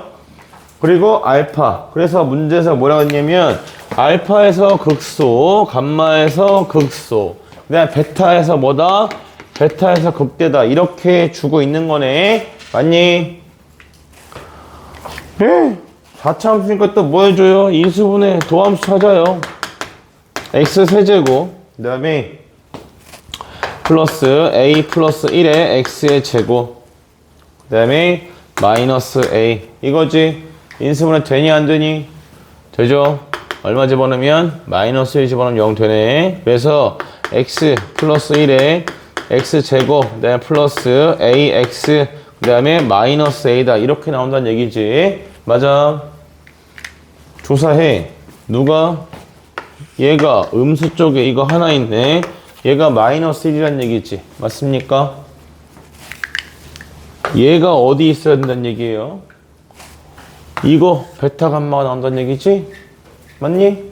그리고 알파. 그래서 문제에서 뭐라고 했냐면 알파에서 극소, 감마에서 극소, 그 다음에 베타에서 뭐다? 베타에서 극대다. 이렇게 주고 있는 거네. 맞니? 예. 4차 함수니까 또 뭐 해줘요? 인수분해 도함수 찾아요. x 세제곱, 그 다음에 플러스 a 플러스 1의 x의 제곱, 그 다음에 마이너스 a. 이거지? 인수분해 되니 안 되니? 되죠? 얼마 집어넣으면? 마이너스 1 집어넣으면 0 되네. 그래서 x 플러스 1에 x 제곱, 그 다음에 플러스 ax, 그 다음에 마이너스 a다. 이렇게 나온다는 얘기지. 맞아. 조사해. 누가? 얘가 음수 쪽에 이거 하나 있네. 얘가 마이너스 1이란 얘기지. 맞습니까? 얘가 어디 있어야 된다는 얘기예요? 이거 베타 감마가 나온다는 얘기지? 맞니?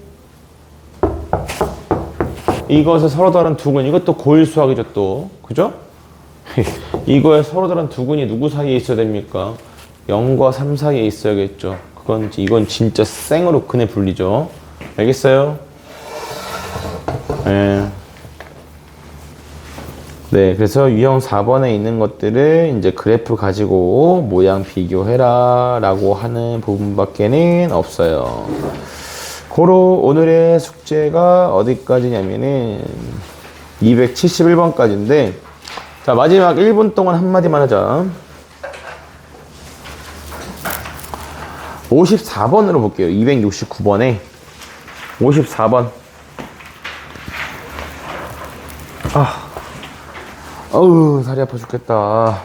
이것에 서로 다른 두근, 이것도 고1 수학이죠 또. 그죠? 이거에 서로 다른 두근이 누구 사이에 있어야 됩니까? 0과 3 사이에 있어야겠죠. 이건 진짜 생으로 근에 불리죠. 알겠어요? 네, 그래서 유형 4번에 있는 것들을 이제 그래프 가지고 모양 비교해라 라고 하는 부분밖에는 없어요. 고로 오늘의 숙제가 어디까지냐면은 271번까지인데, 자, 마지막 1분 동안 한마디만 하자. 54번으로 볼게요. 269번에 54번. 어우, 다리 아파 죽겠다.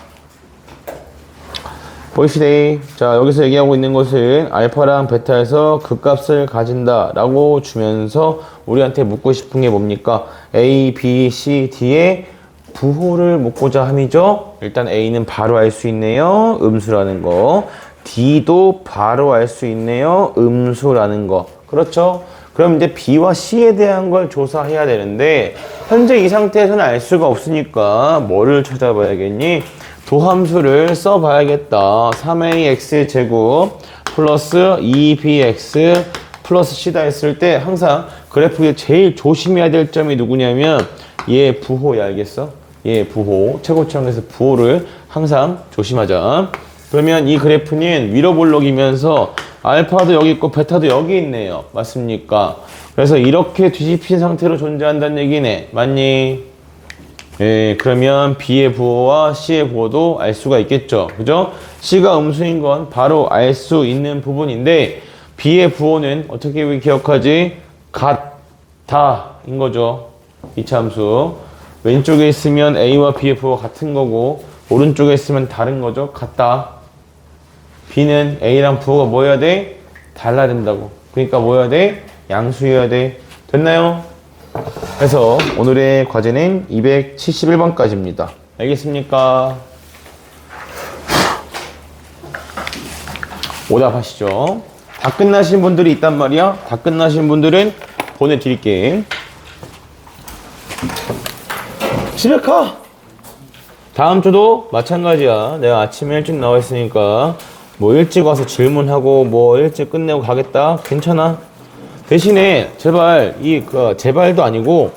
보이시대. 자, 여기서 얘기하고 있는 것은 알파랑 베타에서 극값을 가진다 라고 주면서 우리한테 묻고 싶은 게 뭡니까? A, B, C, D의 부호를 묻고자 함이죠. 일단 A는 바로 알 수 있네요. 음수라는 거. D도 바로 알 수 있네요. 음수라는 거. 그렇죠? 그럼 이제 B와 C에 대한 걸 조사해야 되는데, 현재 이 상태에서는 알 수가 없으니까 뭐를 찾아봐야겠니? 도함수를 써봐야겠다. 3ax 제곱 플러스 2bx 플러스 c다 했을 때 항상 그래프에 제일 조심해야 될 점이 누구냐면 얘 부호야. 알겠어? 얘 부호. 최고점에서 부호를 항상 조심하자. 그러면 이 그래프는 위로 볼록이면서 알파도 여기 있고 베타도 여기 있네요. 맞습니까? 그래서 이렇게 뒤집힌 상태로 존재한다는 얘기네. 맞니? 예, 그러면 B의 부호와 C의 부호도 알 수가 있겠죠. 그죠? C가 음수인 건 바로 알 수 있는 부분인데, B의 부호는 어떻게 기억하지? 같다인 거죠. 이차 함수. 왼쪽에 있으면 A와 B의 부호가 같은 거고, 오른쪽에 있으면 다른 거죠. 같다. B는 A랑 부호가 뭐 해야 돼? 달라야 된다고. 그러니까 뭐 해야 돼? 양수여야 돼. 됐나요? 그래서 오늘의 과제는 271번까지입니다. 알겠습니까? 오답하시죠. 다 끝나신 분들이 있단 말이야. 다 끝나신 분들은 보내드릴게. 집에 가! 다음 주도 마찬가지야. 내가 아침에 일찍 나와 있으니까 뭐 일찍 와서 질문하고 뭐 일찍 끝내고 가겠다. 괜찮아. 대신에 제발 제발도 아니고